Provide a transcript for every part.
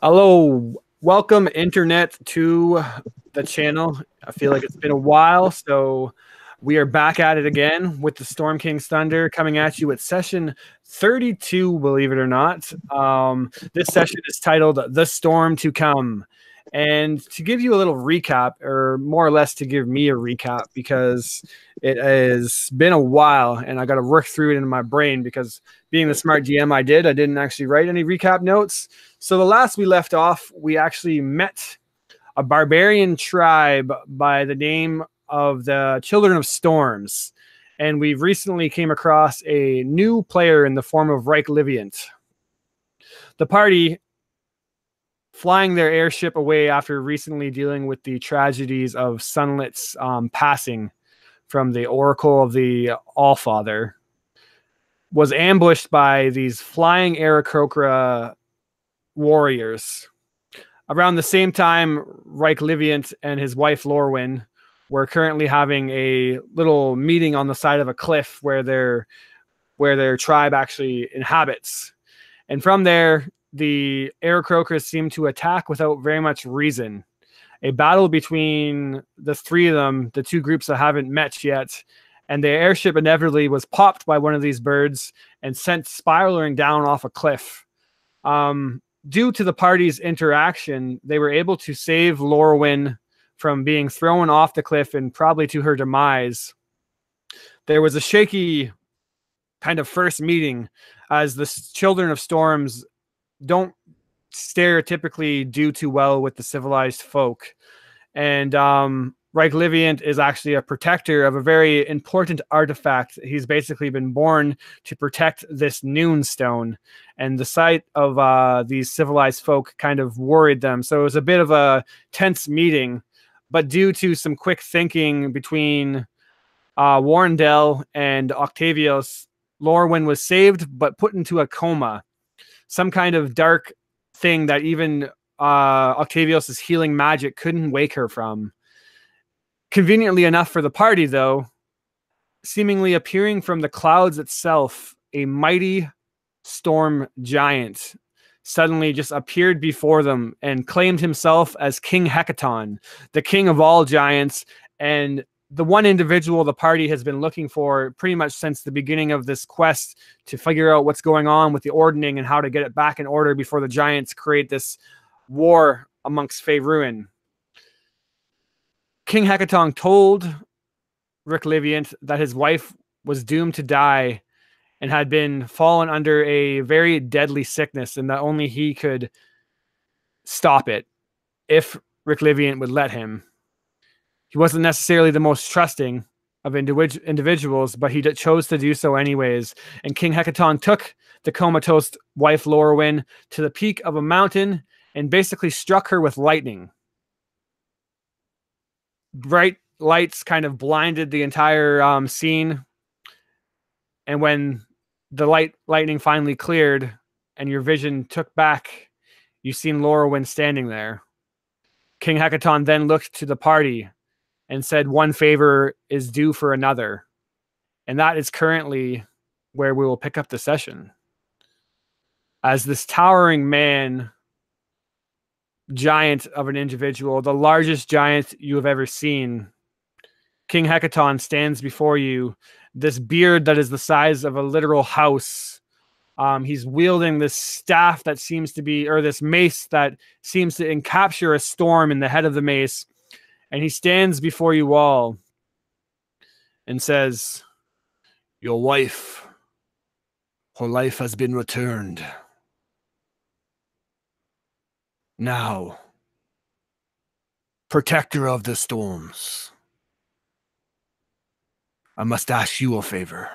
Hello, welcome internet to the channel. I feel like it's been a while, so we are back at it again with the Storm King's Thunder coming at you with session 32, believe it or not. This session is titled The Storm to Come. And to give you a little recap, or more or less to give me a recap, because it has been a while and I got to work through it in my brain because being the smart GM I didn't actually write any recap notes. So the last we left off, we actually met a barbarian tribe by the name of the Children of Storms. And we've recently came across a new player in the form of Reich Liviant. The party, flying their airship away after recently dealing with the tragedies of Sunlit's passing from the Oracle of the Allfather, was ambushed by these flying Aarakocra warriors. Around the same time, Reich Liviant and his wife Lorwyn were currently having a little meeting on the side of a cliff where their tribe actually inhabits. And from there, the Aarakocras seem to attack without very much reason. A battle between the three of them, the two groups that haven't met yet, and the airship inevitably was popped by one of these birds and sent spiraling down off a cliff. Due to the party's interaction, they were able to save Lorwyn from being thrown off the cliff and probably to her demise. There was a shaky kind of first meeting, as the Children of Storms don't stereotypically do too well with the civilized folk. And Reich Liviant is actually a protector of a very important artifact. He's basically been born to protect this Noon Stone. And the sight of these civilized folk kind of worried them. So it was a bit of a tense meeting. But due to some quick thinking between Warrendell and Octavius, Lorwyn was saved but put into a coma. Some kind of dark thing that even Octavius's healing magic couldn't wake her from. Conveniently enough for the party, though, seemingly appearing from the clouds itself, a mighty storm giant suddenly just appeared before them and claimed himself as King Hecaton, the king of all giants, and the one individual the party has been looking for pretty much since the beginning of this quest to figure out what's going on with the ordning and how to get it back in order before the giants create this war amongst Faerun. King Hecaton told Reich Liviant that his wife was doomed to die and had been fallen under a very deadly sickness, and that only he could stop it if Reich Liviant would let him. He wasn't necessarily the most trusting of individuals, but he chose to do so anyways. And King Hecaton took the comatose wife Lorwyn to the peak of a mountain and basically struck her with lightning. Bright lights kind of blinded the entire scene. And when the lightning finally cleared and your vision took back, you seen Lorwyn standing there. King Hecaton then looked to the party and said one favor is due for another. And that is currently where we will pick up the session. As this towering man, giant of an individual, the largest giant you have ever seen, King Hecaton stands before you, this beard that is the size of a literal house. He's wielding this staff that seems to be, or this mace that seems to encapture a storm in the head of the mace. And he stands before you all and says, "Your wife, her life has been returned. Now, protector of the storms, I must ask you a favor,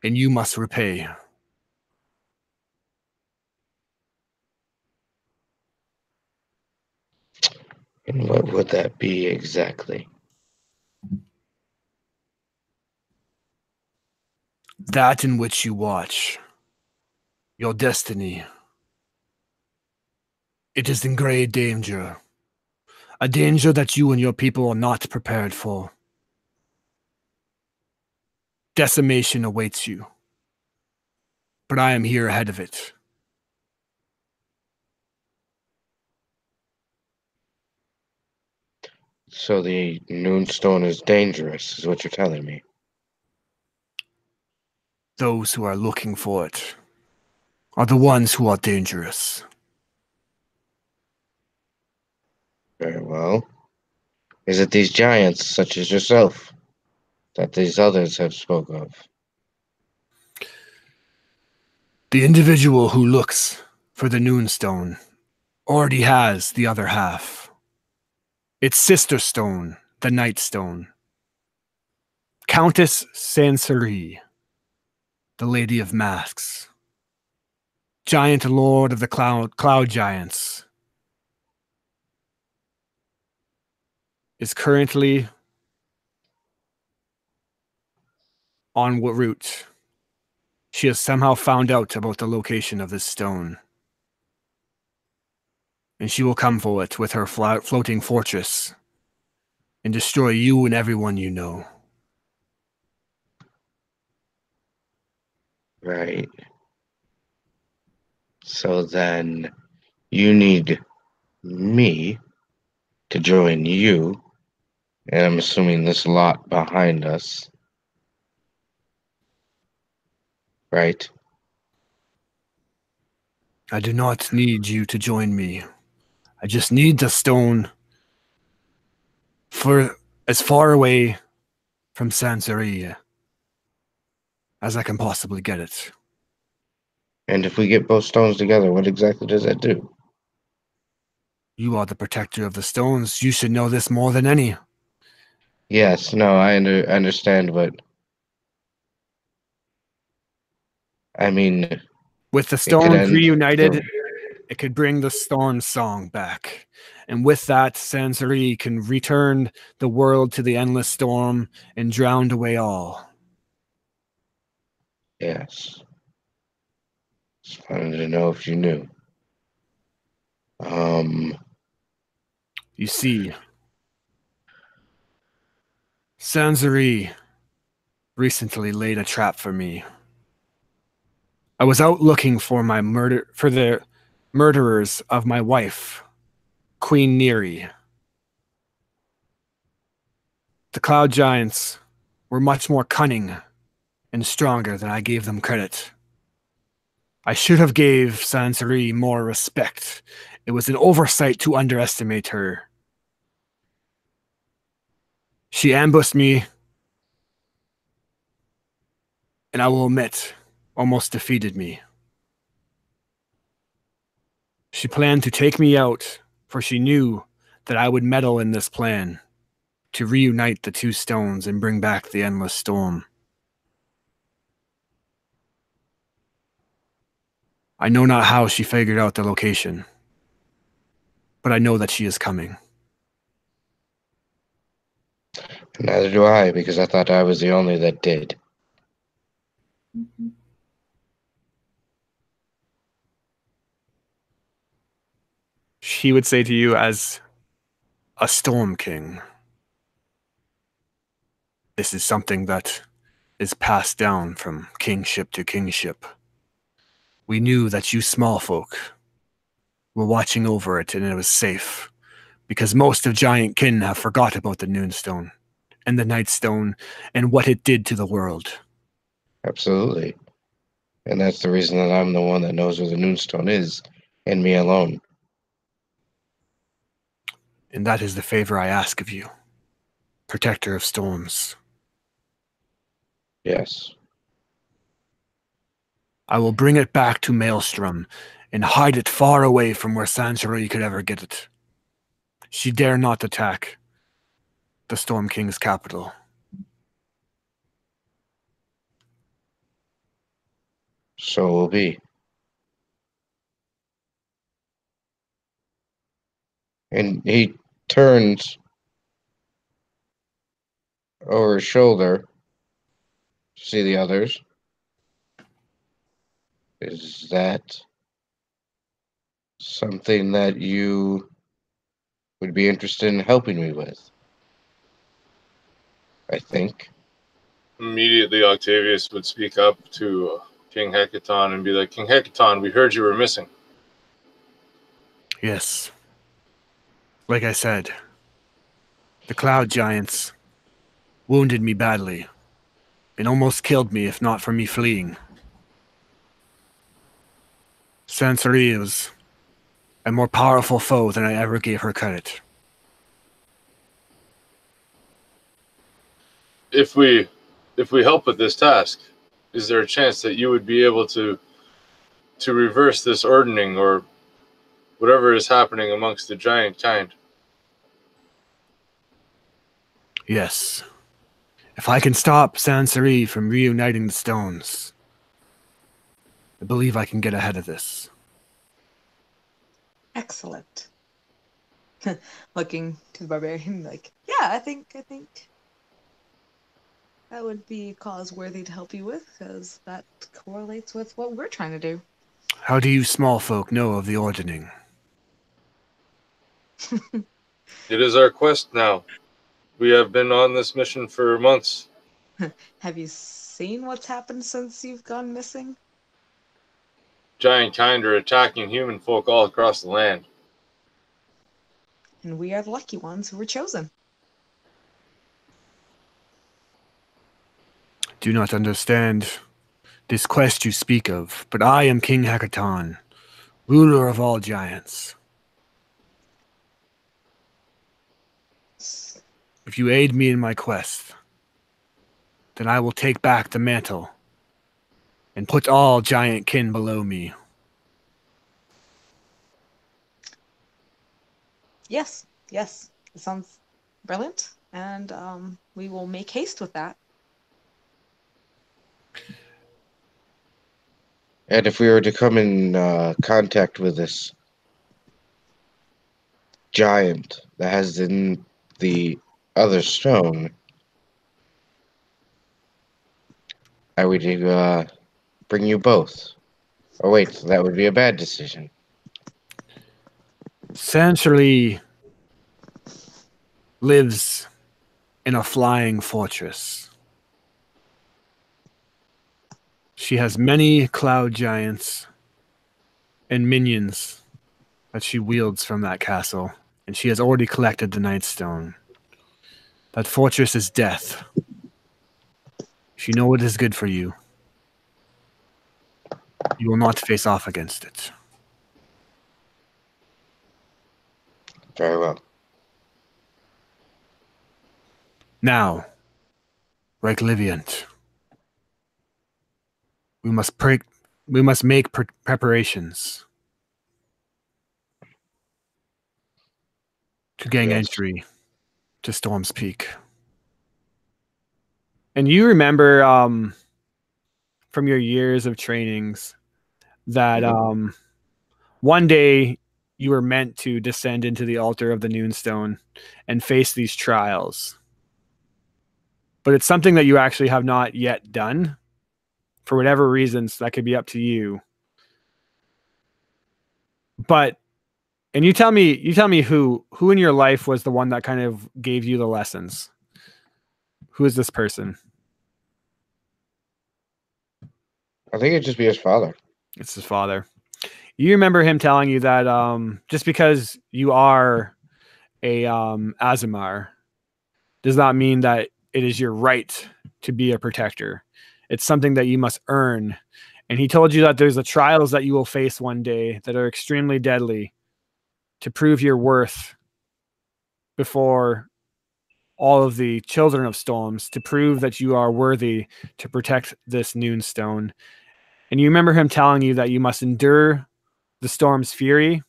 and you must repay." And what would that be exactly? That in which you watch. Your destiny. It is in grave danger. A danger that you and your people are not prepared for. Decimation awaits you. But I am here ahead of it. So the Noonstone is dangerous, is what you're telling me. Those who are looking for it are the ones who are dangerous. Very well. Is it these giants, such as yourself, that these others have spoke of? The individual who looks for the Noonstone already has the other half. Its sister stone, the Nightstone. Countess Sanseri, the Lady of Masks. Giant Lord of the Cloud Giants. Is currently en route. She has somehow found out about the location of this stone. And she will come for it with her floating fortress and destroy you and everyone you know. Right. So then you need me to join you, and I'm assuming this lot behind us. Right? I do not need you to join me. I just need the stone for as far away from Sansaria as I can possibly get it. And if we get both stones together, what exactly does that do? You are the protector of the stones. You should know this more than any. Yes, no, I understand, but I mean, With the it could stones end. reunited, it could bring the storm song back. And with that, Sansari can return the world to the endless storm and drown away all. Yes. Just wanted to know if you knew. You see, Sansari recently laid a trap for me. I was out looking for the murderers of my wife, Queen Neri. The Cloud Giants were much more cunning and stronger than I gave them credit. I should have gave Sansari more respect. It was an oversight to underestimate her. She ambushed me, and I will admit, almost defeated me. She planned to take me out, for she knew that I would meddle in this plan to reunite the two stones and bring back the endless storm. I know not how she figured out the location, but I know that she is coming. Neither do I, because I thought I was the only that did. She would say to you as a Storm King, this is something that is passed down from kingship to kingship. We knew that you small folk were watching over it and it was safe, because most of Giant Kin have forgot about the Noonstone and the Nightstone and what it did to the world. Absolutely. And that's the reason that I'm the one that knows where the Noonstone is, and me alone. And that is the favor I ask of you, protector of storms. Yes. I will bring it back to Maelstrom and hide it far away from where Sansari could ever get it. She dare not attack the Storm King's capital. So it will be. And he turns over his shoulder to see the others. Is that something that you would be interested in helping me with? I think. Immediately, Octavius would speak up to King Hecaton and be like, King Hecaton, we heard you were missing. Yes. Like I said, The cloud giants wounded me badly and almost killed me if not for me fleeing. Sansari was a more powerful foe than I ever gave her credit. If we help with this task, is there a chance that you would be able to reverse this ordering or whatever is happening amongst the giant kind? Yes. If I can stop Sansari from reuniting the stones, I believe I can get ahead of this. Excellent. Looking to the barbarian, like, yeah, I think that would be cause worthy to help you with, because that correlates with what we're trying to do. How do you small folk know of the ordering? It is our quest now. We have been on this mission for months. Have you seen what's happened since you've gone missing? Giant kind are attacking human folk all across the land. And we are the lucky ones who were chosen. Do not understand this quest you speak of, but I am King Hekaton, ruler of all giants. If you aid me in my quest, then I will take back the mantle and put all giant kin below me. Yes, it sounds brilliant, and we will make haste with that. And if we were to come in contact with this giant that has in the other stone, I would bring you both. Oh wait, that would be a bad decision. Sansari lives in a flying fortress. She has many cloud giants and minions that she wields from that castle, and she has already collected the Night Stone. That fortress is death. If you know what is good for you, you will not face off against it. Very well. Now, like Liviant, we must make preparations to gain entry to Storm's Peak. And you remember from your years of trainings that one day you were meant to descend into the altar of the Noonstone and face these trials. But it's something that you actually have not yet done. For whatever reasons, that could be up to you. But, and you tell me who in your life was the one that kind of gave you the lessons? Who is this person? I think it'd just be his father. It's his father. You remember him telling you that just because you are a Azamar does not mean that it is your right to be a protector. It's something that you must earn. And he told you that there's the trials that you will face one day that are extremely deadly to prove your worth before all of the children of storms, to prove that you are worthy to protect this Noonstone. And you remember him telling you that you must endure the storm's fury.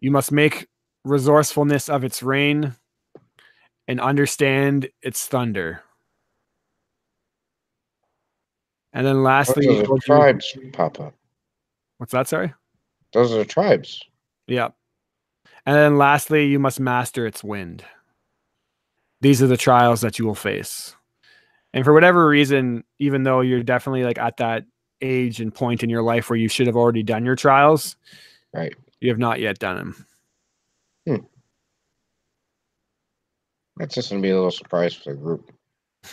You must make resourcefulness of its rain and understand its thunder. And then lastly, those are tribes, Papa. What's that? Sorry? Those are tribes. Yeah. And then lastly, you must master its wind. These are the trials that you will face. And for whatever reason, even though you're definitely like at that age and point in your life where you should have already done your trials, right? You have not yet done them. That's just gonna be a little surprise for the group.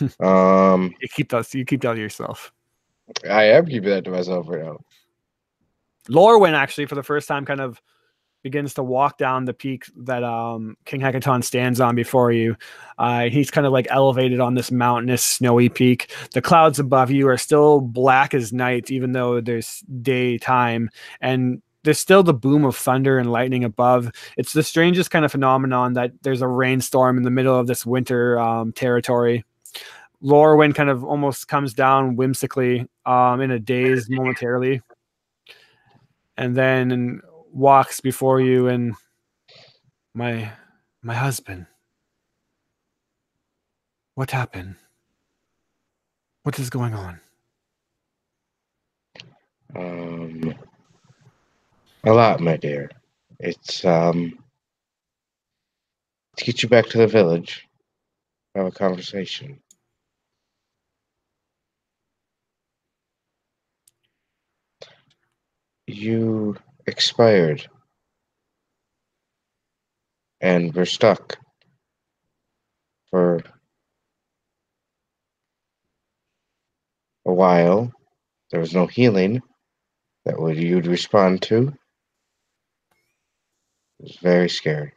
You keep that to yourself. I am keeping that to myself right now. Lorwyn actually, for the first time, kind of begins to walk down the peak that King Hekaton stands on before you. He's kind of like elevated on this mountainous, snowy peak. The clouds above you are still black as night, even though there's daytime, and there's still the boom of thunder and lightning above. It's the strangest kind of phenomenon that there's a rainstorm in the middle of this winter territory. Lorwyn kind of almost comes down whimsically in a daze momentarily, and then walks before you, and my husband. What happened? What is going on? A lot, my dear. It's to get you back to the village, have a conversation. You expired, and we're stuck for a while. There was no healing that you'd respond to. It was very scary.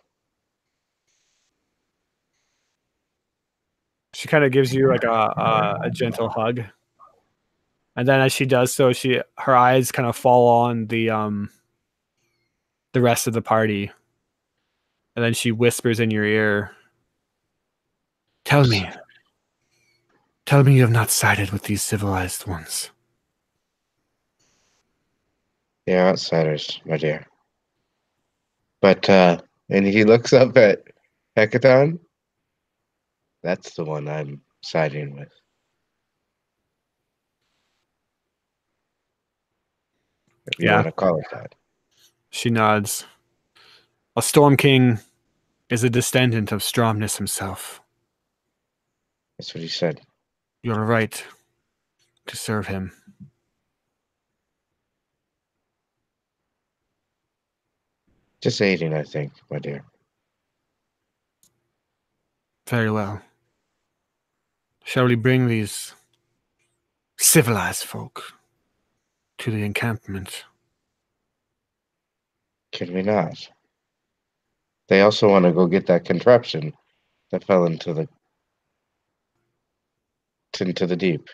She kind of gives you like a gentle hug, and then as she does so, her eyes kind of fall on the rest of the party, and then she whispers in your ear, Tell me you have not sided with these civilized ones." They're outsiders, my dear. But and he looks up at Hekaton. That's the one I'm siding with. If you want to call it that. She nods. A Storm King is a descendant of Stromnus himself. That's what he said. You're right to serve him. Just aiding, I think, my dear. Very well. Shall we bring these civilized folk to the encampment? Can we not? They also want to go get that contraption that fell into the deep.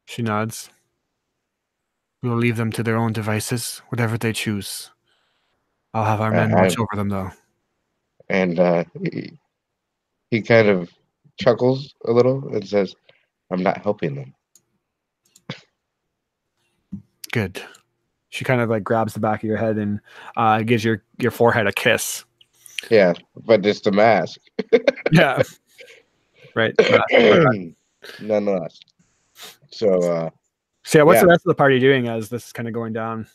She nods. We will leave them to their own devices, whatever they choose. I'll have our men watch over them, though. And he kind of chuckles a little and says, I'm not helping them. Good. She kind of like grabs the back of your head and gives your forehead a kiss. Yeah, but it's the mask. Yeah. Right. Nonetheless. So yeah, what's the rest of the party doing as this is kind of going down?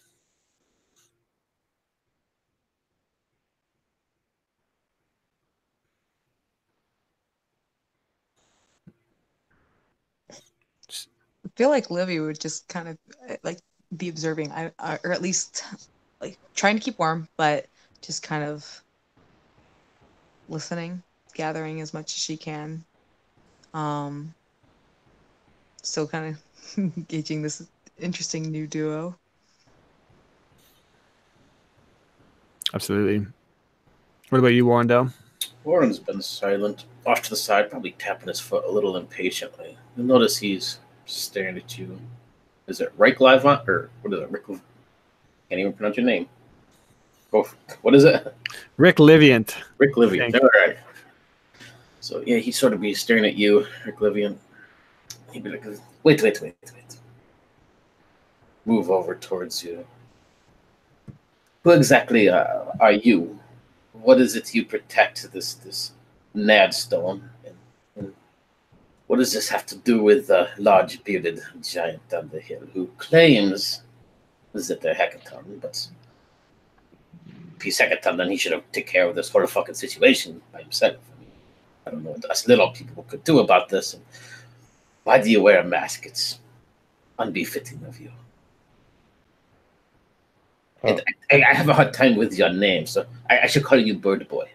I feel like Livy would just kind of like be observing, or at least like trying to keep warm, but just kind of listening, gathering as much as she can. Still kind of gauging this interesting new duo. Absolutely. What about you, Warrendale? Warren's been silent, off to the side, probably tapping his foot a little impatiently. You'll notice he's staring at you. Is it Rick Livant, or what is it? Rick? Can't even pronounce your name. What is it? Rick Liviant. Rick Liviant. All right. So yeah, he'd sort of be staring at you, Rick Liviant. He'd be like, wait. Move over towards you. Who exactly are you? What is it you protect, this Nadstone? And what does this have to do with the large bearded giant on the hill who claims that they're Hekaton, but if he's Hekaton, then he should have taken care of this whole fucking situation by himself. I don't know what us little people could do about this. And why do you wear a mask? It's unbefitting of you. Oh. I have a hard time with your name, so I should call you Bird Boy.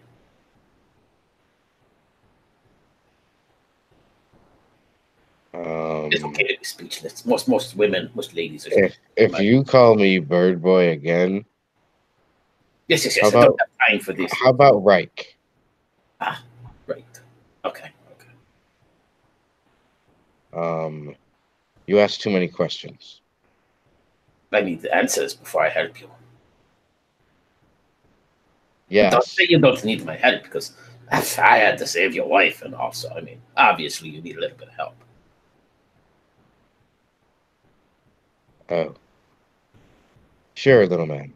It's okay to be speechless. Most women, most ladies are. If you call me Bird Boy again, Yes. How I don't have time for this. how about Reich? Ah, right. Okay. You ask too many questions. I need the answers before I help you. Don't say Yes. you don't need my help because I had to save your wife, and also, I mean, obviously, you need a little bit of help. Oh. Sure, little man.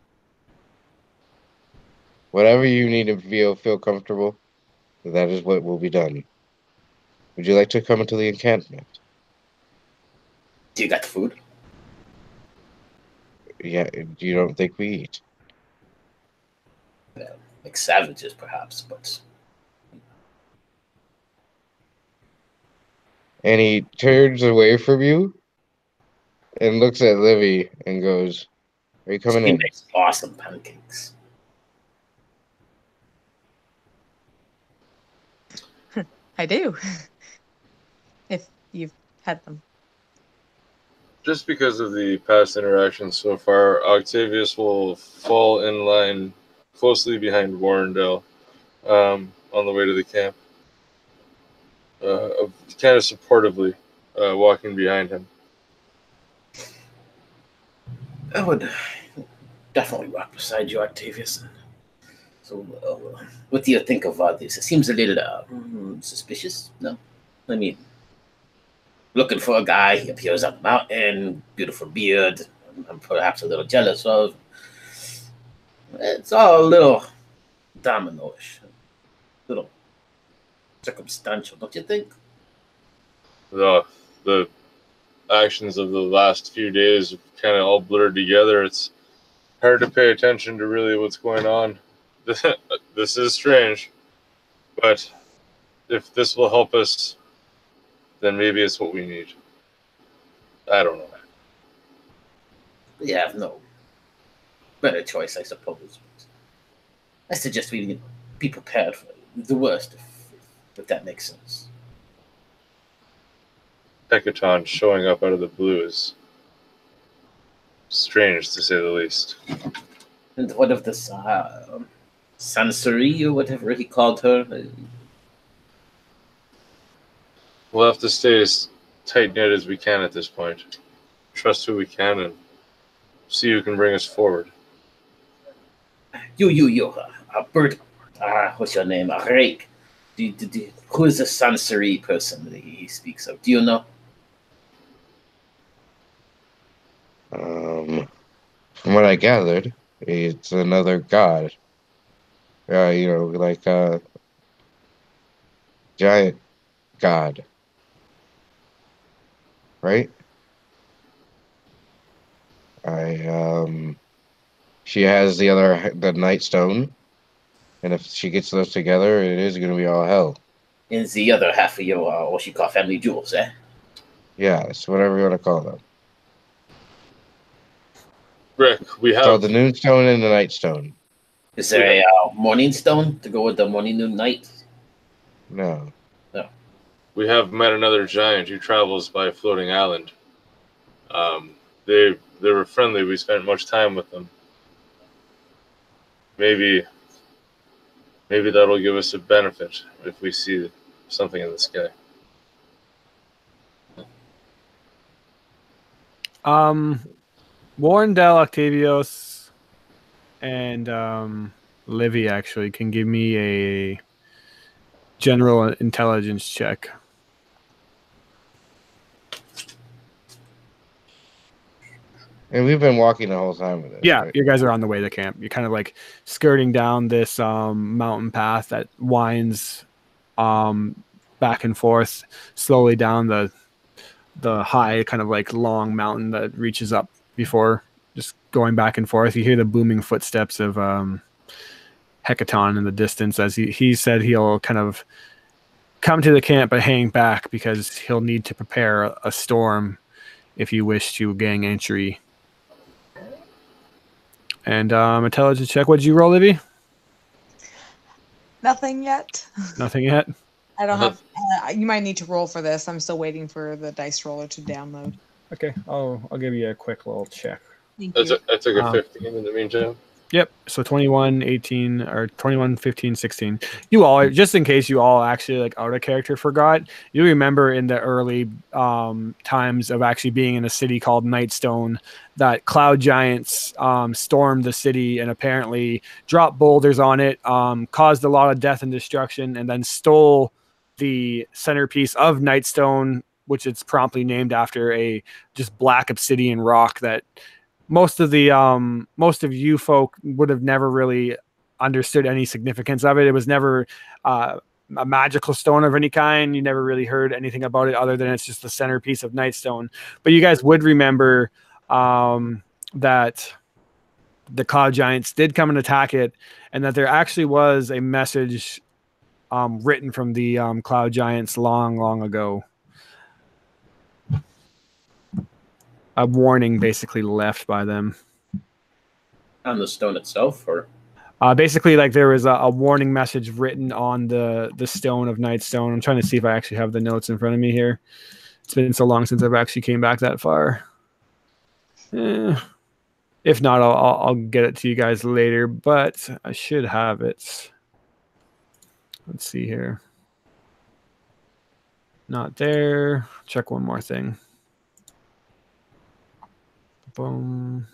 Whatever you need to feel comfortable, that is what will be done. Would you like to come into the encampment? Do you got the food? Yeah, you don't think we eat? Like savages, perhaps, but And he turns away from you and looks at Livy and goes, "Are you coming she in?" makes awesome pancakes. I do. If you've had them. Just because of the past interactions so far, Octavius will fall in line closely behind Warrendale on the way to the camp, kind of supportively walking behind him. I would definitely walk beside you, Octavius. So, what do you think of this? It seems a little suspicious. No, I mean, looking for a guy. He appears on the mountain, beautiful beard. I'm perhaps a little jealous of. It's all a little domino-ish, a little circumstantial, don't you think? The actions of the last few days kind of all blurred together. It's hard to pay attention to really what's going on. This is strange, but if this will help us, then maybe it's what we need. I don't know. You have no better choice, I suppose. I suggest we be prepared for the worst, if that makes sense. Hecaton showing up out of the blue is strange, to say the least. And what of this Sansari or whatever he called her? We'll have to stay as tight-knit as we can at this point. Trust who we can and see who can bring us forward. You, Bird. What's your name? Rake. Who is the Sansari person that he speaks of? Do you know? From what I gathered, it's another god. Like a giant god, right? She has the Night Stone, and if she gets those together, it is going to be all hell. In the other half of your what you call family jewels, eh? Yeah, it's whatever you want to call them. Rick, we have... So the Noon Stone and the Night Stone. Is there a morning stone to go with the morning, noon, night? No. We have met another giant who travels by a floating island. They were friendly. We spent much time with them. Maybe that'll give us a benefit if we see something in the sky. Warrendale, Octavius, and Livy actually can give me a general intelligence check. And we've been walking the whole time with it. Yeah, right? you guys are on the way to camp. You're kind of like skirting down this mountain path that winds back and forth slowly down the high kind of like long mountain that reaches up before just going back and forth. You hear the booming footsteps of Hecaton in the distance as he said he'll kind of come to the camp but hang back because he'll need to prepare a storm if you wish to gain entry. And intelligence check. What did you roll, Livy? Nothing yet. Nothing yet. I don't have. You might need to roll for this. I'm still waiting for the dice roller to download. Okay, I'll give you a quick little check. Thank you. I took a 15 in the meantime. Yep. So 21, 18, or 21, 15, 16. You all, just in case you all actually like out of character forgot, you remember in the early times of actually being in a city called Nightstone that cloud giants stormed the city and apparently dropped boulders on it, caused a lot of death and destruction, and then stole the centerpiece of Nightstone, which it's promptly named after a just black obsidian rock that most of you folk would have never really understood any significance of it. It was never a magical stone of any kind. You never really heard anything about it other than it's just the centerpiece of Nightstone. But you guys would remember that the cloud giants did come and attack it, and that there actually was a message written from the cloud giants long, long ago. A warning basically left by them. On the stone itself, or basically like there was a warning message written on the stone of Nightstone. I'm trying to see if I actually have the notes in front of me here. It's been so long since I've actually came back that far. If not, I'll get it to you guys later, but I should have it. Let's see here. Not there. Check one more thing. Boom.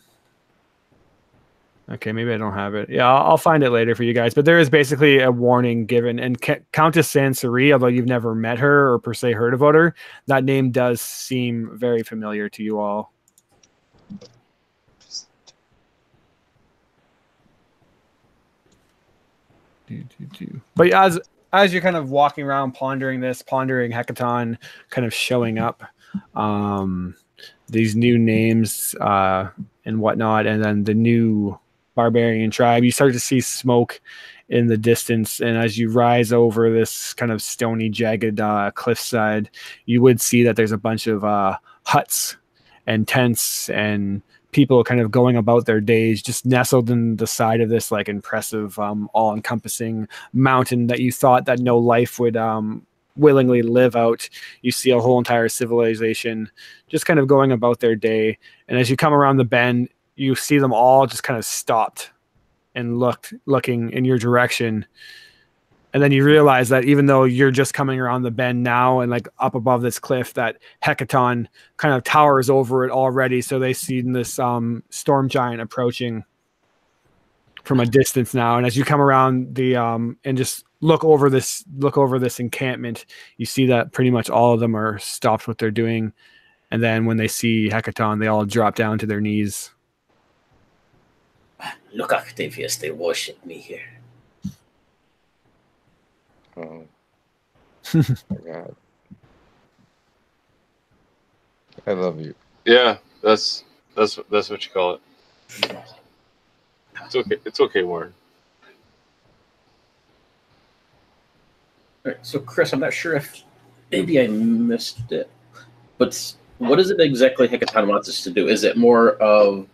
Okay, maybe I don't have it. Yeah, I'll find it later for you guys. But there is basically a warning given. And Countess Sansari, although you've never met her or per se heard about her, that name does seem very familiar to you all. But as you're kind of walking around pondering Hecaton kind of showing up, these new names and whatnot, and then the new barbarian tribe, you start to see smoke in the distance, and as you rise over this kind of stony, jagged cliffside, you would see that there's a bunch of huts and tents and people kind of going about their days, just nestled in the side of this like impressive, all-encompassing mountain that you thought that no life would willingly live out. You see a whole entire civilization just kind of going about their day, and as you come around the bend, you see them all just kind of stopped and looking in your direction. And then you realize that even though you're just coming around the bend now and like up above this cliff, that Hecaton kind of towers over it already. So they see this storm giant approaching from a distance now. And as you come around the and just look over this encampment, you see that pretty much all of them are stopped what they're doing. And then when they see Hecaton, they all drop down to their knees. Look, Octavius, they worship me here. Oh my God. I love you. Yeah, that's what you call it. It's okay. It's okay, Warren. All right, so Chris, I'm not sure if maybe I missed it, but what is it exactly Hecaton wants us to do? Is it more of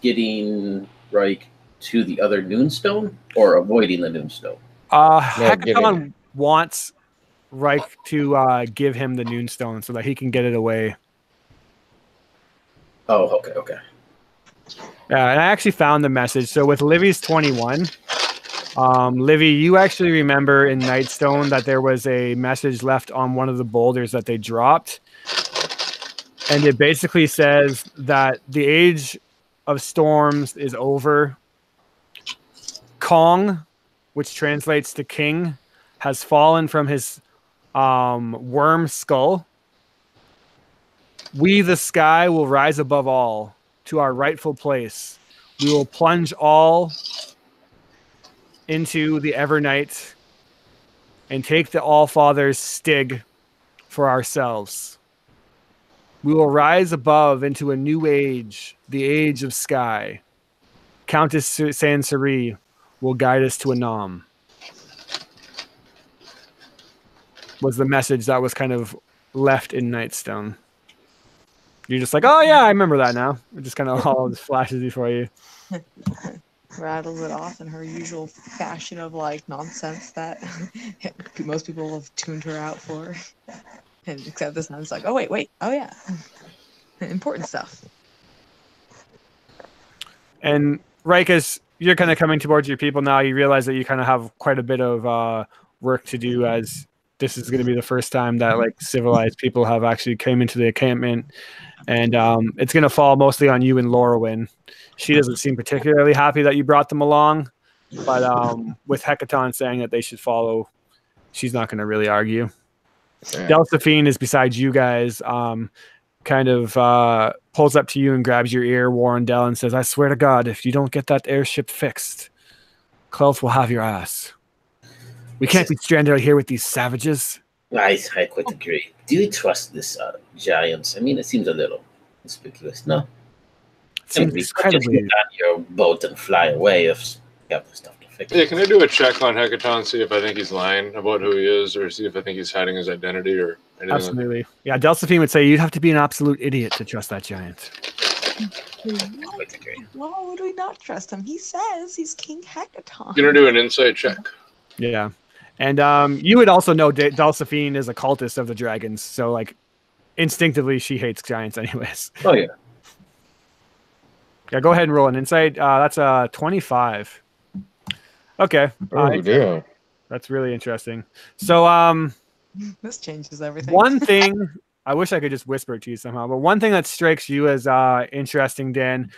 getting right to the other Noonstone or avoiding the Noonstone? Hecaton wants Reich to give him the Noonstone so that he can get it away. Oh, okay. Yeah, and I actually found the message. So with Livy's 21, Livy, you actually remember in Nightstone that there was a message left on one of the boulders that they dropped. And it basically says that the age of storms is over. Kong, which translates to king, has fallen from his worm skull. We, the sky, will rise above all to our rightful place. We will plunge all into the Evernight and take the Allfather's Stig for ourselves. We will rise above into a new age, the age of sky. Countess Sansari will guide us to Anam. Was the message that was kind of left in Nightstone. You're just like, oh yeah, I remember that now. It just kind of all flashes before you. rattles it off in her usual fashion of like nonsense that most people have tuned her out for. And except this time it's like, oh wait, oh yeah, important stuff. And right as you're kind of coming towards your people now, you realize that you kind of have quite a bit of work to do, as this is going to be the first time that like civilized people have actually came into the encampment, and it's going to fall mostly on you and Laurowyn. She doesn't seem particularly happy that you brought them along, but with Hecaton saying that they should follow, she's not going to really argue. Yeah. Delphine is beside you guys, kind of pulls up to you and grabs your ear, Warrendell, and says, I swear to God, if you don't get that airship fixed, Clelth will have your ass. We can't be stranded out here with these savages. I quite agree. Do you trust this giant? I mean, it seems a little conspicuous, no? It seems Just incredibly... get on your boat and fly away if you have the stuff to fix Yeah, it. can I do a check on Hecaton, see if I think he's lying about who he is, or see if I think he's hiding his identity or anything? Absolutely. Yeah, Delphine would say you'd have to be an absolute idiot to trust that giant. Quite agree. Why would we not trust him? He says he's King Hecaton. I'm gonna do an insight check. Yeah. And you would also know Delphine is a cultist of the dragons, so like instinctively she hates giants anyways. Oh, yeah. Yeah, go ahead and roll an insight. That's a 25. Okay. Oh, dear. That's really interesting. So This changes everything. one thing, I wish I could just whisper it to you somehow, but one thing that strikes you as interesting, Dan,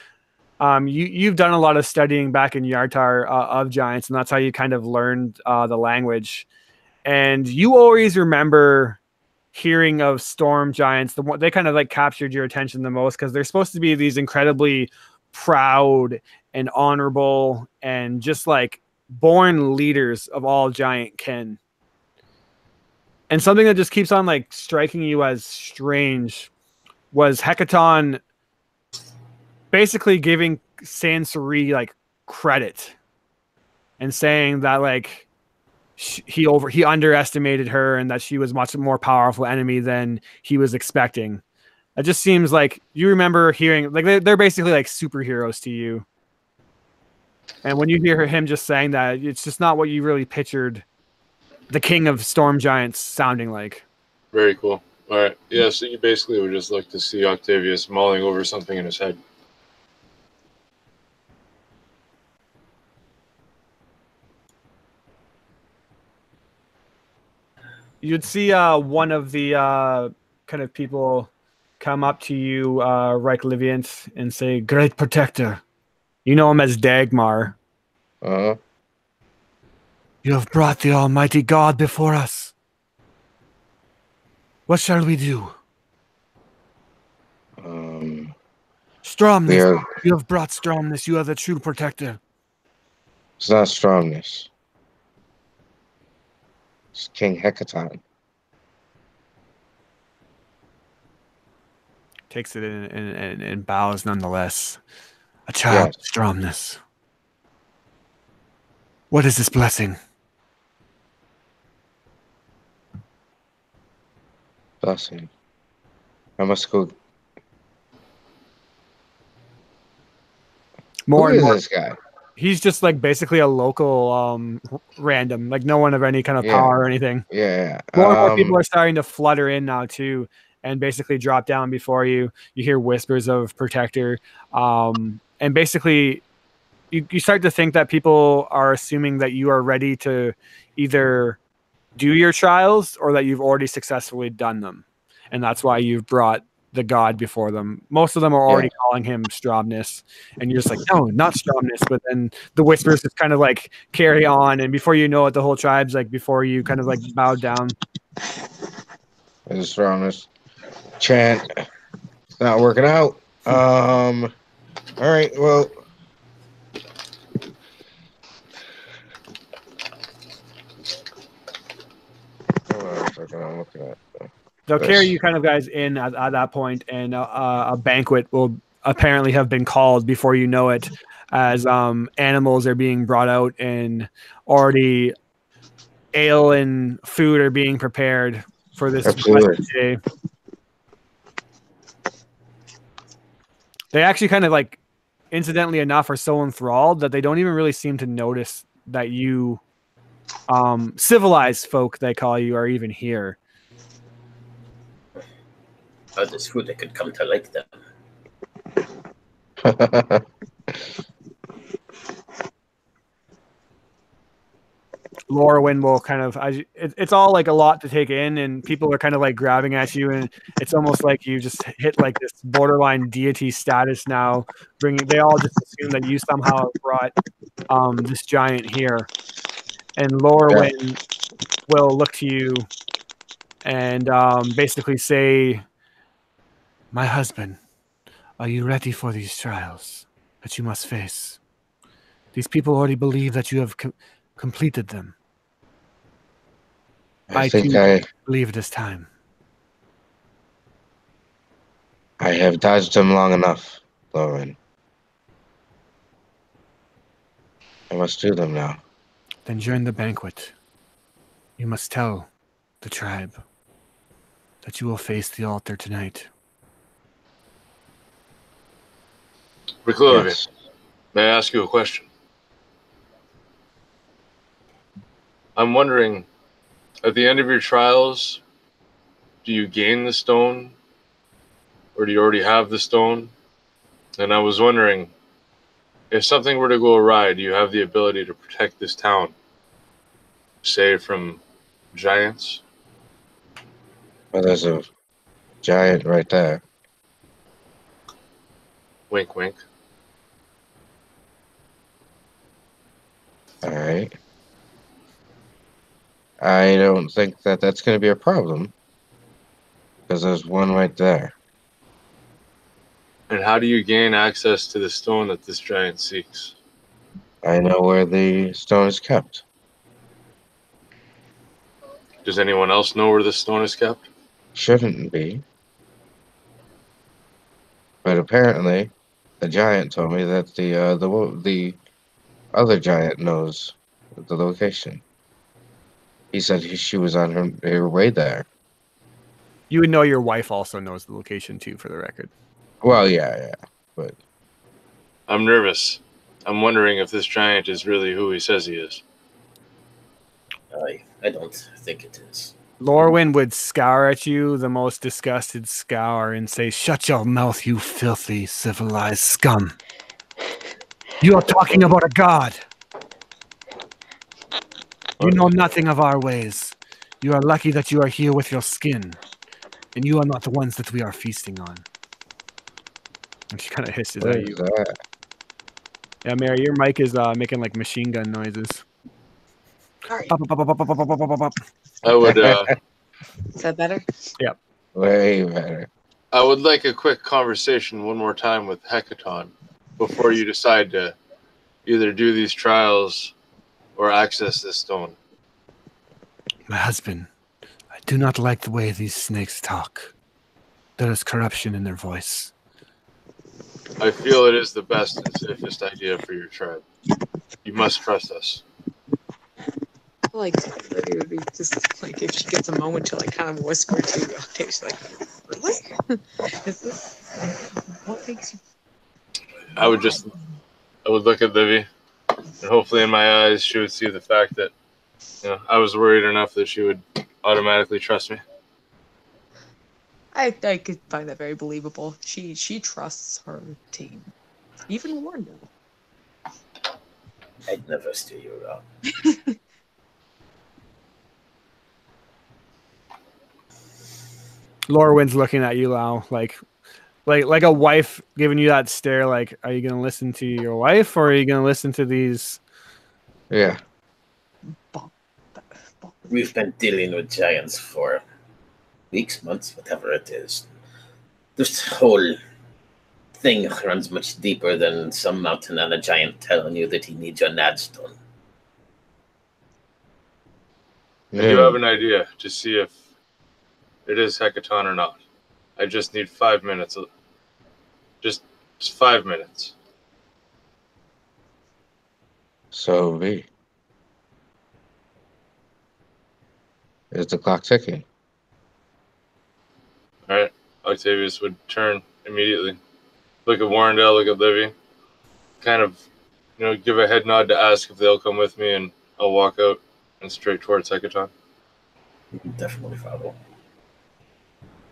you've done a lot of studying back in Yartar of giants, and that's how you kind of learned the language. And you always remember hearing of storm giants. They kind of like captured your attention the most because they're supposed to be these incredibly proud and honorable and just like born leaders of all giant kin. And something that just keeps on like striking you as strange was Hecaton basically giving Sansuri like credit and saying that like he underestimated her and that she was much more powerful enemy than he was expecting. It just seems like you remember hearing like they're basically like superheroes to you. And when you hear him just saying that, it's just not what you really pictured the king of storm giants sounding like. Very cool. All right. Yeah, so you basically would just like to see Octavius mulling over something in his head. You'd see one of the kind of people come up to you, Reich Liviant, and say, Great Protector. You know him as Dagmar. Uh-huh. You have brought the Almighty God before us. What shall we do? Stromness. Yeah. You have brought Stromness. You are the true protector. It's not strongness. It's King Hecaton. Takes it in and bows nonetheless. A child of Stromness. What is this blessing? Blessing. I must go. More Who and is more. this guy? He's just like basically a local random, like no one of any kind of power or anything. Yeah. More and more people are starting to flutter in now too, and basically drop down before you. You hear whispers of protector, and basically you start to think that people are assuming that you are ready to either do your trials or that you've already successfully done them, and that's why you've brought the god before them. Most of them are already calling him Stromness, and you're just like, no, not Stromness. But then the whispers just kind of like carry on, and before you know it, the whole tribe's like before you kind of like bowed down. This is Stromness. Chant. It's not working out. All right. Well. I'm looking at. They'll carry you kind of guys in at that point, and a banquet will apparently have been called before you know it, as animals are being brought out and already ale and food are being prepared for this day. They actually kind of like incidentally enough, are so enthralled that they don't even really seem to notice that you, civilized folk, they call you, are even here. Oh, this food I could come to like them. Lorwyn will kind of, it's all like a lot to take in, and people are kind of like grabbing at you, and it's almost like you just hit like this borderline deity status now. They all just assume that you somehow have brought this giant here, and Lorwyn will look to you and basically say, "My husband, are you ready for these trials that you must face? These people already believe that you have completed them. I think too believe it is time." I have dodged him long enough, Lauren. I must do them now. Then during the banquet, you must tell the tribe that you will face the altar tonight. Riklovi, Yes. may I ask you a question? I'm wondering, at the end of your trials, do you gain the stone? Or do you already have the stone? And I was wondering, if something were to go awry, do you have the ability to protect this town? Say from giants? Well, there's a giant right there. Wink, wink. All right. I don't think that that's going to be a problem because there's one right there. And how do you gain access to the stone that this giant seeks? I know where the stone is kept. Does anyone else know where the stone is kept? Shouldn't be. But apparently, the giant told me that the other giant knows the location. He said she was on her way there. You would know your wife also knows the location too, for the record. Well, yeah, but I'm nervous. I'm wondering if this giant is really who he says he is. I don't think it is. Lorwyn would scour at you, the most disgusted scour, and say, "Shut your mouth, you filthy, civilized scum. You are talking about a god. You know nothing of our ways. You are lucky that you are here with your skin, and you are not the ones that we are feasting on." And she kind of hisses what at is you. that? Yeah, Mary, your mic is making like machine gun noises. Sorry. Pop, pop, pop, pop, pop, pop, pop, pop. I would Is that better? Way better. I would like a quick conversation one more time with Hecaton before you decide to either do these trials or access this stone. My husband, I do not like the way these snakes talk. There is corruption in their voice. I feel it is the best and safest idea for your tribe. You must trust us. Like, it would be just like if she gets a moment to like kind of whisper to Octave, she's like, "Really? Is this what makes you?" I would look at Livy, and hopefully in my eyes she would see the fact that, I was worried enough that she would automatically trust me. I could find that very believable. She trusts her team. Even Warren. I'd never steer you wrong. Lorwyn's looking at you, Lau, like a wife giving you that stare. Like, are you gonna listen to your wife, or are you gonna listen to these? Yeah. We've been dealing with giants for weeks, months, whatever it is. This whole thing runs much deeper than some mountain and a giant telling you that he needs your nadstone. I do have an idea to see if it is Hecaton or not. I just need 5 minutes. Just 5 minutes. So be. Is the clock ticking? All right. Octavius would turn immediately. Look at Warrendale, look at Livy. kind of, give a head nod to ask if they'll come with me, and I'll walk out and straight towards Hekaton. You can definitely follow.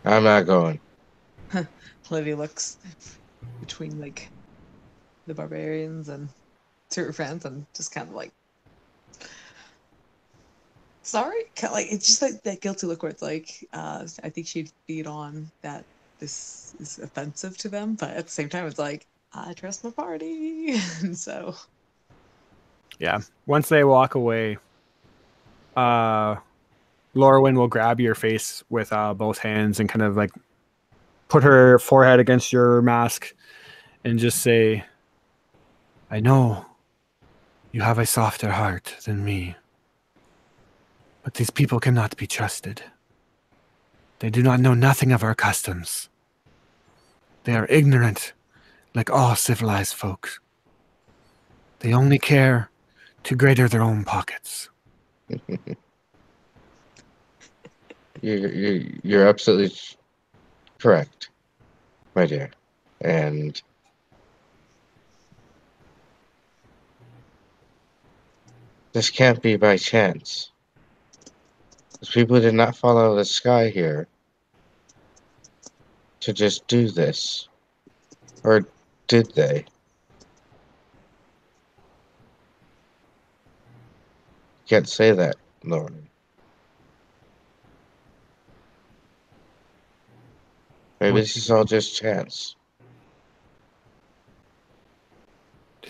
I'm not going. Olivia looks between like the barbarians and to her friends and just kind of like sorry, like it's just like that guilty look where it's like I think she'd feed on that this is offensive to them, but at the same time it's like I trust my party. And so Yeah. Once they walk away, Lorwyn will grab your face with both hands and kind of like put her forehead against your mask and just say, I know you have a softer heart than me, but these people cannot be trusted. They do not know nothing of our customs. They are ignorant, like all civilized folks. They only care to greater their own pockets. You're absolutely correct, my dear. And this can't be by chance. These people did not fall out of the sky here to just do this. Or did they? Can't say that, Lauren. Maybe this is all just chance.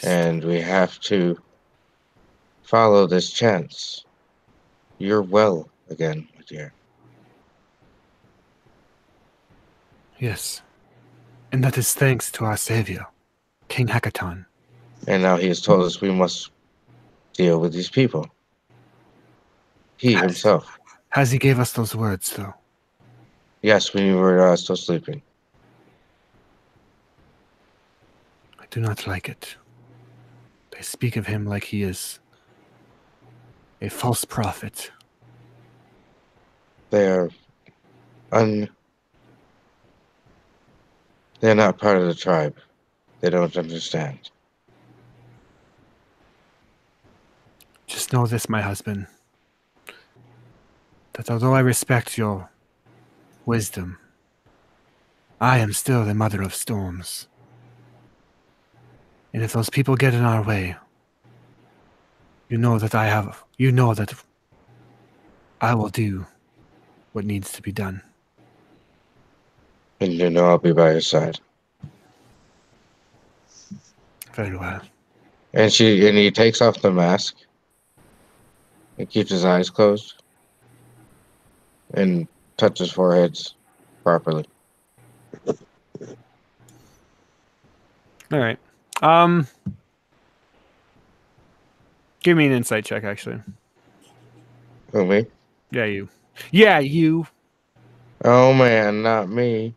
And we have to follow this chance. You're well again, my dear. Yes. And that is thanks to our savior, King Hekaton. And now he has told us we must deal with these people. He himself. Has he gave us those words, though? Yes, when you were still sleeping. I do not like it. They speak of him like he is a false prophet. They're not part of the tribe. They don't understand. Just know this, my husband, that although I respect your wisdom, I am still the mother of storms. And if those people get in our way, you know that I will do what needs to be done. And you know I'll be by your side. Very well. And he takes off the mask and keeps his eyes closed and touches foreheads properly. All right. Give me an insight check, actually. Who, me? Yeah, you. Yeah, you. Oh man, not me.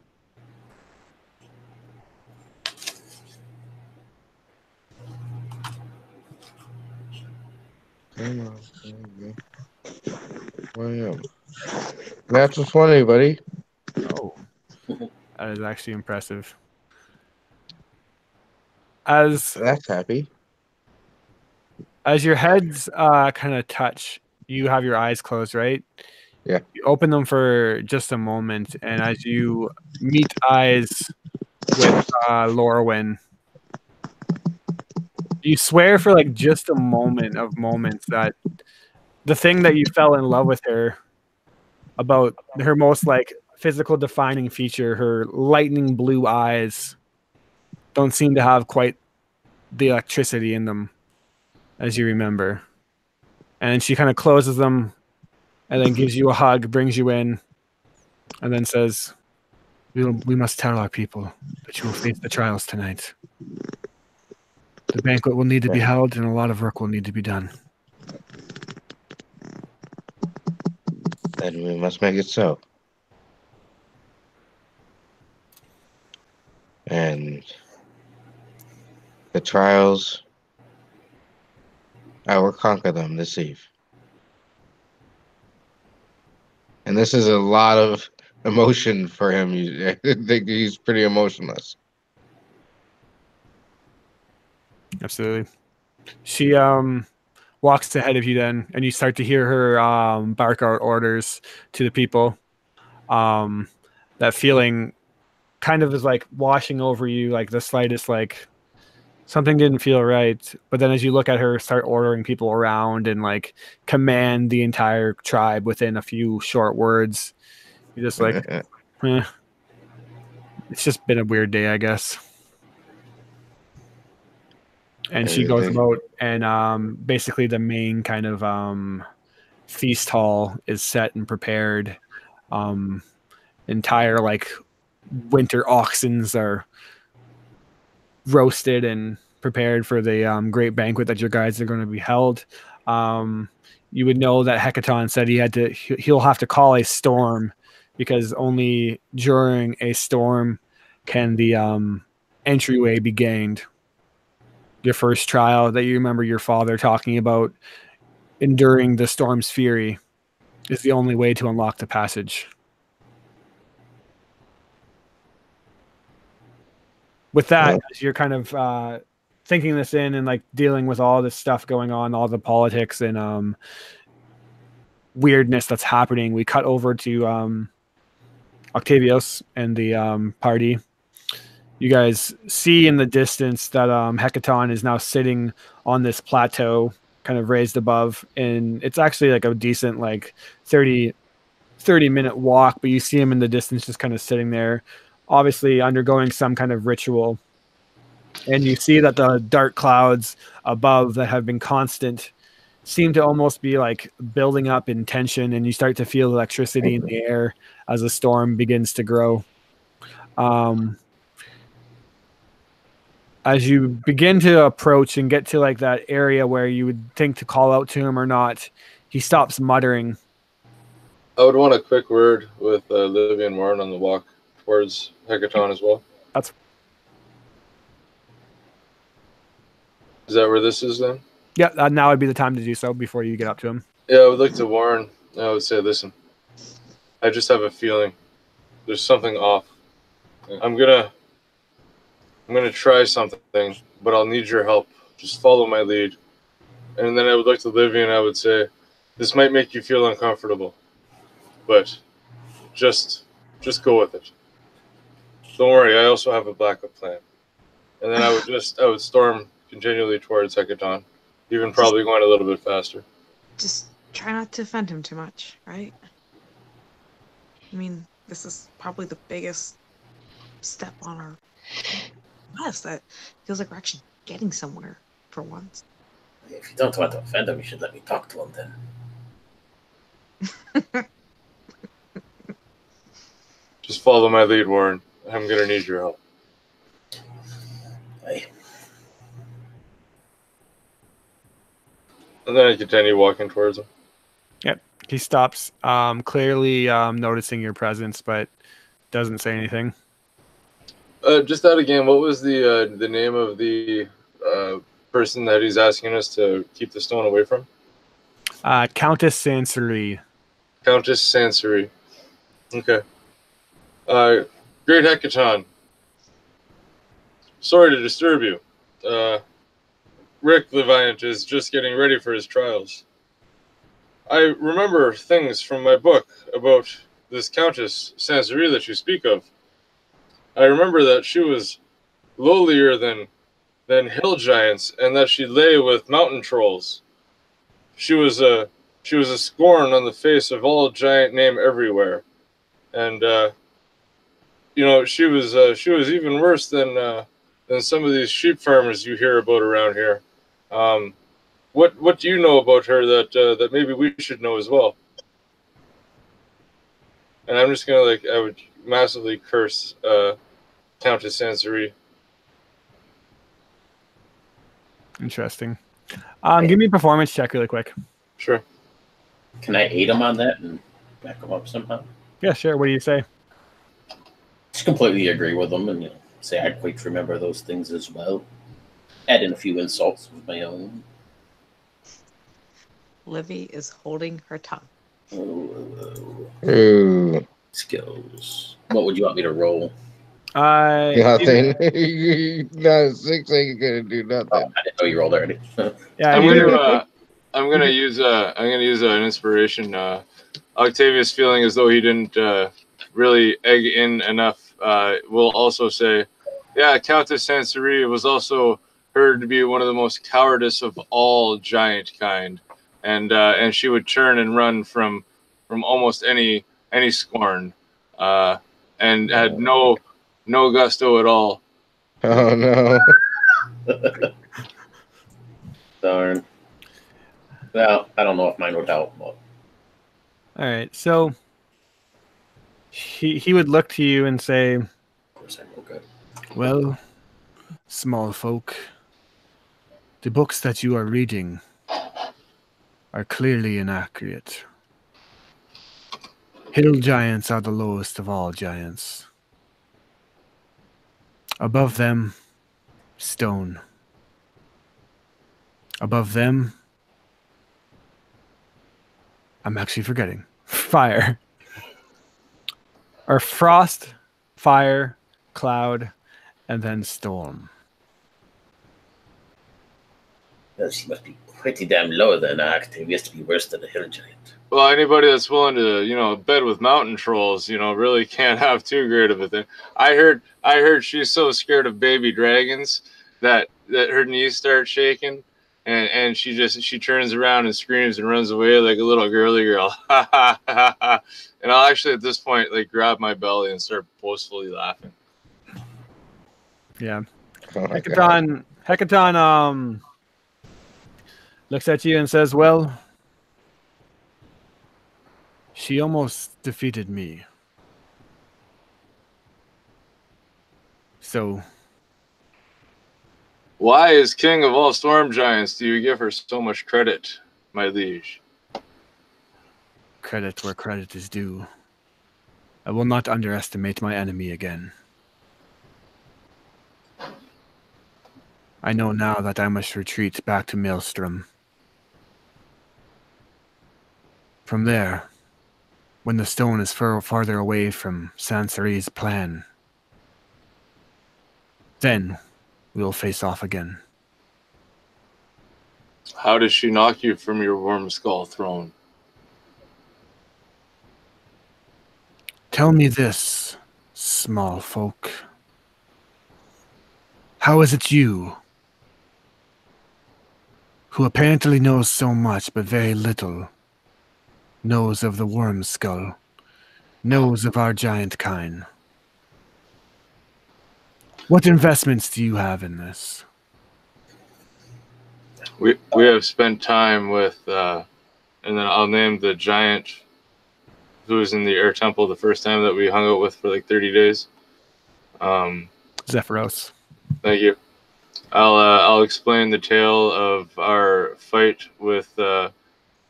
Come on. Where I am. Natural 20, buddy. Oh. That is actually impressive. As That's happy. your heads kind of touch, you have your eyes closed, right? Yeah. You open them for just a moment, and as you meet eyes with Lorwyn, you swear for like just a moment of moments that the thing that you fell in love with her about, her most like physical defining feature, her lightning blue eyes, don't seem to have quite the electricity in them as you remember. And she kind of closes them and then gives you a hug, brings you in, and then says, we must tell our people that you will face the trials tonight. The banquet will need to be held, and a lot of work will need to be done. Then we must make it so. And the trials, I will conquer them this eve. And this is a lot of emotion for him. I think he's pretty emotionless. Absolutely. She walks ahead of you then, and you start to hear her bark out orders to the people. That feeling kind of is like washing over you, like the slightest like something didn't feel right. But then as you look at her start ordering people around and like command the entire tribe within a few short words, you're just like, eh, it's just been a weird day, I guess. And she goes about, and basically the main kind of feast hall is set and prepared. Entire like winter oxens are roasted and prepared for the great banquet that your guys are going to be held. You would know that Hecaton said he'll have to call a storm, because only during a storm can the entryway be gained. Your first trial that you remember your father talking about, enduring the storm's fury, is the only way to unlock the passage. With that, as you're kind of thinking this in and like dealing with all this stuff going on, all the politics and weirdness that's happening, we cut over to Octavios and the party. You guys see in the distance that Hecaton is now sitting on this plateau, kind of raised above, and it's actually like a decent like 30-minute walk, but you see him in the distance just kind of sitting there, obviously undergoing some kind of ritual. And you see that the dark clouds above that have been constant seem to almost be like building up in tension, and you start to feel electricity in the air as the storm begins to grow. As you begin to approach and get to like that area where you would think to call out to him or not, he stops muttering. I would want a quick word with Livy and Warren on the walk towards Hecaton as well. Is that where this is then? Yeah, now would be the time to do so before you get up to him. Yeah, I would look to Warren. I would say, listen, I just have a feeling there's something off. I'm gonna try something, but I'll need your help. Just follow my lead. And then I would look to Livy and I would say, this might make you feel uncomfortable, but just go with it. Don't worry, I also have a backup plan. And then I would storm continually towards Hecaton, even probably going a little bit faster. Just try not to offend him too much, right? I mean, this is probably the biggest step on our quest. That feels like we're actually getting somewhere for once. If you don't want to offend him, you should let me talk to him then. Just follow my lead, Warren. I'm going to need your help. Hey. And then I continue walking towards him. Yep. He stops, clearly noticing your presence, but doesn't say anything. Just out of game, what was the name of the person that he's asking us to keep the stone away from? Countess Sansory. Countess Sansory. Okay. Great Hecaton. Sorry to disturb you. Rick Leviant is just getting ready for his trials. I remember things from my book about this Countess Sansory that you speak of. I remember that she was lowlier than hill giants, and that she lay with mountain trolls. She was a scorn on the face of all giant name everywhere, and she was even worse than some of these sheep farmers you hear about around here. What do you know about her that maybe we should know as well? And I'm just gonna I would massively curse Countess Sansory. Interesting. Give me a performance check really quick. Sure. Can I aid him on that and back him up somehow? Yeah, sure. What do you say? Just completely agree with him and say I quite remember those things as well. Add in a few insults of my own. Livy is holding her tongue. Skills. What would you want me to roll? Nothing. No, 6 ain't gonna do Oh, nothing. I didn't know you rolled already. Yeah, I'm either- gonna use an inspiration. Octavius feeling as though he didn't really egg in enough. Will also say, yeah, Countess Sanseri was also heard to be one of the most cowardice of all giant kind, and she would turn and run from almost any scorn, and had no gusto at all. Oh no. Darn. Well, I don't know if mine would help, but all right. So he would look to you and say, of course I know good. "Well, small folk, the books that you are reading are clearly inaccurate. Hill giants are the lowest of all giants. Above them, stone. Above them, I'm actually forgetting. Fire. Or frost, fire, cloud, and then storm. Well, she must be pretty damn low then, Octavius, to be worse than a hill giant. Well, anybody that's willing to, bed with mountain trolls, really can't have too great of a thing. I heard she's so scared of baby dragons that her knees start shaking, and she turns around and screams and runs away like a little girly girl. And I'll actually at this point grab my belly and start boastfully laughing. Yeah. Oh my God. Hecaton looks at you and says, well, she almost defeated me. So, Why, as king of all storm giants, do you give her so much credit, my liege? credit where credit is due. I will not underestimate my enemy again. I know now that I must retreat back to Maelstrom. From there, when the stone is farther away from Sanseri's plan, then we will face off again. How does she knock you from your worm skull throne? Tell me this, small folk. How is it you, who apparently knows so much but very little, knows of the worm skull, knows of our giant kind? What investments do you have in this? We have spent time with, and then I'll name the giant who was in the air temple the first time that we hung out with for 30 days. Zephyros. Thank you. I'll explain the tale of our fight with, I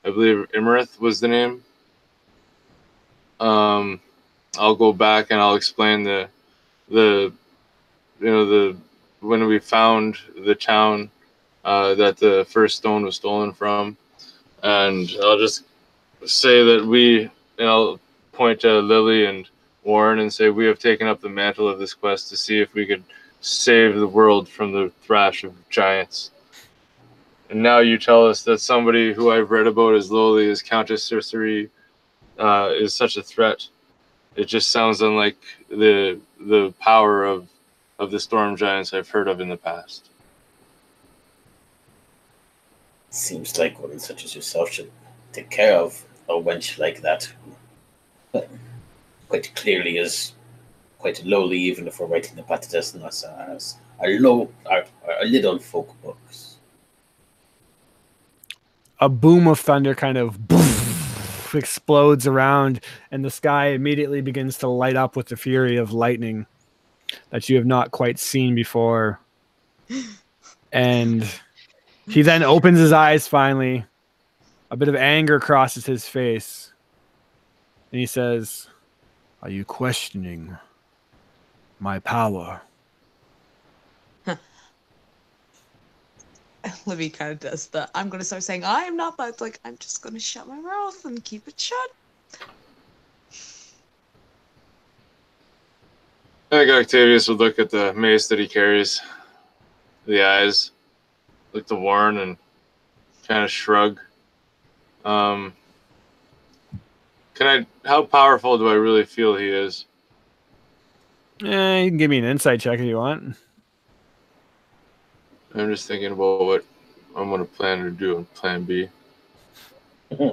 believe Imarith was the name. I'll go back and I'll explain the when we found the town that the first stone was stolen from, and I'll just say that I'll point to Lily and Warren and say we have taken up the mantle of this quest to see if we could save the world from the thrash of giants. And now you tell us that somebody who I've read about as lowly as Countess Sanseri is such a threat. It just sounds unlike the power of the storm giants I've heard of in the past. Seems like one such as yourself should take care of a wench like that, who quite clearly is quite lowly, even if we're writing the patatas as our little folk books. A boom of thunder kind of explodes around, and the sky immediately begins to light up with the fury of lightning that you have not quite seen before. And he then opens his eyes finally. A bit of anger crosses his face. And he says, "Are you questioning my power?" Libby kind of does the, I'm going to start saying, I am not, but it's like, I'm just going to shut my mouth and keep it shut. I think Octavius would look at the mace that he carries, the eyes, look to Warren, and kind of shrug. Can I? How powerful do I really feel he is? You can give me an insight check if you want. I'm just thinking about what I'm going to plan to do in Plan B. Yeah,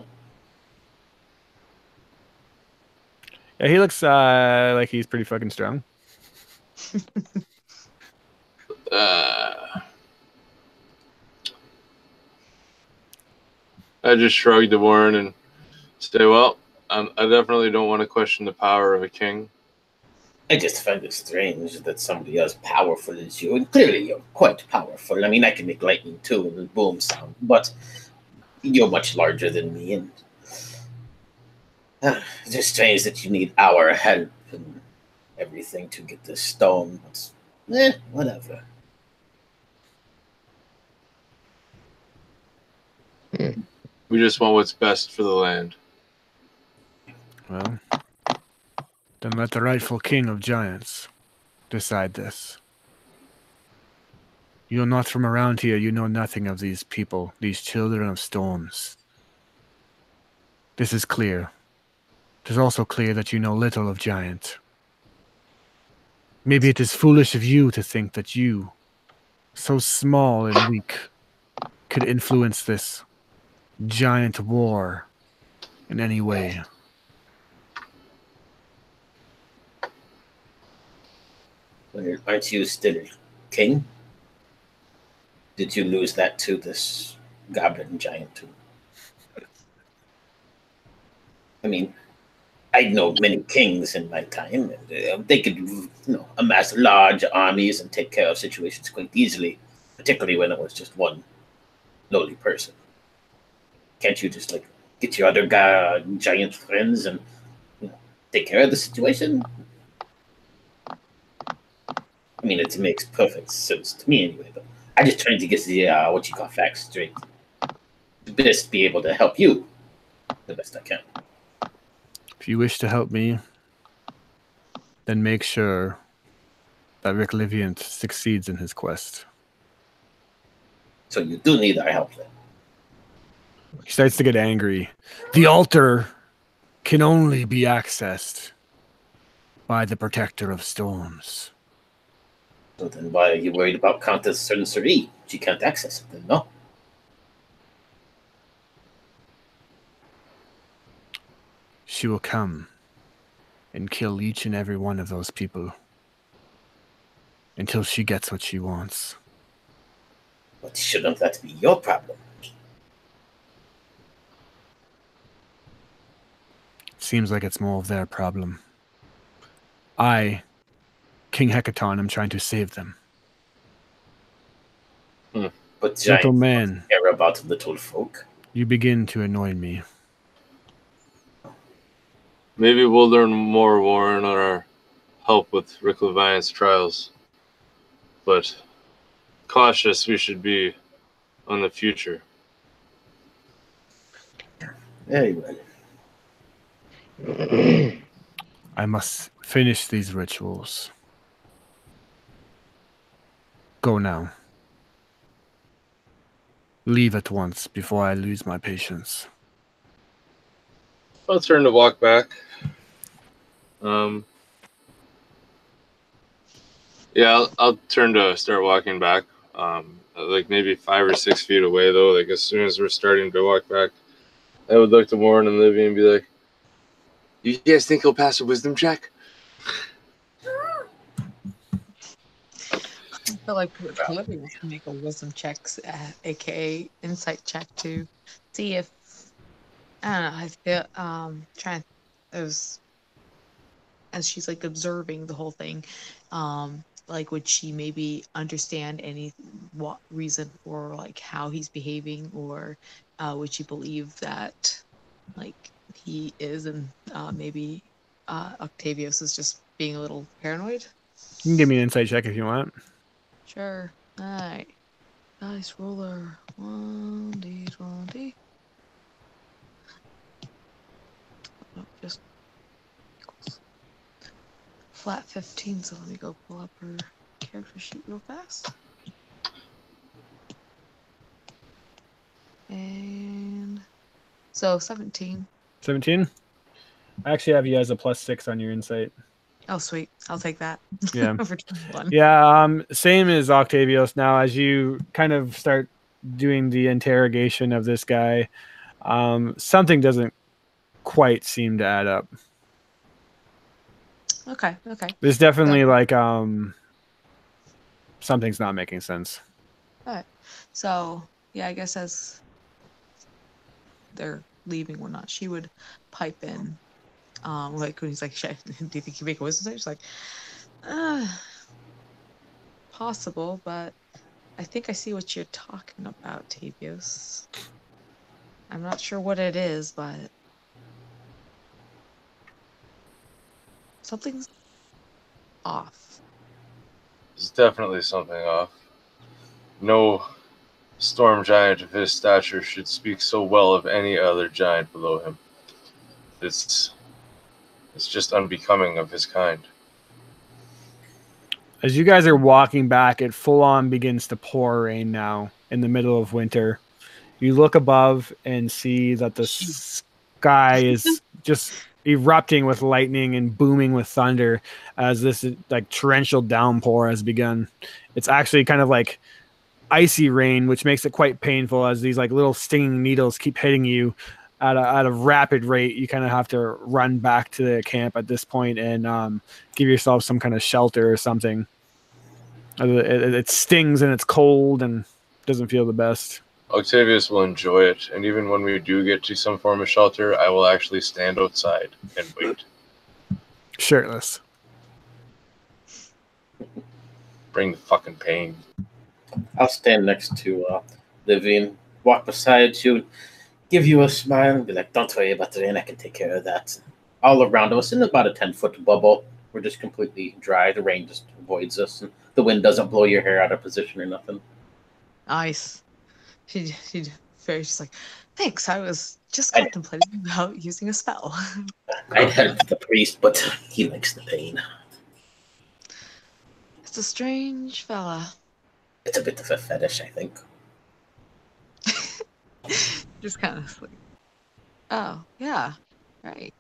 he looks like he's pretty fucking strong. I just shrugged at Warren and say, well, I definitely don't want to question the power of a king. I just find it strange that somebody as powerful as you, and clearly you're quite powerful. I mean, I can make lightning too and a boom sound, but you're much larger than me, and it's just strange that you need our help and everything to get this stone. But, whatever. We just want what's best for the land. Well, then let the rightful king of giants decide this. You're not from around here. You know nothing of these people, these children of storms. This is clear. It is also clear that you know little of giant. Maybe it is foolish of you to think that you, so small and weak, could influence this giant war in any way. Well, aren't you still king? Did you lose that to this goblin giant too? I mean, I know many kings in my time, and they could, amass large armies and take care of situations quite easily, particularly when it was just one lowly person. Can't you just get your other giant friends and take care of the situation? I mean, it makes perfect sense to me anyway. But I'm just trying to get the facts straight. To best be able to help you the best I can. If you wish to help me, then make sure that Rick Liviant succeeds in his quest. So you do need our help then. He starts to get angry. The altar can only be accessed by the protector of storms. So then why are you worried about Countess Cernseri? She can't access it then, no? She will come and kill each and every one of those people until she gets what she wants. But shouldn't that be your problem? Seems like it's more of their problem. I, King Hecaton, am trying to save them. But giants little man, care about little folk. You begin to annoy me. Maybe we'll learn more, Warren, on our help with Rick Leviant's trials. But cautious we should be on the future. Very well. I must finish these rituals. Go now. Leave at once before I lose my patience. I'll turn to walk back. Yeah, I'll turn to start walking back. Like maybe 5 or 6 feet away, though. Like as soon as we're starting to walk back, I would look to Warren and Livy and be like, "You guys think he'll pass a wisdom check?" I feel like Livy wants to make a wisdom check, aka insight check, to see if I don't know. I feel trying as she's like observing the whole thing, like would she maybe understand any reason for like how he's behaving, or would she believe that like he is, and maybe Octavius is just being a little paranoid? You can give me an insight check if you want. Sure. All right. Dice roller 1d20. No, just equals flat 15, so let me go pull up her character sheet real fast. And so 17. 17. I actually have you as a +6 on your insight. Oh, sweet. I'll take that. Yeah. Over 21. Yeah, same as Octavius. Now, as you kind of start doing the interrogation of this guy, something doesn't quite seem to add up. Okay. There's definitely like something's not making sense. All right. So, yeah, I guess as they're leaving, whatnot, she would pipe in. Like when he's like, do you think you make a wisdom save? She's like, possible, but I think I see what you're talking about, Tavius. I'm not sure what it is, but something's off. There's definitely something off. No storm giant of his stature should speak so well of any other giant below him. It's just unbecoming of his kind. As you guys are walking back, it full on begins to pour rain now in the middle of winter. You look above and see that the sky is just erupting with lightning and booming with thunder as this like torrential downpour has begun. It's actually kind of like icy rain, which makes it quite painful as these like little stinging needles keep hitting you at a rapid rate. You kind of have to run back to the camp at this point and give yourself some kind of shelter or something. It stings and it's cold and doesn't feel the best. Octavius will enjoy it, and even when we do get to some form of shelter, I will actually stand outside and wait. Shirtless. Bring the fucking pain. I'll stand next to Livian, walk beside you, give you a smile, and be like, don't worry about the rain, I can take care of that. All around us, in about a 10-foot bubble, we're just completely dry. The rain just avoids us, and the wind doesn't blow your hair out of position or nothing. Nice. She'd just like, thanks, I was just contemplating about using a spell. I'd help the priest, but he likes the pain. It's a strange fella. It's a bit of a fetish, I think. Just kind of like, oh, yeah, right.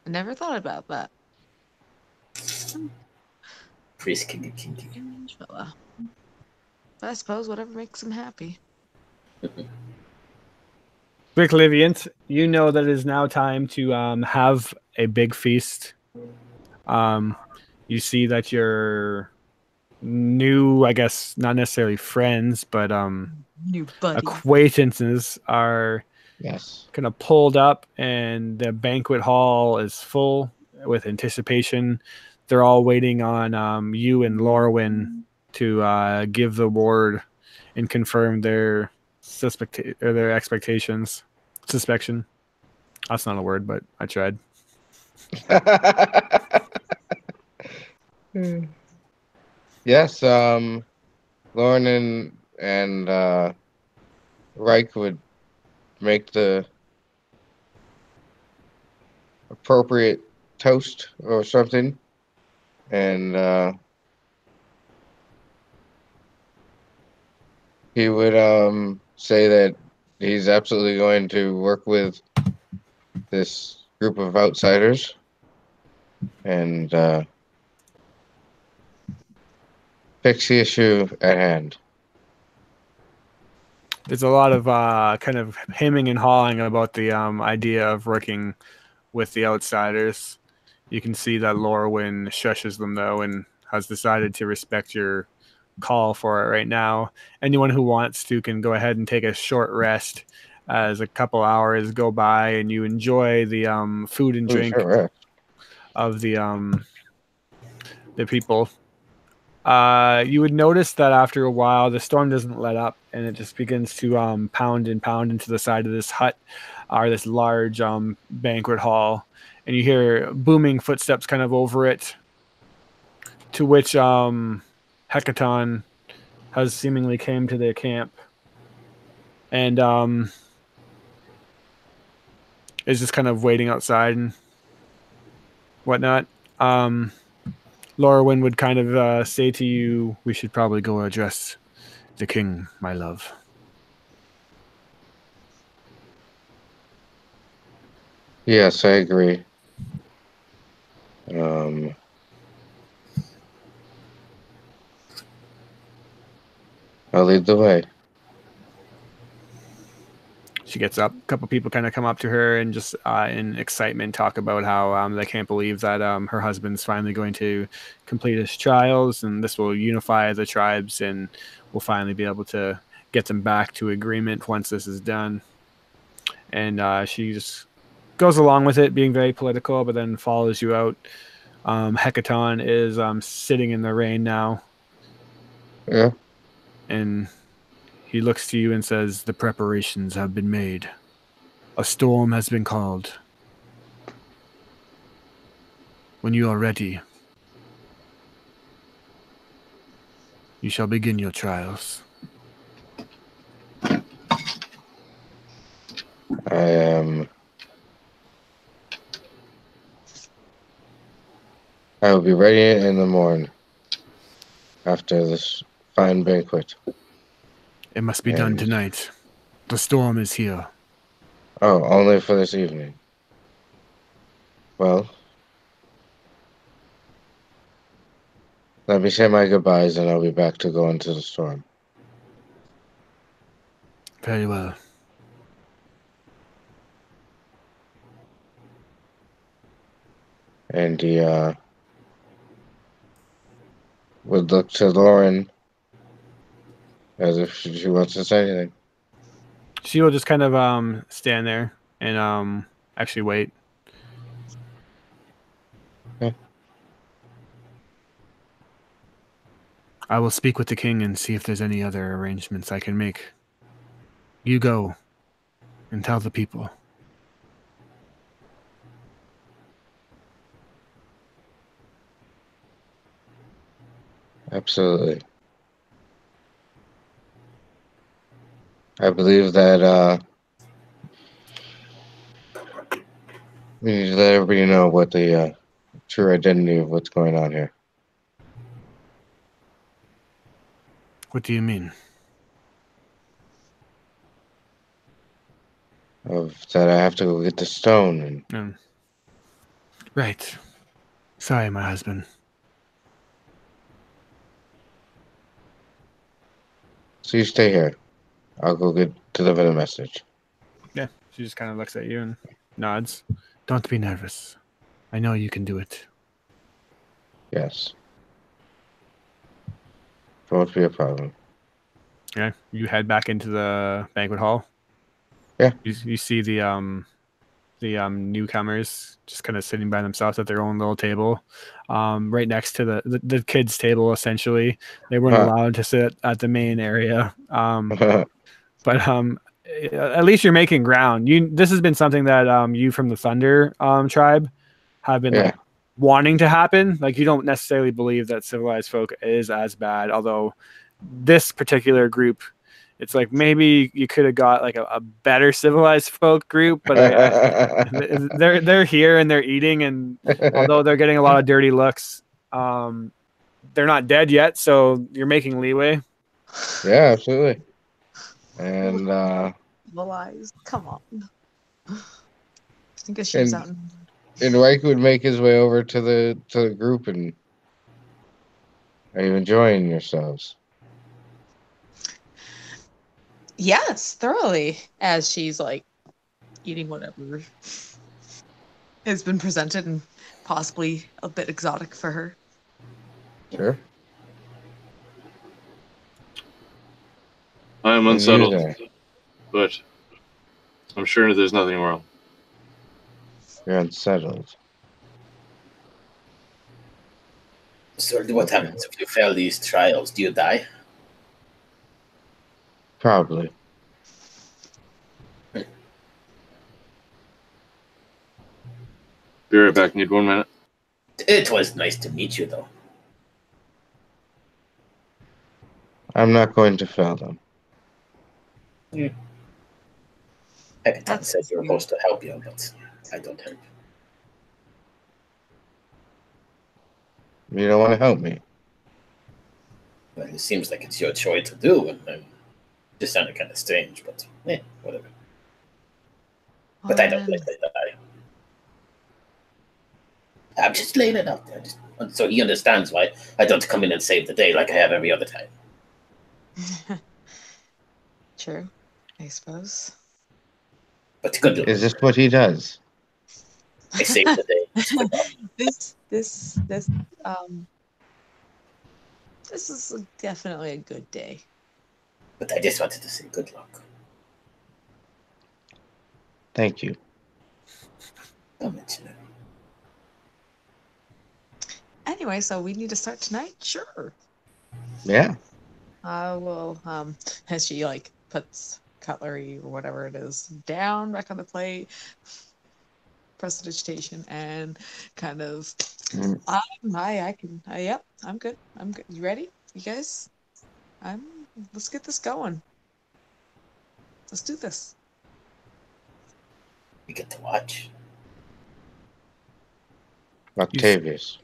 I never thought about that. Priest can get kinky. Strange fella. But I suppose whatever makes him happy. Quick, Liviant, you know that it is now time to have a big feast. You see that your new, I guess, not necessarily friends, but New buddy. acquaintances are kind of pulled up, and the banquet hall is full with anticipation. They're all waiting on you and Lorwyn to give the word and confirm their expectations. Suspection. That's not a word, but I tried. Yes, Lauren and Reich would make the appropriate toast or something, and he would say that he's absolutely going to work with this group of outsiders and fix the issue at hand. There's a lot of kind of hemming and hawing about the idea of working with the outsiders. You can see that Lorwyn shushes them, though, and has decided to respect your call for it right now. Anyone who wants to can go ahead and take a short rest as a couple hours go by and you enjoy the food and drink of the people. You would notice that after a while, the storm doesn't let up, and it just begins to pound and pound into the side of this hut, or this large banquet hall, and you hear booming footsteps kind of over it, to which Hecaton has seemingly came to their camp, and is just kind of waiting outside and whatnot. Lorwyn would kind of say to you, we should probably go address the king, my love. Yes, I agree. I'll lead the way. She gets up. A couple people kind of come up to her and just in excitement talk about how they can't believe that her husband's finally going to complete his trials, and this will unify the tribes, and we'll finally be able to get them back to agreement once this is done. And she just goes along with it, being very political, but then follows you out. Hecaton is sitting in the rain now. Yeah. And he looks to you and says, the preparations have been made. A storm has been called. When you are ready, you shall begin your trials. I will be ready in the morning after this fine banquet. It must be done tonight. The storm is here. Oh, only for this evening. Well, let me say my goodbyes and I'll be back to go into the storm. Very well. And he would look to Lauren as if she wants to say anything. She will just kind of stand there and actually wait. Okay. I will speak with the king and see if there's any other arrangements I can make. You go and tell the people. Absolutely. I believe that we need to let everybody know what the true identity of what's going on here. What do you mean? Of that I have to go get the stone and Right. Sorry, my husband. so you stay here. I'll go deliver the message. Yeah, she just kind of looks at you and nods. Don't be nervous. I know you can do it. Yes. Won't be a problem. Yeah, you head back into the banquet hall. Yeah. You see the newcomers just kind of sitting by themselves at their own little table, right next to the kids' table. Essentially, they weren't allowed to sit at the main area. But at least you're making ground. This has been something that you from the Thunder tribe have been like wanting to happen. Like, you don't necessarily believe that civilized folk is as bad, although this particular group, it's like maybe you could have got like a better civilized folk group, but they're here and they're eating, and although they're getting a lot of dirty looks, they're not dead yet, so you're making leeway. Yeah, absolutely. And The lies. Come on. I think she was out. And Reich would make his way over to the group and are you enjoying yourselves? Yes, thoroughly. As she's like eating whatever has been presented and possibly a bit exotic for her. Sure. I'm unsettled, but I'm sure there's nothing wrong. You're unsettled. So what happens if you fail these trials? Do you die? Probably. Be right back. Need 1 minute. It was nice to meet you, though. I'm not going to fail them. Hecaton said you were supposed to help you, but I don't help. You don't want to help me. Well, it seems like it's your choice to do, and just sounded kind of strange, but whatever. But I don't Well, like that. I'm just laying it out there, so he understands why I don't come in and save the day like I have every other time. True, I suppose. But good luck. Is this what he does? I save the day. Um, this is definitely a good day. But I just wanted to say good luck. Thank you. Don't mention it. Anyway, so we need to start tonight? Sure. Yeah. I will, as she like puts cutlery or whatever it is down back on the plate, prestidigitation, and kind of, Mm. yep, I'm good. I'm good. You ready? You guys? Let's get this going. Let's do this. We get to watch. Octavius.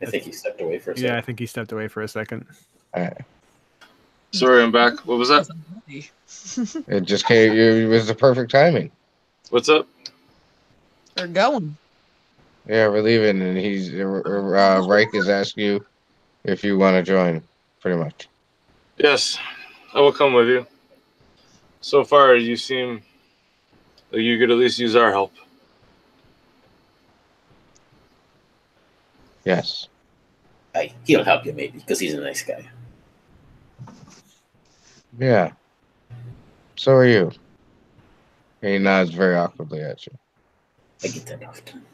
I think he stepped away for a second. Yeah, I think he stepped away for a second. All right. Sorry, I'm back. What was that? It just came. It was the perfect timing. What's up? We're going. Yeah, we're leaving, and he's Reich is asking you if you want to join. Pretty much. Yes, I will come with you. So far, you seem like you could at least use our help. Yes. He'll help you maybe because he's a nice guy. Yeah. So are you. He nods very awkwardly at you. I get that often.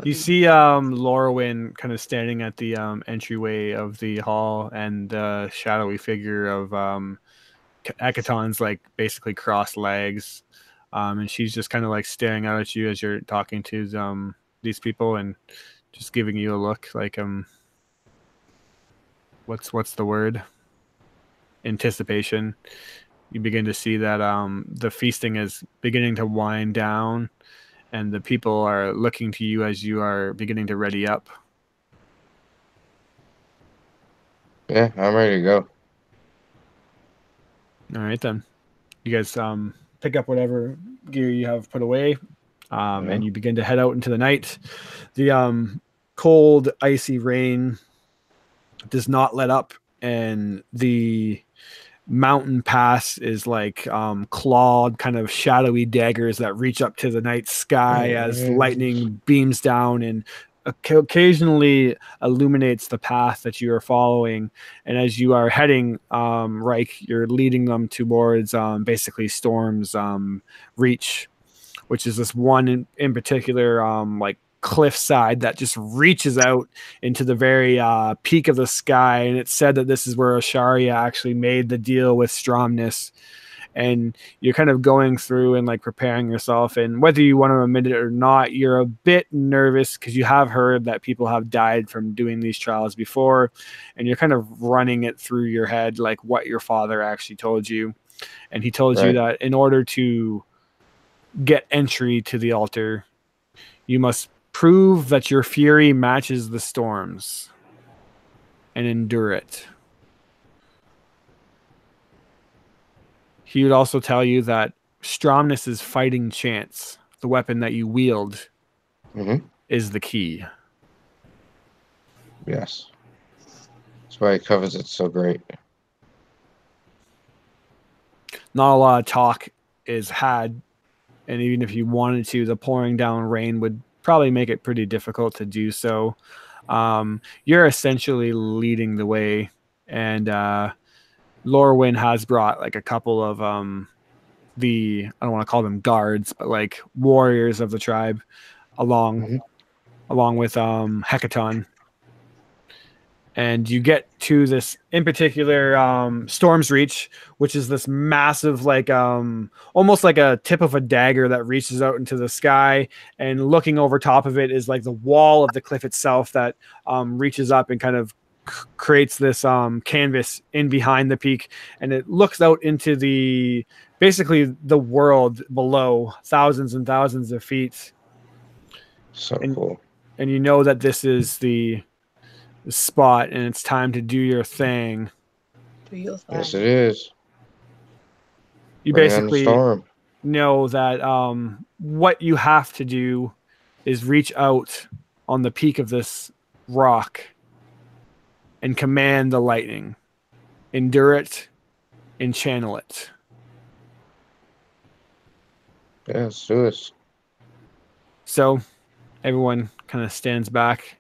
You see Lorwyn kind of standing at the entryway of the hall, and the shadowy figure of Akaton's like basically crossed legs, and she's just kind of like staring out at you as you're talking to these people and just giving you a look like what's the word? Anticipation. You begin to see that the feasting is beginning to wind down, and the people are looking to you as you are beginning to ready up. Yeah, I'm ready to go. All right, then. You guys pick up whatever gear you have put away, and you begin to head out into the night. The cold, icy rain does not let up, and the mountain pass is like clawed, kind of shadowy daggers that reach up to the night sky as lightning beams down and occasionally illuminates the path that you are following. And as you are heading, Reich, you're leading them towards basically Storm's reach, which is this one in particular like cliffside that just reaches out into the very peak of the sky. And it's said that this is where Osharia actually made the deal with Stromnus. And you're kind of going through and like preparing yourself, and whether you want to admit it or not, you're a bit nervous because you have heard that people have died from doing these trials before, and you're kind of running it through your head like what your father actually told you. And he told you that in order to get entry to the altar, you must prove that your fury matches the storms and endure it. He would also tell you that Stromnus's fighting chance, the weapon that you wield, is the key. Yes. That's why he covers it so great. Not a lot of talk is had, and even if you wanted to, the pouring down rain would probably make it pretty difficult to do so. You're essentially leading the way, and Lorwyn has brought like a couple of I don't want to call them guards, but like warriors of the tribe along with Hecaton. And you get to this in particular Storm's Reach, which is this massive, like almost like a tip of a dagger that reaches out into the sky. And looking over top of it is like the wall of the cliff itself that reaches up and kind of creates this canvas in behind the peak. And it looks out into basically the world below, thousands and thousands of feet. So And- cool. And you know that this is the spot, and it's time to do your thing. Do your Yes, thing. it is. You Bring on the basically storm. know that what you have to do is reach out on the peak of this rock and command the lightning, endure it, and channel it. Yeah, let's do this. So everyone kind of stands back.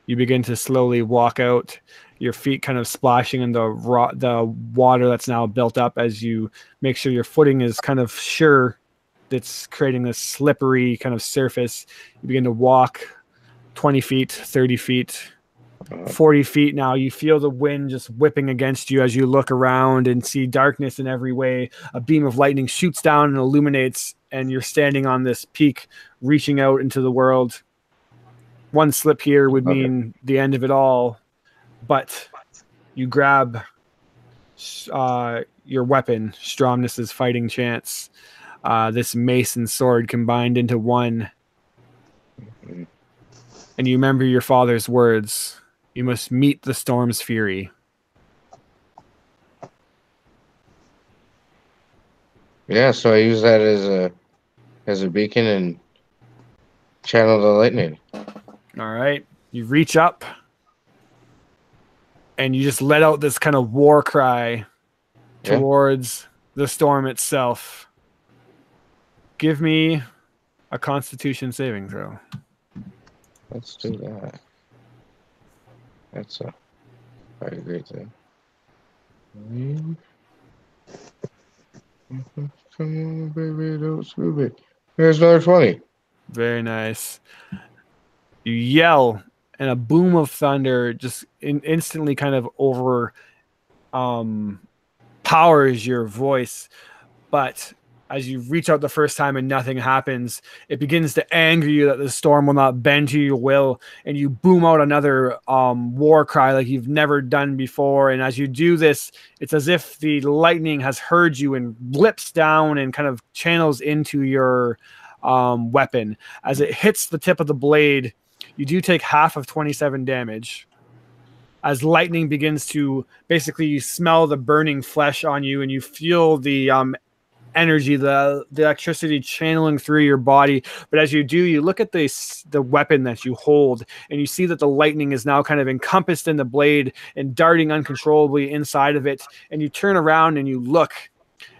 You begin to slowly walk out, your feet kind of splashing in the water that's now built up as you make sure your footing is kind of sure. That's creating this slippery kind of surface. You begin to walk 20 feet, 30 feet, 40 feet now. You feel the wind just whipping against you as you look around and see darkness in every way. A beam of lightning shoots down and illuminates, and you're standing on this peak, reaching out into the world. One slip here would mean the end of it all, but you grab your weapon, Stromness's fighting chance, this mace and sword combined into one, and you remember your father's words. You must meet the storm's fury. Yeah, so I use that as a beacon and channel the lightning. All right. You reach up and you just let out this kind of war cry Yeah. towards the storm itself. Give me a Constitution saving throw. Let's do that. That's a very great thing. Come on, baby, don't screw it. Here's another 20. Very nice. You yell, and a boom of thunder just instantly kind of over powers your voice. But as you reach out the first time and nothing happens, it begins to anger you that the storm will not bend to your will, and you boom out another war cry like you've never done before. And as you do this, it's as if the lightning has heard you and blips down and kind of channels into your weapon. As it hits the tip of the blade, you do take half of 27 damage. As lightning begins to basically, you smell the burning flesh on you, and you feel the energy, the electricity channeling through your body. But as you do, you look at the weapon that you hold, and you see that the lightning is now kind of encompassed in the blade and darting uncontrollably inside of it. And you turn around and you look,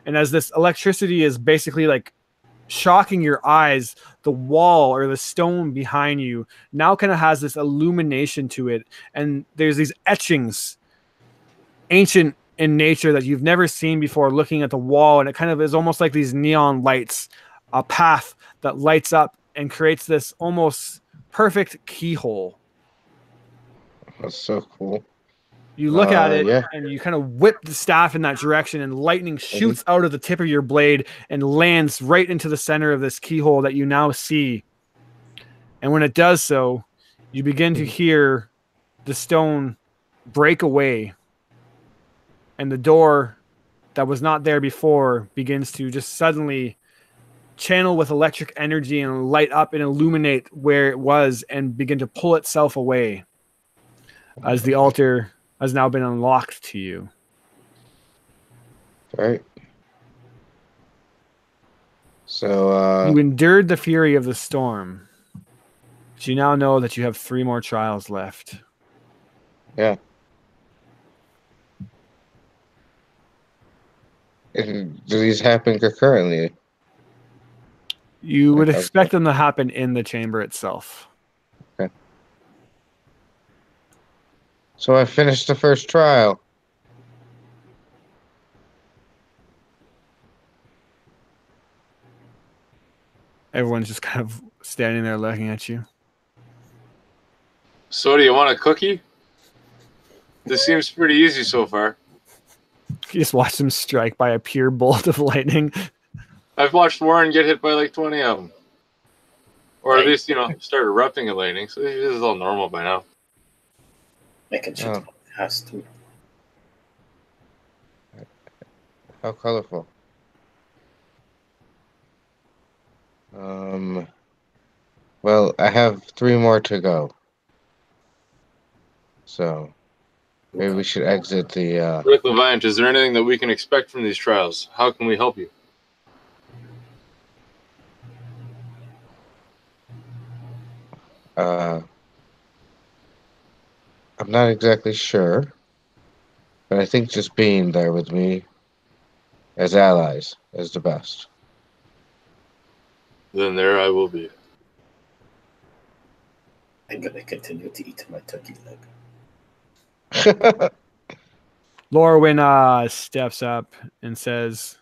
and as this electricity is basically like shocking your eyes, the wall or the stone behind you now kind of has this illumination to it, and there's these etchings, ancient in nature, that you've never seen before, looking at the wall, and it kind of is almost like these neon lights, a path that lights up and creates this almost perfect keyhole. That's so cool. You look at it, yeah. and you kind of whip the staff in that direction, and lightning shoots out of the tip of your blade and lands right into the center of this keyhole that you now see. And when it does so, you begin to hear the stone break away, and the door that was not there before begins to just suddenly channel with electric energy and light up and illuminate where it was and begin to pull itself away as the altar has now been unlocked to you. Right. So, You endured the fury of the storm, but you now know that you have 3 more trials left. yeah. Do these happen concurrently? You would Okay. expect them to happen in the chamber itself. Okay. So I finished the first trial. Everyone's just kind of standing there looking at you. So, do you want a cookie? This seems pretty easy so far. You just watch them strike by a pure bolt of lightning. I've watched Warren get hit by like 20 of them. Or at Right. least, start erupting of lightning. So this is all normal by now. Making shit has to. How colorful. Well, I have 3 more to go. So maybe we should exit the. Rick Leviant, is there anything that we can expect from these trials? How can we help you? I'm not exactly sure, but I think just being there with me as allies is the best. Then there I will be. I'm gonna continue to eat my turkey leg. Lorwyn steps up and says,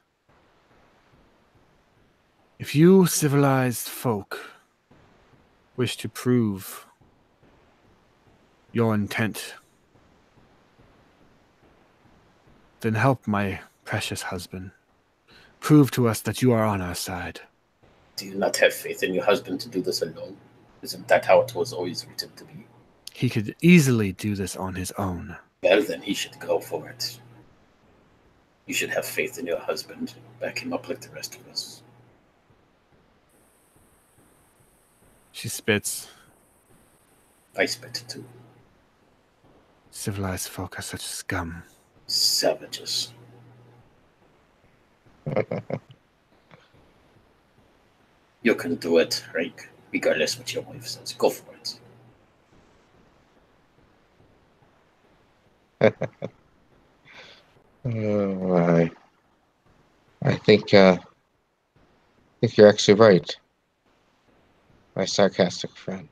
if you civilized folk wish to prove your intent, then help my precious husband. Prove to us that you are on our side. Do you not have faith in your husband to do this alone? Isn't that how it was always written to be? He could easily do this on his own. Well, then he should go for it. You should have faith in your husband. Back him up like the rest of us. She spits. I spit too. Civilized folk are such scum. Savages. You can do it, Rick. Regardless what your wife says. Go for it. I think you're actually right, my sarcastic friend.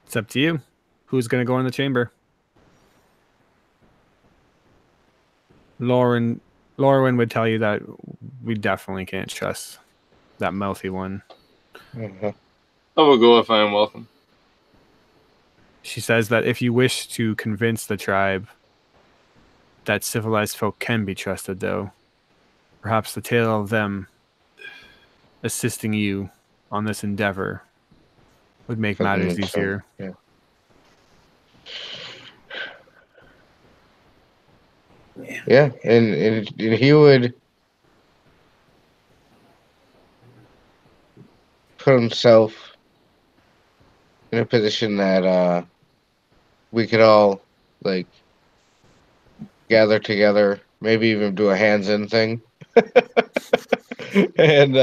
It's up to you. Who's going to go in the chamber? Lorwyn would tell you that we definitely can't trust that mouthy one. Mm-hmm. I will go if I am welcome. She says that if you wish to convince the tribe that civilized folk can be trusted, though, perhaps the tale of them assisting you on this endeavor would make matters easier. Yeah. Yeah, and he would put himself in a position that we could all like gather together, maybe even do a hands-in thing, and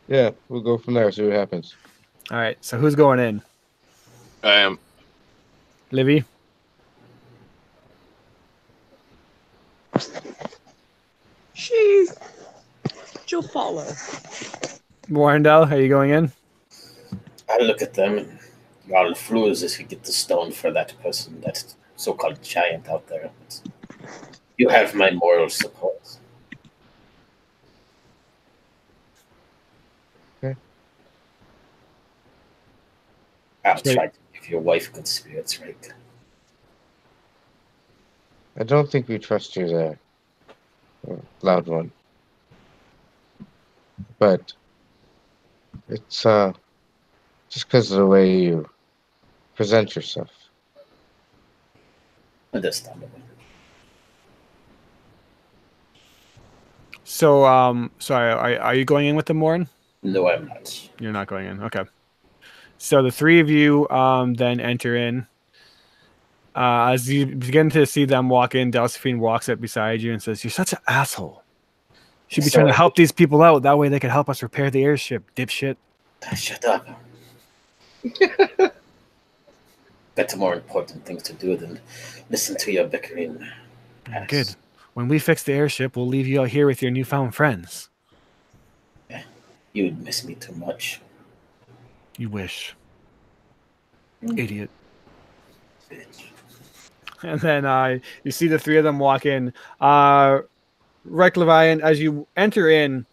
yeah, we'll go from there. See what happens. All right. So who's going in? I am. Livy? She'll follow. Warrendale, are you going in? I look at them and y'all fools as you get the stone for that person, that so-called giant out there. You have my moral support. Okay. I'll try to give your wife good spirits, Rick. I don't think we trust you there, loud one. But it's just because of the way you present yourself. Understandable. So, sorry, are you going in with them, Warren? No, I'm not. You're not going in. Okay. So the three of you then enter in. As you begin to see them walk in, Delphine walks up beside you and says, "You're such an asshole. You should be trying to help these people out. That way they can help us repair the airship, dipshit." Shut up. Got more important things to do than listen to your bickering. Good. When we fix the airship, we'll leave you out here with your newfound friends. Yeah, you'd miss me too much. You wish. Idiot. Bitch. And then you see the three of them walk in. Rick Leviant, as you enter in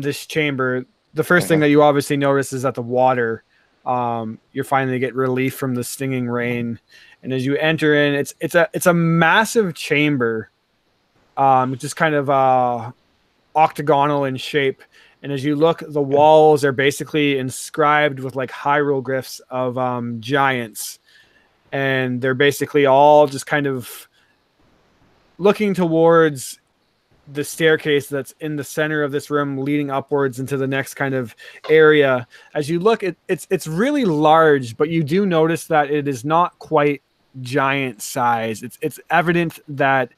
this chamber, the first thing that you obviously notice is that the water, you're finally get relief from the stinging rain. And as you enter in, it's a massive chamber, just kind of octagonal in shape. And as you look, the walls are basically inscribed with like hieroglyphs of giants. And they're basically all just kind of looking towards the staircase that's in the center of this room leading upwards into the next kind of area. As you look, it's really large, but you do notice that it is not quite giant size. It's evident that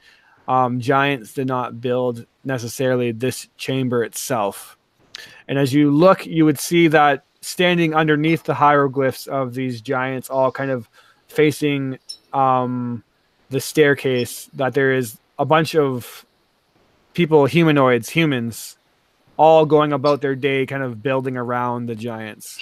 giants did not build necessarily this chamber itself. And as you look, you would see that standing underneath the hieroglyphs of these giants, all kind of facing the staircase, that there is a bunch of people, humanoids, humans, all going about their day, kind of building around the giants.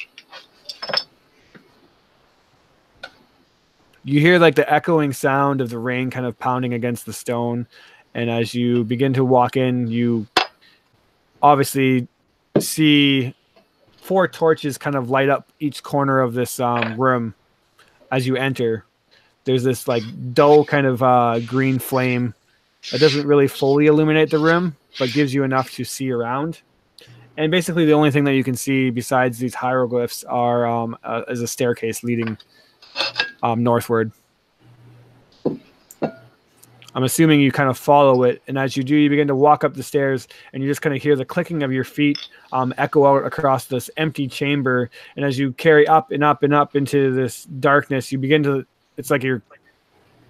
You hear like the echoing sound of the rain kind of pounding against the stone. And as you begin to walk in, you obviously see 4 torches kind of light up each corner of this room as you enter. There's this like dull kind of green flame that doesn't really fully illuminate the room, but gives you enough to see around. And basically the only thing that you can see besides these hieroglyphs are is a staircase leading northward. I'm assuming you kind of follow it, and as you do, you begin to walk up the stairs, and you just kind of hear the clicking of your feet echo out across this empty chamber. And as you carry up and up and up into this darkness, you begin to, it's like you're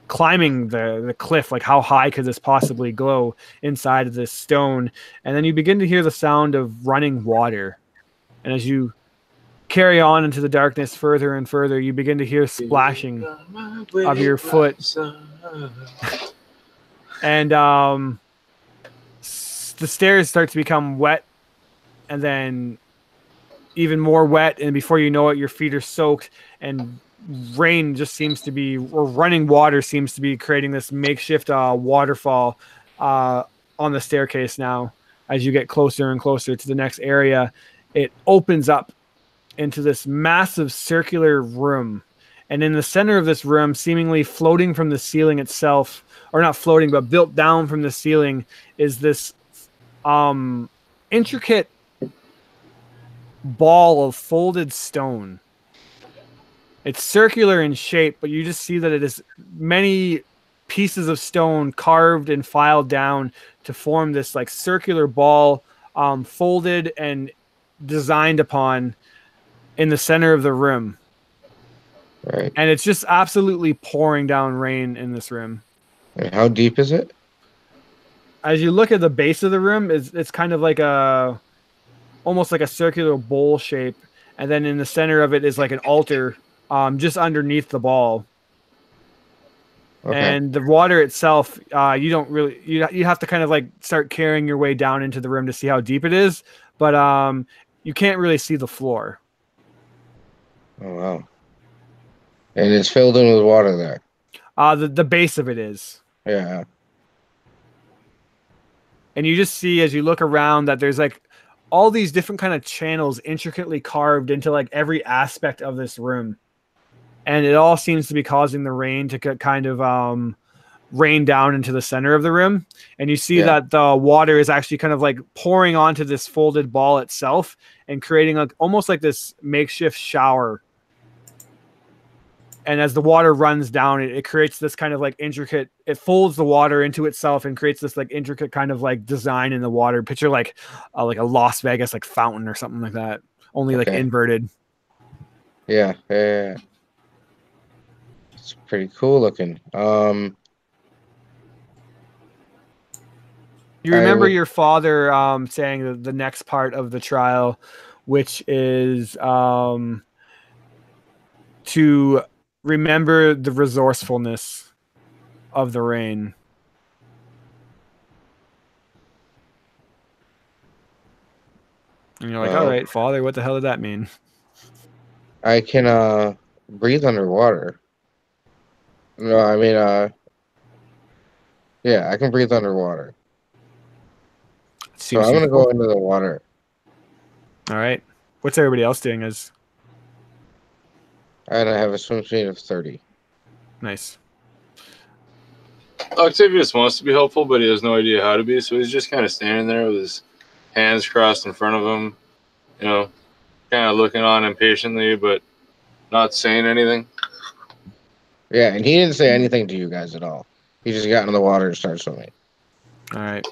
climbing the cliff. Like, how high could this possibly go inside of this stone? And then you begin to hear the sound of running water. And as you carry on into the darkness further and further, you begin to hear splashing of your foot. And the stairs start to become wet, and then even more wet, and before you know it, your feet are soaked, and rain just seems to be, or running water seems to be creating this makeshift waterfall on the staircase. Now, as you get closer and closer to the next area, it opens up into this massive circular room. And in the center of this room, seemingly floating from the ceiling itself, or not floating, but built down from the ceiling, is this intricate ball of folded stone. It's circular in shape, but you just see that it is many pieces of stone carved and filed down to form this like circular ball, folded and designed upon in the center of the room. Right. And it's just absolutely pouring down rain in this room. And how deep is it? As you look at the base of the room, it's kind of like almost like a circular bowl shape. And then in the center of it is like an altar just underneath the ball. Okay. And the water itself, you don't really, you have to kind of like start carrying your way down into the room to see how deep it is. But you can't really see the floor. Oh, wow. And it's filled in with water there. The base of it is. Yeah. And you just see as you look around that there's like all these different kind of channels intricately carved into like every aspect of this room. And it all seems to be causing the rain to kind of rain down into the center of the room. And you see that the water is actually kind of like pouring onto this folded ball itself and creating like almost like this makeshift shower. And as the water runs down, it creates this kind of like intricate, it folds the water into itself and creates this like intricate kind of like design in the water. Picture like a Las Vegas like fountain or something like that, only like inverted. Yeah. It's pretty cool looking. You remember your father saying the next part of the trial, which is to remember the resourcefulness of the rain. And you're like, all right, Father, what the hell did that mean? I can breathe underwater. No, I mean, yeah, I can breathe underwater. So I'm going to go into the water. All right. What's everybody else doing? And I have a swim speed of 30. Nice. Octavius wants to be helpful, but he has no idea how to be, so he's just kind of standing there with his hands crossed in front of him, you know, kind of looking on impatiently, but not saying anything. Yeah, and he didn't say anything to you guys at all. He just got in the water and started swimming. All right.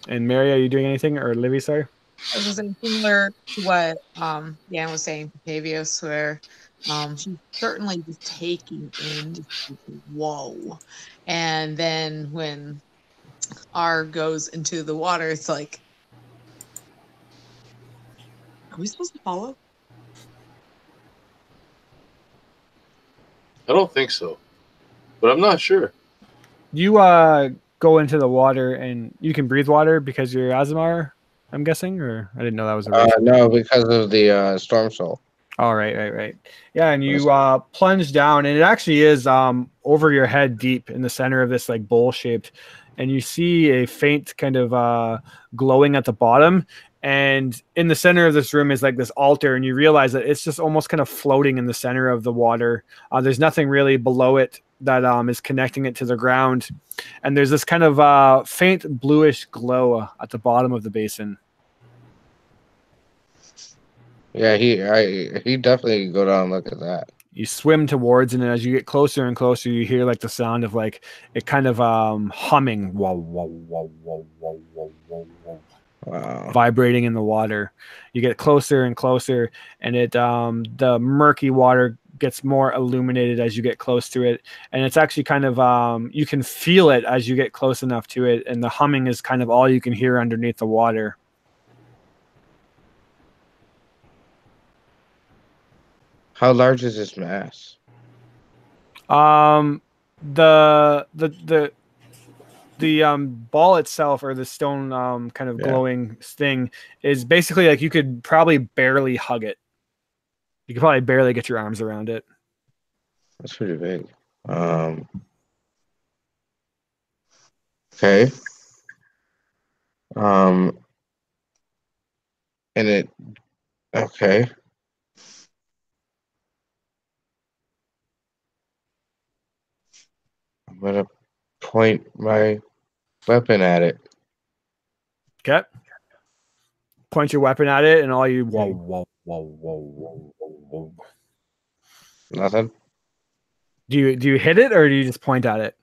And Mary, are you doing anything? Or Livy, sorry? I was saying similar to what Dan was saying to Pavios, where she's certainly just taking in, just like, whoa. And then when R goes into the water, it's like, are we supposed to follow? I don't think so, but I'm not sure. You go into the water and you can breathe water because you're Azamar, I'm guessing, or I didn't know that was a racial. No, because of the storm soul. Oh, right. Yeah, and you plunge down, and it actually is over your head deep in the center of this like bowl shaped, and you see a faint kind of glowing at the bottom. And in the center of this room is like this altar, and you realize that it's just almost kind of floating in the center of the water. There's nothing really below it that is connecting it to the ground. And there's this kind of faint bluish glow at the bottom of the basin. Yeah, he definitely go down and look at that. You swim towards it, and as you get closer and closer, you hear like the sound of like it kind of humming, whoa, whoa, whoa, whoa, whoa, whoa, whoa, whoa. Wow. Vibrating in the water. You get closer and closer, and it the murky water gets more illuminated as you get close to it, and it's actually kind of you can feel it as you get close enough to it, and the humming is kind of all you can hear underneath the water. How large is this mass? The ball itself, or the stone kind of glowing thing, is basically like you could probably barely hug it. You could probably barely get your arms around it. That's pretty big. Okay. And it. Okay. I'm gonna point my weapon at it. Okay. Point your weapon at it, and all you whoa, whoa, whoa, whoa, whoa, whoa, whoa. Nothing. Do you hit it, or do you just point at it?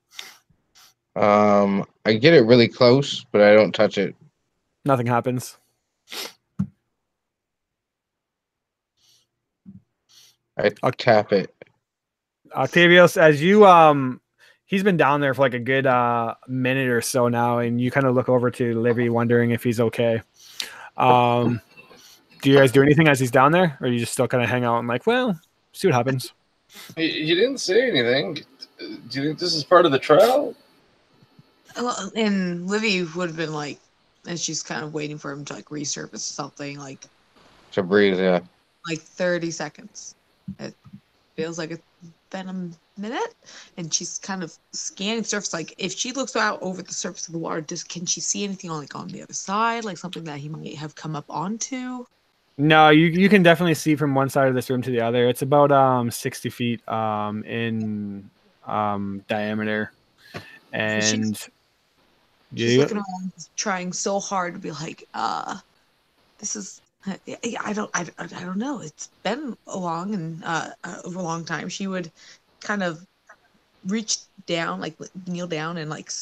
I get it really close, but I don't touch it. Nothing happens. I tap it. Octavios, as you he's been down there for like a good minute or so now, and you kind of look over to Livy, wondering if he's okay. Do you guys do anything as he's down there, or you just still kind of hang out and like, well, see what happens? You didn't say anything. Do you think this is part of the trial? Well, and Livy would have been like, and she's kind of waiting for him to like resurface something, like To breathe, yeah. like 30 seconds. It feels like it's been a minute, and she's kind of scanning the surface. Like if she looks out over the surface of the water, can she see anything on like on the other side, like something that he might have come up onto? No, you can definitely see from one side of this room to the other. It's about 60 feet in diameter, and so she's looking around, trying so hard to be like, this is. I don't know. It's been a long time. She would kind of reach down, like kneel down, and like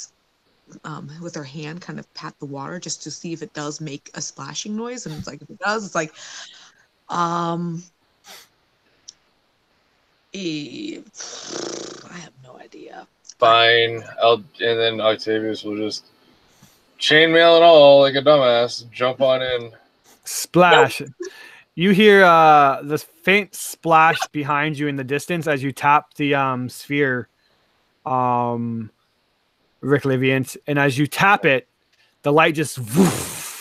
with her hand kind of pat the water just to see if it does make a splashing noise. And it's like if it does, it's like, I have no idea. Fine. And then Octavius will just chainmail and all like a dumbass, jump on in. Splash. You hear this faint splash behind you in the distance as you tap the sphere, Rick Liviant, and as you tap it, the light just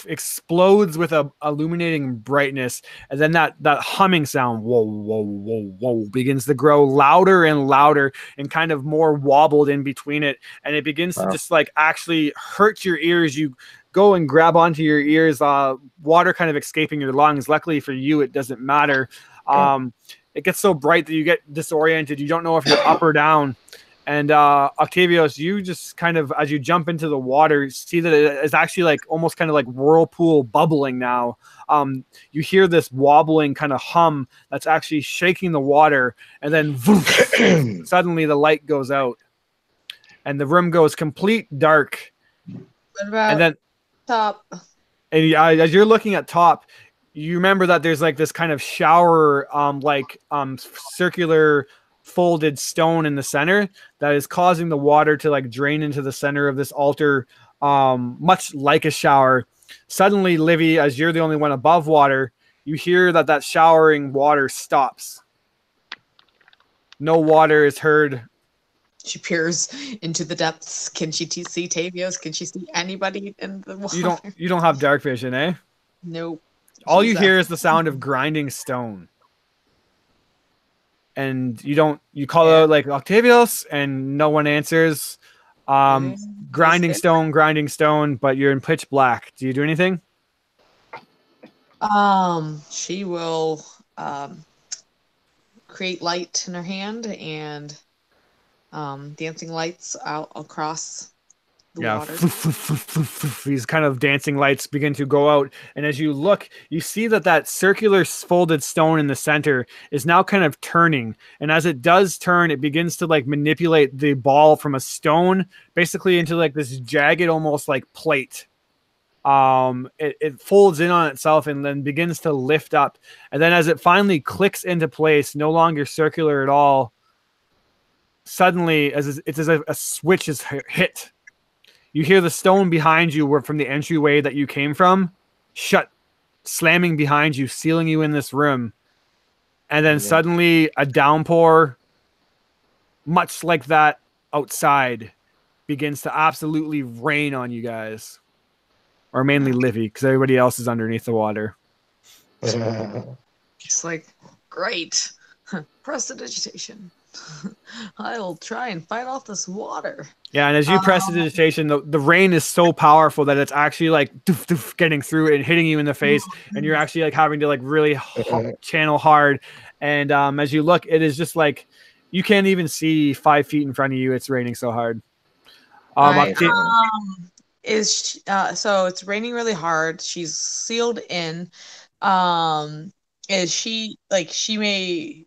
explodes with a illuminating brightness, and then that humming sound, whoa, whoa, whoa, whoa, begins to grow louder and louder and kind of more wobbled in between it, and it begins to just like actually hurt your ears. You go and grab onto your ears, water kind of escaping your lungs. Luckily for you, it doesn't matter. It gets so bright that you get disoriented. You don't know if you're up or down. And Octavios, you just kind of, as you jump into the water, see that it is actually like almost kind of like whirlpool bubbling now. You hear this wobbling kind of hum that's actually shaking the water, and then suddenly the light goes out, and the room goes complete dark. What about? And then Top. And as you're looking at top, you remember that there's like this kind of shower, circular folded stone in the center that is causing the water to like drain into the center of this altar, much like a shower. Suddenly, Livy, as you're the only one above water, you hear that showering water stops. No water is heard. She peers into the depths. Can she see Tavios? Can she see anybody in the water? You don't have dark vision, eh? Nope. All you hear is the sound of grinding stone. And you call out like Octavios, and no one answers. Grinding stone, but you're in pitch black. Do you do anything? She will create light in her hand and dancing lights out across the water. These kind of dancing lights begin to go out, and as you look, you see that circular folded stone in the center is now kind of turning, and as it does turn, it begins to like manipulate the ball from a stone basically into like this jagged, almost like plate. It folds in on itself and then begins to lift up, and then as it finally clicks into place, no longer circular at all, suddenly it's as if a switch is hit. You hear the stone behind you from the entryway that you came from shut, slamming behind you, sealing you in this room. And then suddenly a downpour, much like that outside, begins to absolutely rain on you guys. Or mainly Livy, because everybody else is underneath the water. It's like, great. Prestidigitation. I'll try and fight off this water. Yeah, and as you prestidigitation, the rain is so powerful that it's actually like doof, doof, getting through it and hitting you in the face, and you're actually like having to like really channel hard. And as you look, it is just like you can't even see 5 feet in front of you. It's raining so hard. So it's raining really hard. She's sealed in. Is she may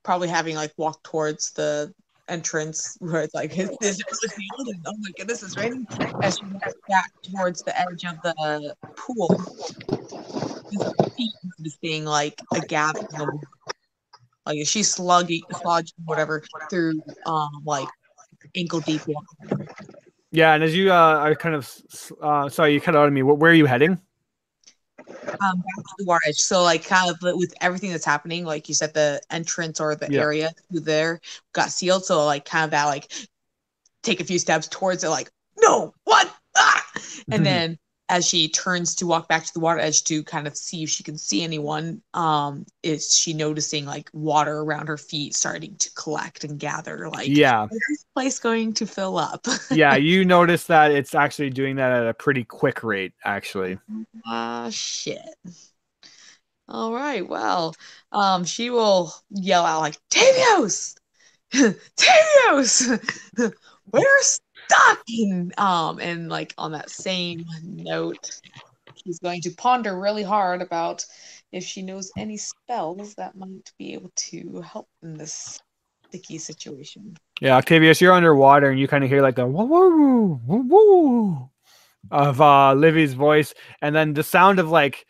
probably having like walked towards the entrance where it's like, is this sealed? And oh my goodness, it's raining. As she walks back towards the edge of the pool, just being like a gathering of, like she's slogging whatever through like ankle deep water. Yeah, and as you are kind of sorry, you cut out on me. Where are you heading? Back to the water edge. So like kind of with everything that's happening, like you said, the entrance or the area through there got sealed. So like kind of that like take a few steps towards it, like, no, what? Ah! And then as she turns to walk back to the water edge to kind of see if she can see anyone, is she noticing like water around her feet starting to collect and gather? Like, is this place going to fill up? Yeah, you notice that it's actually doing that at a pretty quick rate, actually. Shit. All right, well, she will yell out like, Tavios! Tavios! We're stuck! And like on that same note, she's going to ponder really hard about if she knows any spells that might be able to help in this sticky situation. Yeah, Octavius, you're underwater and you kind of hear like the woo woo woo woo of Livy's voice, and then the sound of like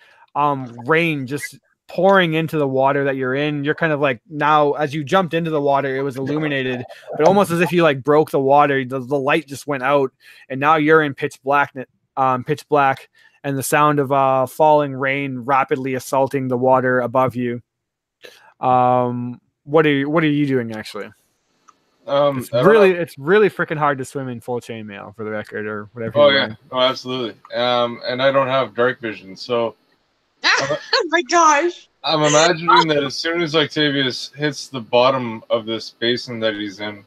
rain just pouring into the water that you're in. You're kind of like, now as you jumped into the water, it was illuminated, but almost as if you like broke the water, the light just went out, and now you're in pitch black, and the sound of falling rain rapidly assaulting the water above you. What are you doing actually? It's really freaking hard to swim in full chainmail, for the record, or whatever. Oh yeah, absolutely. And I don't have dark vision, so. Oh my gosh! I'm imagining that as soon as Octavius hits the bottom of this basin that he's in,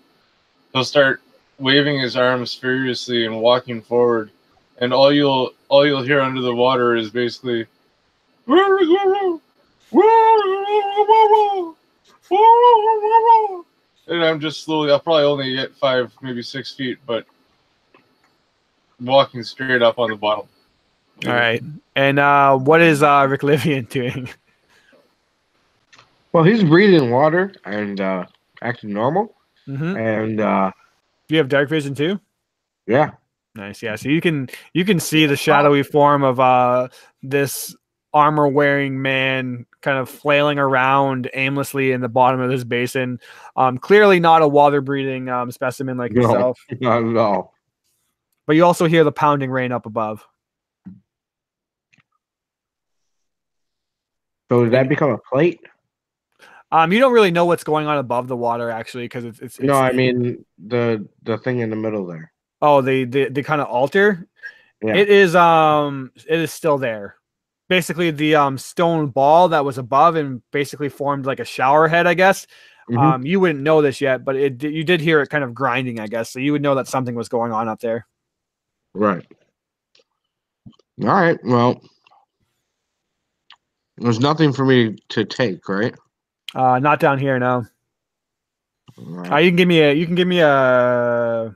he'll start waving his arms furiously and walking forward, and all you'll hear under the water is basically, and I'm just slowly. I'll probably only get 5, maybe 6 feet, but walking straight up on the bottom. All right. And what is Rick Livian doing? Well, he's breathing water and acting normal. Mm-hmm. And do you have dark vision too? Yeah. Nice. Yeah. So you can see the shadowy form of this armor-wearing man kind of flailing around aimlessly in the bottom of this basin. Clearly not a water-breathing specimen like yourself. Not at all. But you also hear the pounding rain up above. So did that become a plate? You don't really know what's going on above the water actually, because it's No, I mean the thing in the middle there. oh the kind of altar. Yeah. It is still there. Basically, the stone ball that was above and basically formed like a shower head, I guess. Mhm. You wouldn't know this yet, but you did hear it kind of grinding, I guess. So you would know that something was going on up there. Right. All right. Well, there's nothing for me to take, right? Not down here, no. All right. You can give me a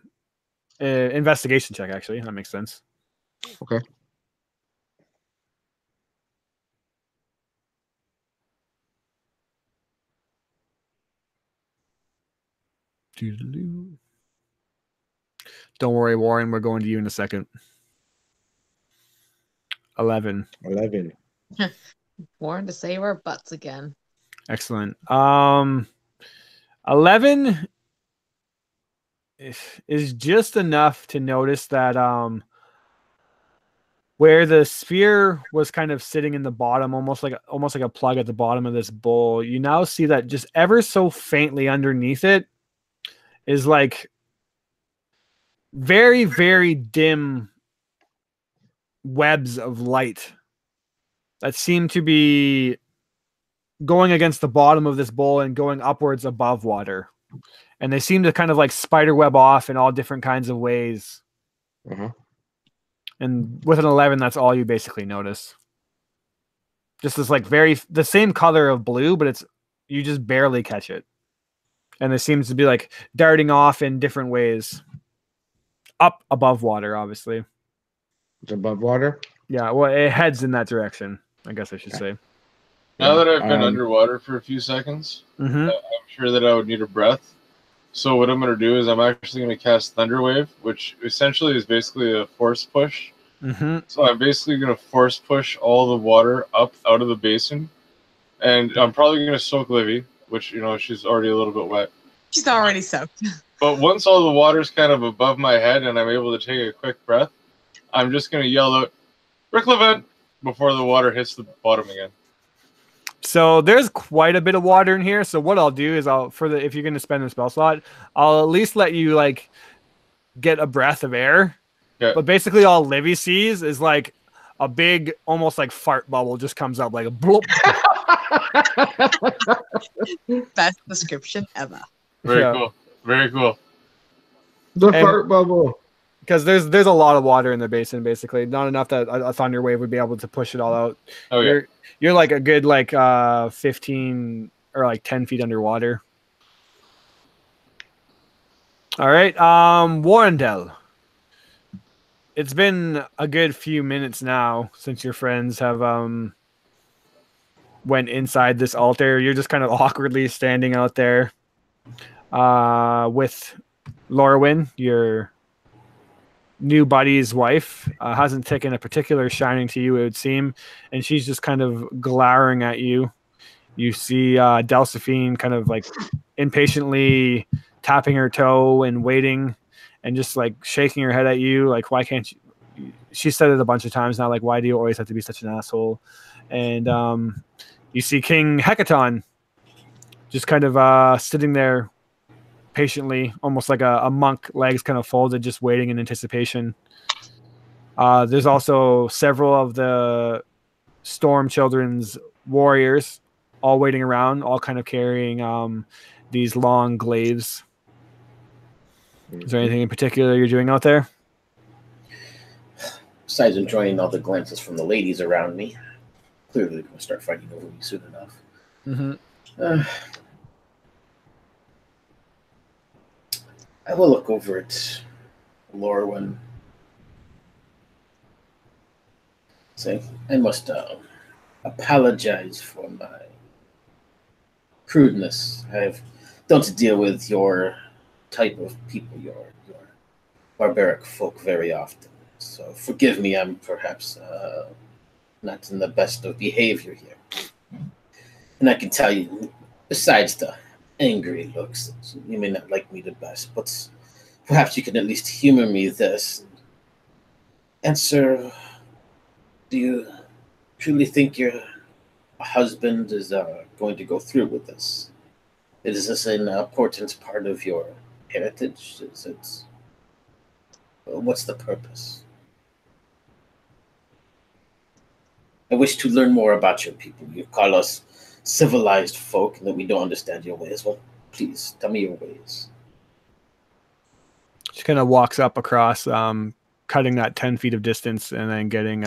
investigation check. Actually, that makes sense. Okay. Don't worry, Warren. We're going to you in a second. 11. 11. Warren to save our butts again. Excellent. 11 is just enough to notice that where the sphere was kind of sitting in the bottom, almost like a plug at the bottom of this bowl, you now see that just ever so faintly underneath it is like very, very dim webs of light that seem to be going against the bottom of this bowl and going upwards above water. And they seem to kind of like spider web off in all different kinds of ways. Uh-huh. And with an 11, that's all you basically notice. Just this like the same color of blue, but you just barely catch it. And it seems to be like darting off in different ways. Up above water, obviously. It's above water? Yeah, well, it heads in that direction, I guess I should say. Now that I've been underwater for a few seconds, Mm-hmm. I'm sure that I would need a breath. So what I'm going to do is I'm actually going to cast Thunder Wave, which essentially is basically a force push. Mm-hmm. So I'm basically going to force push all the water up out of the basin. And I'm probably going to soak Livy, which, she's already a little bit wet. She's already soaked. But once all the water's kind of above my head and I'm able to take a quick breath, I'm just going to yell out, Rick Levent, before the water hits the bottom again. So there's quite a bit of water in here. So what I'll do is if you're going to spend a spell slot, I'll at least let you like get a breath of air. Okay. But basically all Livy sees is like a big, almost like fart bubble just comes up like a bloop. Best description ever. Very cool. Very cool. The fart bubble. Because there's a lot of water in the basin, basically. Not enough that a thunder wave would be able to push it all out. Oh, yeah. You're like a good 15 or like 10 feet underwater. All right, Warrendell. It's been a good few minutes now since your friends have went inside this altar. You're just kind of awkwardly standing out there with Lorwyn, your new buddy's wife. Hasn't taken a particular shining to you, it would seem, and she's just kind of glowering at you. You see Delphine kind of like impatiently tapping her toe and waiting and just like shaking her head at you like, why can't you? She said it a bunch of times now, like, why do you always have to be such an asshole? And you see King Hecaton just kind of sitting there patiently, almost like a monk, legs kind of folded, just waiting in anticipation. There's also several of the Storm Children's warriors all waiting around, all kind of carrying these long glaives. Is there anything in particular you're doing out there? Besides enjoying all the glances from the ladies around me, clearly we're going to start fighting over me soon enough. Mm-hmm. I will look over at Lorwyn. Say, I must apologize for my crudeness. I don't deal with your type of people, your barbaric folk very often. So forgive me, I'm perhaps not in the best of behavior here. And I can tell you, besides the angry looks, you may not like me the best, but perhaps you can at least humor me this. Answer, do you truly think your husband is going to go through with this? Is this an important part of your heritage? Is it? What's the purpose? I wish to learn more about your people. You call us civilized folk and that we don't understand your ways. Well, please tell me your ways. She kind of walks up across, cutting that 10 feet of distance and then getting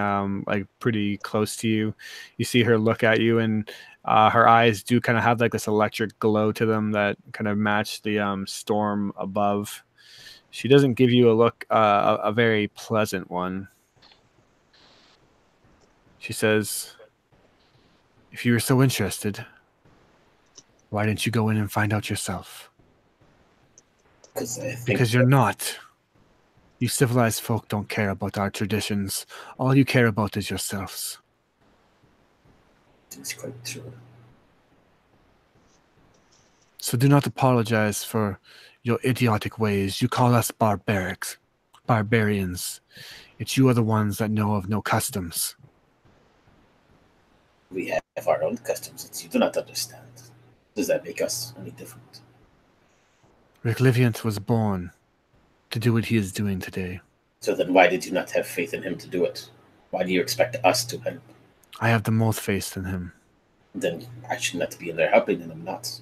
like pretty close to you. You see her look at you, and her eyes do kind of have like this electric glow to them that kind of match the storm above. She doesn't give you a look, a very pleasant one. She says, if you were so interested, why didn't you go in and find out yourself? Because you're not. You civilized folk don't care about our traditions. All you care about is yourselves. It's quite true. So do not apologize for your idiotic ways. You call us barbarians. Yet you are the ones that know of no customs. We have our own customs that you do not understand. Does that make us any different? Rick Liviant was born to do what he is doing today. So then why did you not have faith in him to do it? Why do you expect us to help? I have the most faith in him. Then I should not be in there helping, and I'm not.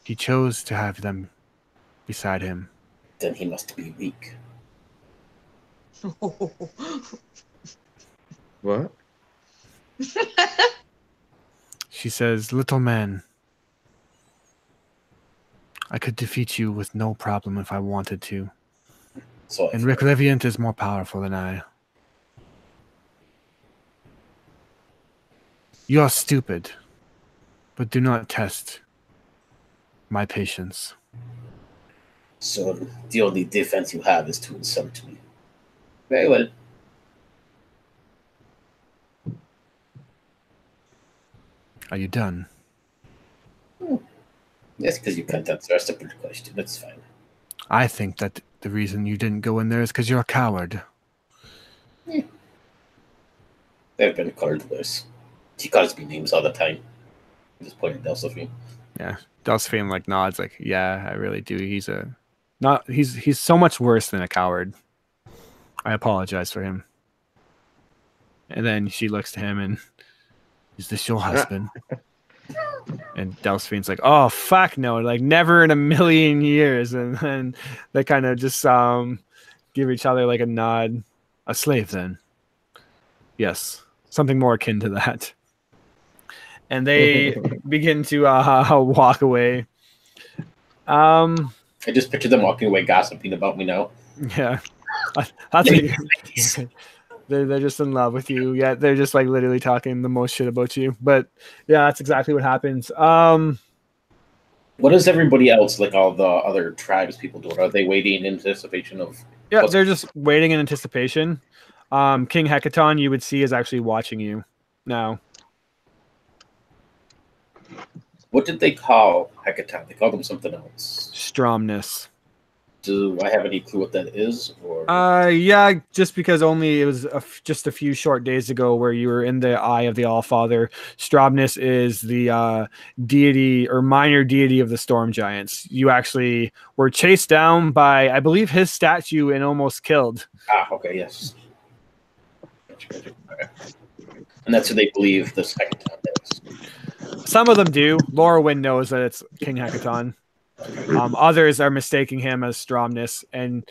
He chose to have them beside him. Then he must be weak. What? She says, little man, I could defeat you with no problem if I wanted to. So And Rick Liviant is more powerful than I. You are stupid, but do not test my patience. So the only defense you have is to insult me. Very well. Are you done? Yes, because you can't answer a simple question. That's fine. I think that the reason you didn't go in there is because you're a coward. I've been called worse. He calls me names all the time. I just pointed at Delphine. Yeah, Delphine like nods, like, yeah, I really do. He's so much worse than a coward. I apologize for him. And then she looks to him and, is this your husband? And Delphine's like, oh, fuck no, like never in a million years. And then they kind of just give each other like a nod. A slave then. Yes, something more akin to that. And they begin to walk away. I just picture them walking away gossiping about me now. Yeah. That's they're just in love with you. Yeah, they're just like literally talking the most shit about you. But yeah, that's exactly what happens. What is everybody else, like all the other tribes people doing? Are they waiting in anticipation of? Yeah, they're just waiting in anticipation. King Hecaton, you would see, is actually watching you now. What did they call Hecaton? They called him something else. Stromness. Do I have any clue what that is? Or yeah, just because only it was just a few short days ago where you were in the eye of the Allfather. Stromness is the deity or minor deity of the storm giants. You actually were chased down by, I believe, his statue and almost killed. Okay, yes. Okay. And that's who they believe the second time is. Some of them do. Laurelwind knows that it's King Hecaton. Others are mistaking him as Stromness, and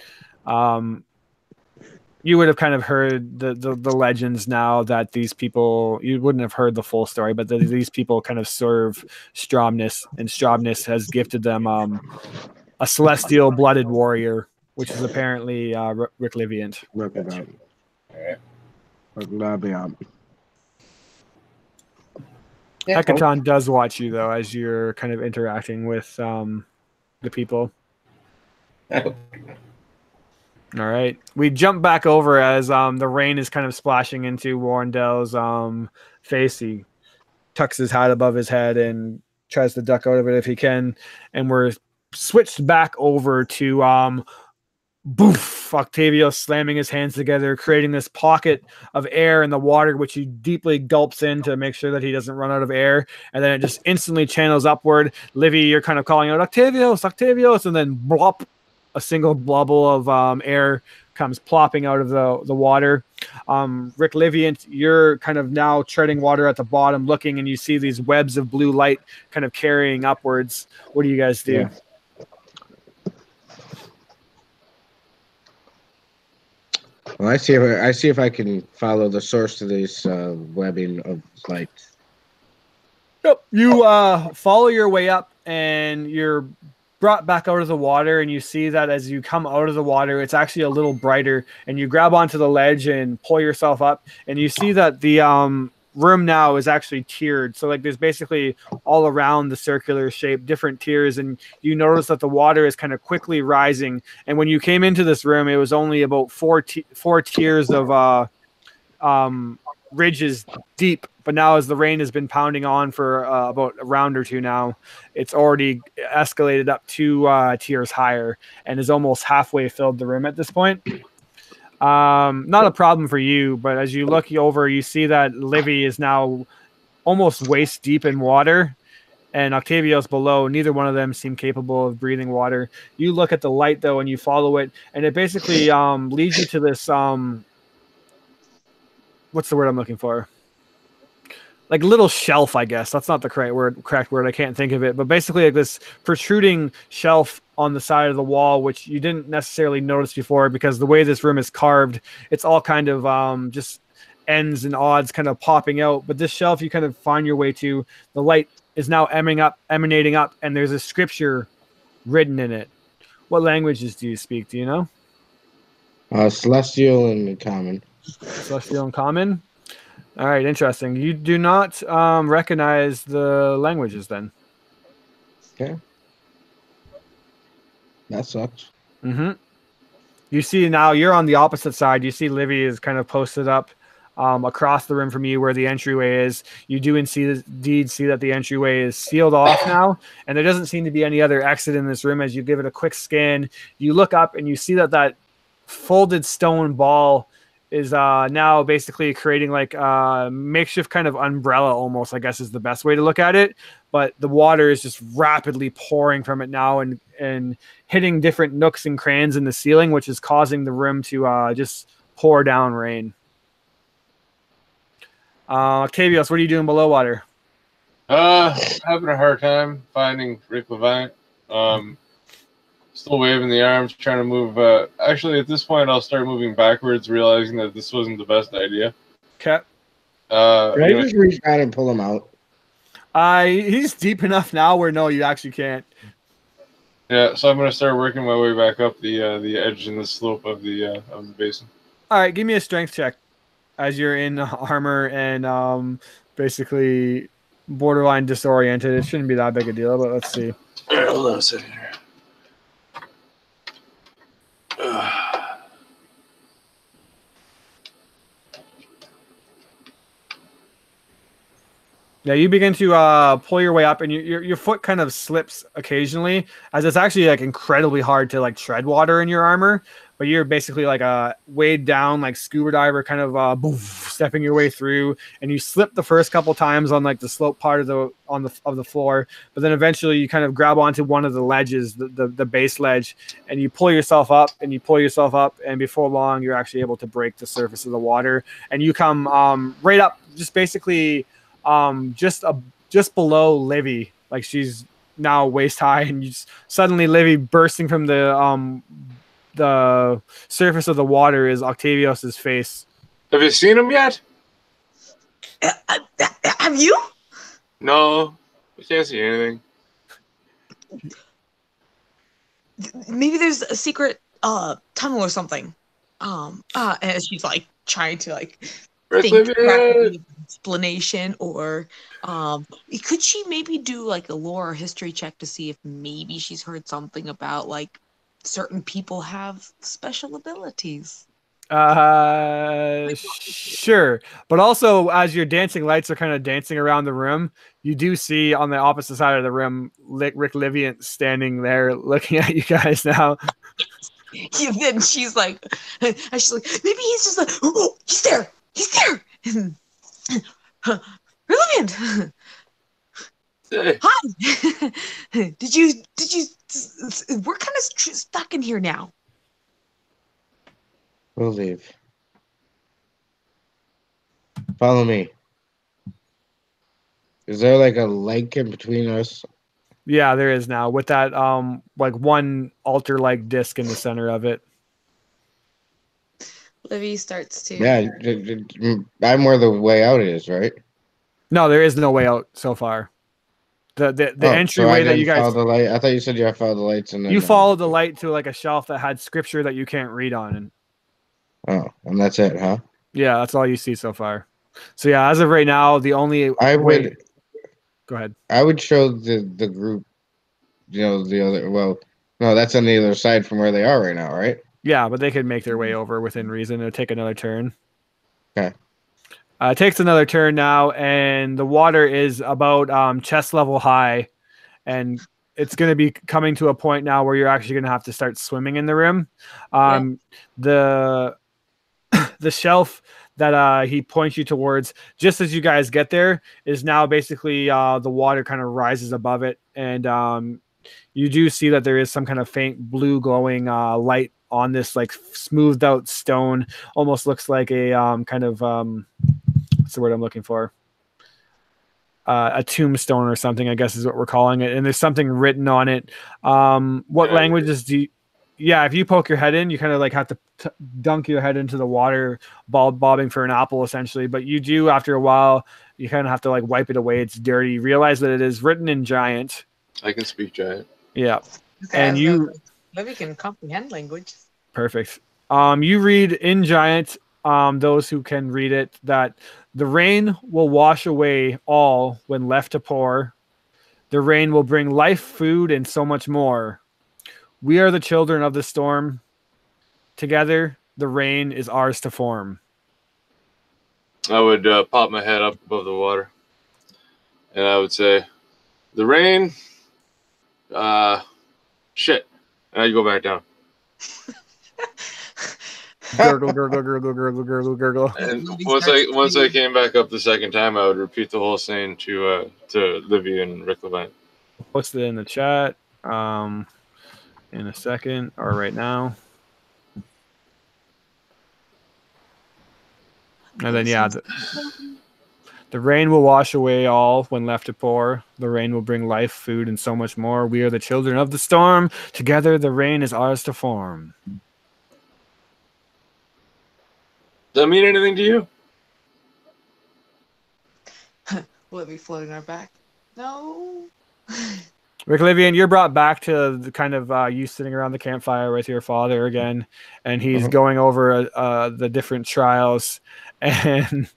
you would have kind of heard the legends now that these people, you wouldn't have heard the full story, but these people kind of serve Stromness, and Stromness has gifted them a celestial blooded warrior, which is apparently Rick Liviant. Hecaton does watch you though as you're kind of interacting with the people. All right. We jump back over as the rain is kind of splashing into Warrendel's face. He tucks his hat above his head and tries to duck out of it if he can. And we're switched back over to boof, Octavio slamming his hands together, creating this pocket of air in the water, which he deeply gulps in to make sure that he doesn't run out of air. And then it just instantly channels upward. Livy, you're kind of calling out, Octavios, Octavios, and then blop, a single bubble of air comes plopping out of the water. Rick Liviant, you're kind of now treading water at the bottom, looking, and you see these webs of blue light kind of carrying upwards. What do you guys do? Yeah. Well, I see if I can follow the source of this webbing of light. Yep. You follow your way up, and you're brought back out of the water, and you see that as you come out of the water, it's actually a little brighter, and you grab onto the ledge and pull yourself up, and you see that the room now is actually tiered. So like there's basically all around the circular shape different tiers, and you notice that the water is kind of quickly rising. And when you came into this room, it was only about four tiers of ridges deep, but now as the rain has been pounding on for about a round or two now, it's already escalated up 2 tiers higher and is almost halfway filled the room at this point. Not a problem for you, but as you look over, you see that Livy is now almost waist deep in water, and Octavio's below. Neither one of them seem capable of breathing water. You look at the light though, and you follow it, and it basically leads you to this what's the word I'm looking for? Like little shelf, I guess. That's not the correct word. I can't think of it. But basically like this protruding shelf on the side of the wall, which you didn't necessarily notice before because the way this room is carved, it's all kind of just ends and odds kind of popping out. But this shelf you kind of find your way to. The light is now emanating up, and there's a scripture written in it. What languages do you speak? Do you know? Celestial and common. Celestial and common. All right, interesting. You do not recognize the languages then. Okay. That sucks. Mm-hmm. You see now you're on the opposite side. You see Livy is kind of posted up across the room from you where the entryway is. You do indeed see that the entryway is sealed off now, and there doesn't seem to be any other exit in this room. As you give it a quick scan, you look up and you see that folded stone ball is now basically creating like a makeshift kind of umbrella almost, I guess is the best way to look at it. But the water is just rapidly pouring from it now and hitting different nooks and crannies in the ceiling, which is causing the room to just pour down rain. Octavios, what are you doing below water? Having a hard time finding Rick Levant. Still waving the arms, trying to move. Actually, at this point, I'll start moving backwards, realizing that this wasn't the best idea. Okay. Can I just reach out and pull him out? He's deep enough now where no, you actually can't. Yeah, so I'm gonna start working my way back up the edge and the slope of the basin. All right, give me a strength check as you're in armor and basically borderline disoriented. It shouldn't be that big a deal, but let's see. All right, hold on a second here. Yeah, you begin to pull your way up, and your foot kind of slips occasionally, as it's actually like incredibly hard to like tread water in your armor. But you're basically like a weighed down like scuba diver, kind of stepping your way through, and you slip the first couple times on like the slope part of the floor. But then eventually you kind of grab onto one of the ledges, the base ledge, and you pull yourself up, and before long you're actually able to break the surface of the water, and you come right up, just basically. Just below Livy, like she's now waist high, and suddenly Livy bursting from the surface of the water is Octavios's face. Have you seen him yet? Have you? No, I can't see anything. Maybe there's a secret tunnel or something. And she's like trying to like think explanation, or could she maybe do like a lore or history check to see if maybe she's heard something about like certain people have special abilities. Sure. But also, as your dancing lights are kind of dancing around the room, you do see on the opposite side of the room Rick Liviant standing there looking at you guys now. And then she's like, maybe he's just like, oh, he's there. He's there. Brilliant. Hey, Hi. Did you, we're kind of stuck in here now. We'll leave. Follow me. Is there like a lake in between us? Yeah, there is now with that like one altar like disc in the center of it. Livy starts to. Yeah, I'm where the way out is, right? No, there is no way out so far. The So I entryway that didn't you guys follow the light. I thought you said you had followed the lights and then you followed the light to like a shelf that had scripture that you can't read on, and Oh, and that's it, huh? yeah, that's all you see so far. So yeah, as of right now, the only I way. would Go ahead. I would show the group, the other. Well, no, that's on the other side from where they are right now, right? Yeah, but they could make their way over within reason. It'll take another turn. Okay. It takes another turn now, and the water is about chest level high, and it's going to be coming to a point now where you're actually going to have to start swimming in the rim. The the shelf that he points you towards, just as you guys get there, is now basically the water kind of rises above it, and you do see that there is some kind of faint blue glowing light on this like smoothed out stone. Almost looks like a kind of what's the word I'm looking for? A tombstone or something, I guess is what we're calling it. And there's something written on it. What languages do you? Yeah, if you poke your head in, you kind of like have to dunk your head into the water, bobbing for an apple, essentially. But you do, after a while, you kind of have to like wipe it away. It's dirty. You realize that it is written in Giant. I can speak Giant. Yeah, and you. Livy can comprehend language. Perfect. You read in Giant, those who can read it, that the rain will wash away all when left to pour. The rain will bring life, food, and so much more. We are the children of the storm. Together, the rain is ours to form. I would pop my head up above the water, and I would say, "The rain, shit," and I'd go back down. Gurgle, gurgle, gurgle, gurgle, gurgle, gurgle. And once I came back up the second time, I would repeat the whole saying to Livy and Rick Levine. Post it in the chat in a second or right now. And then, yeah, the rain will wash away all when left to pour. The rain will bring life, food, and so much more. We are the children of the storm. Together, the rain is ours to form. Does that mean anything to you? Will it be floating on our back? No. Rick Livian, you're brought back to the kind of you sitting around the campfire with your father again, and he's going over the different trials, and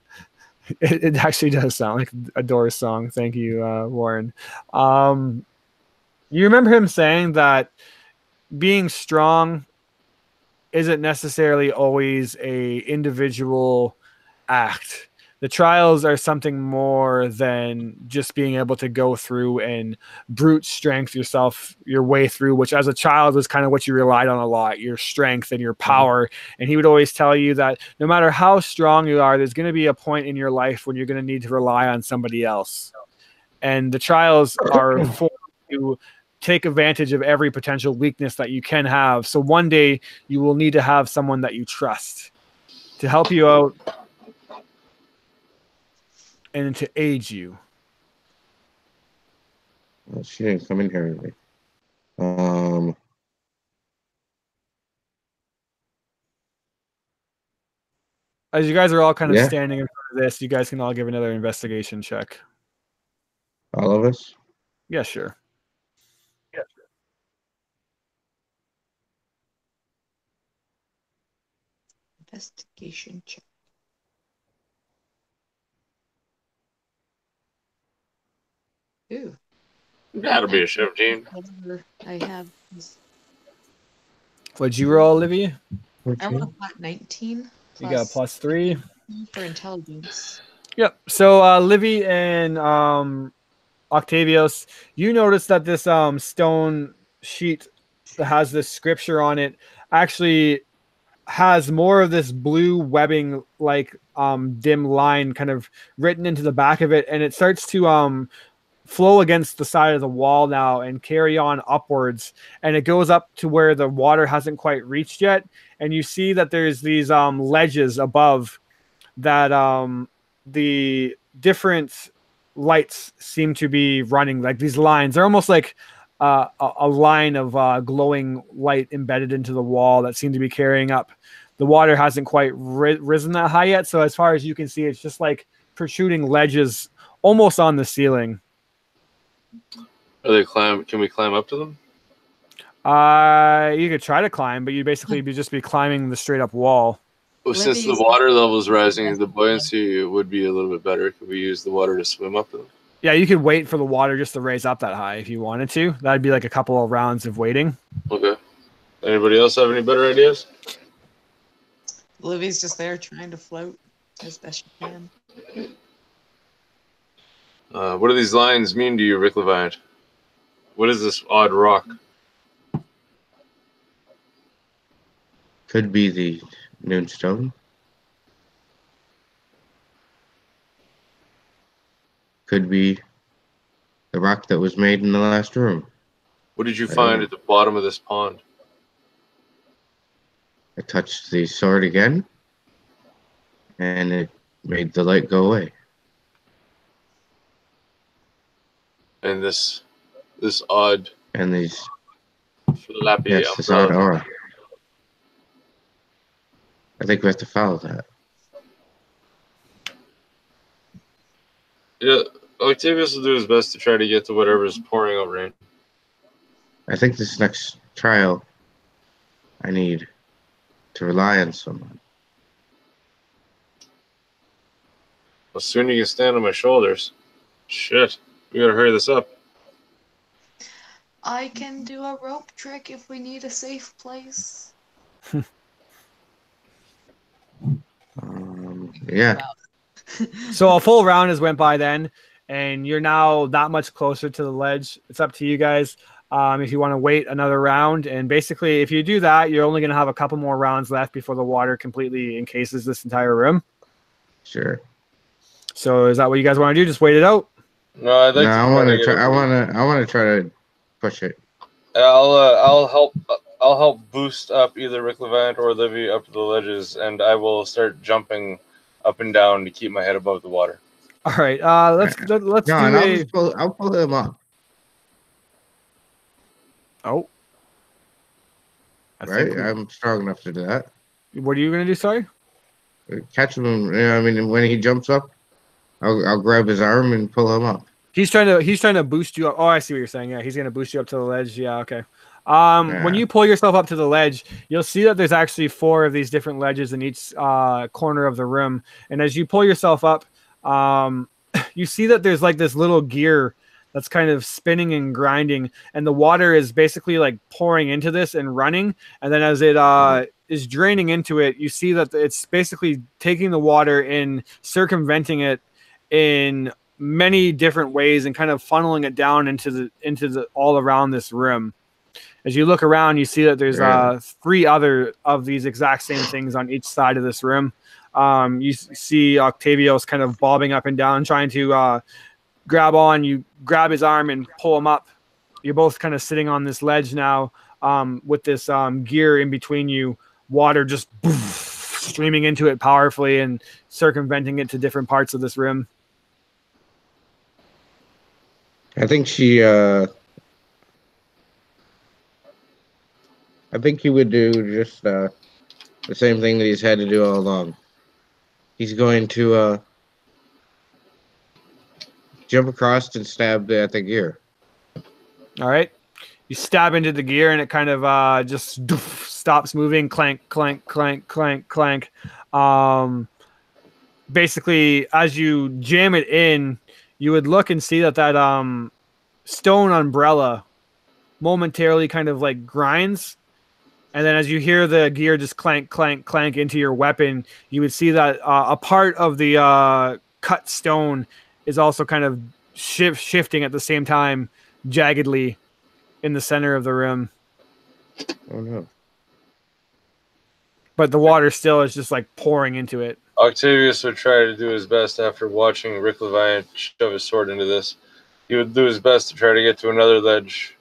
it actually does sound like a Doors song. Thank you, Warren. You remember him saying that being strong isn't necessarily always a individual act. The trials are something more than just being able to go through and brute strength your way through, which as a child was kind of what you relied on a lot, your strength and your power. And he would always tell you that no matter how strong you are, there's going to be a point in your life when you're going to need to rely on somebody else. And the trials are for you to take advantage of every potential weakness that you can have. So one day you will need to have someone that you trust to help you out and to aid you. Well, she didn't come in here with me. As you guys are all kind of standing in front of this, you guys can all give another investigation check. All of us? Yeah, sure. Investigation check. Ooh. That'll be a 17. Whatever I have is What'd you roll, Olivia? I rolled a flat 19 You got a plus +3. for intelligence. Yep. So Livy and Octavius, you notice that this stone sheet that has this scripture on it actually has more of this blue webbing like dim line kind of written into the back of it, and it starts to flow against the side of the wall now and carry on upwards, and it goes up to where the water hasn't quite reached yet, and you see that there's these ledges above that the different lights seem to be running, like these lines. They're almost like a line of glowing light embedded into the wall that seem to be carrying up. The water hasn't quite risen that high yet, so as far as you can see, it's just like protruding ledges almost on the ceiling. Are they Can we climb up to them? You could try to climb, but you basically just be climbing the straight up wall. Well, since the water level is rising, the buoyancy would be a little bit better. Could we use the water to swim up to them? Yeah, you could wait for the water just to raise up that high if you wanted to. That'd be like a couple of rounds of waiting. Okay. Anybody else have any better ideas? Livy's just there trying to float as best she can. What do these lines mean to you, Rick Leviant? What is this odd rock? Could be the Noonstone. Could be the rock that was made in the last room. What did you find at the bottom of this pond? I touched the sword again, and it made the light go away. And this odd And these, flappy yes, this odd umbrella. aura. I think we have to follow that. Yeah, Octavius will do his best to try to get to whatever's pouring out rain. I think this next trial, I need to rely on someone. Well, soon you can stand on my shoulders. Shit, we gotta hurry this up. I can do a rope trick if we need a safe place. Yeah. So a full round has went by then, and you're now that much closer to the ledge. It's up to you guys if you want to wait another round. And basically, if you do that, you're only going to have a couple more rounds left before the water completely encases this entire room. Sure. So is that what you guys want to do? Just wait it out? No, I'd like No, to. I want to try. I want to try to push it. I'll help boost up either Rick Levant or Livy up to the ledges, and I will start jumping up and down to keep my head above the water. All right. Let's No, do and I'll pull him up. Oh. Right? I'm strong enough to do that. What are you going to do? Sorry. Catch him. You know, I mean, when he jumps up, I'll grab his arm and pull him up. He's trying to boost you up. Oh, I see what you're saying. Yeah, he's going to boost you up to the ledge. Yeah, okay. When you pull yourself up to the ledge, you'll see that there's actually 4 of these different ledges in each corner of the room. And as you pull yourself up, you see that there's like this little gear that's kind of spinning and grinding, and the water is basically like pouring into this and running. And then as it is draining into it, you see that it's basically taking the water and circumventing it in many different ways and kind of funneling it down into the all around this room. As you look around, you see that there's 3 other of these exact same things on each side of this room. You see Octavius kind of bobbing up and down, trying to grab on. You grab his arm and pull him up. You're both kind of sitting on this ledge now with this gear in between you. Water just streaming into it powerfully and circumventing it to different parts of this room. I think she. I think he would do just the same thing that he's had to do all along. He's going to jump across and stab at the gear. All right. You stab into the gear and it kind of just stops moving. Clank, clank, clank, clank, clank. Basically, as you jam it in, you would look and see that stone umbrella momentarily kind of like grinds And then as you hear the gear just clank, clank, clank into your weapon, you would see that a part of the cut stone is also kind of shifting at the same time, jaggedly in the center of the room. Oh no. But the water still is just like pouring into it. Octavius would try to do his best after watching Rick Leviant shove his sword into this. He would do his best to try to get to another ledge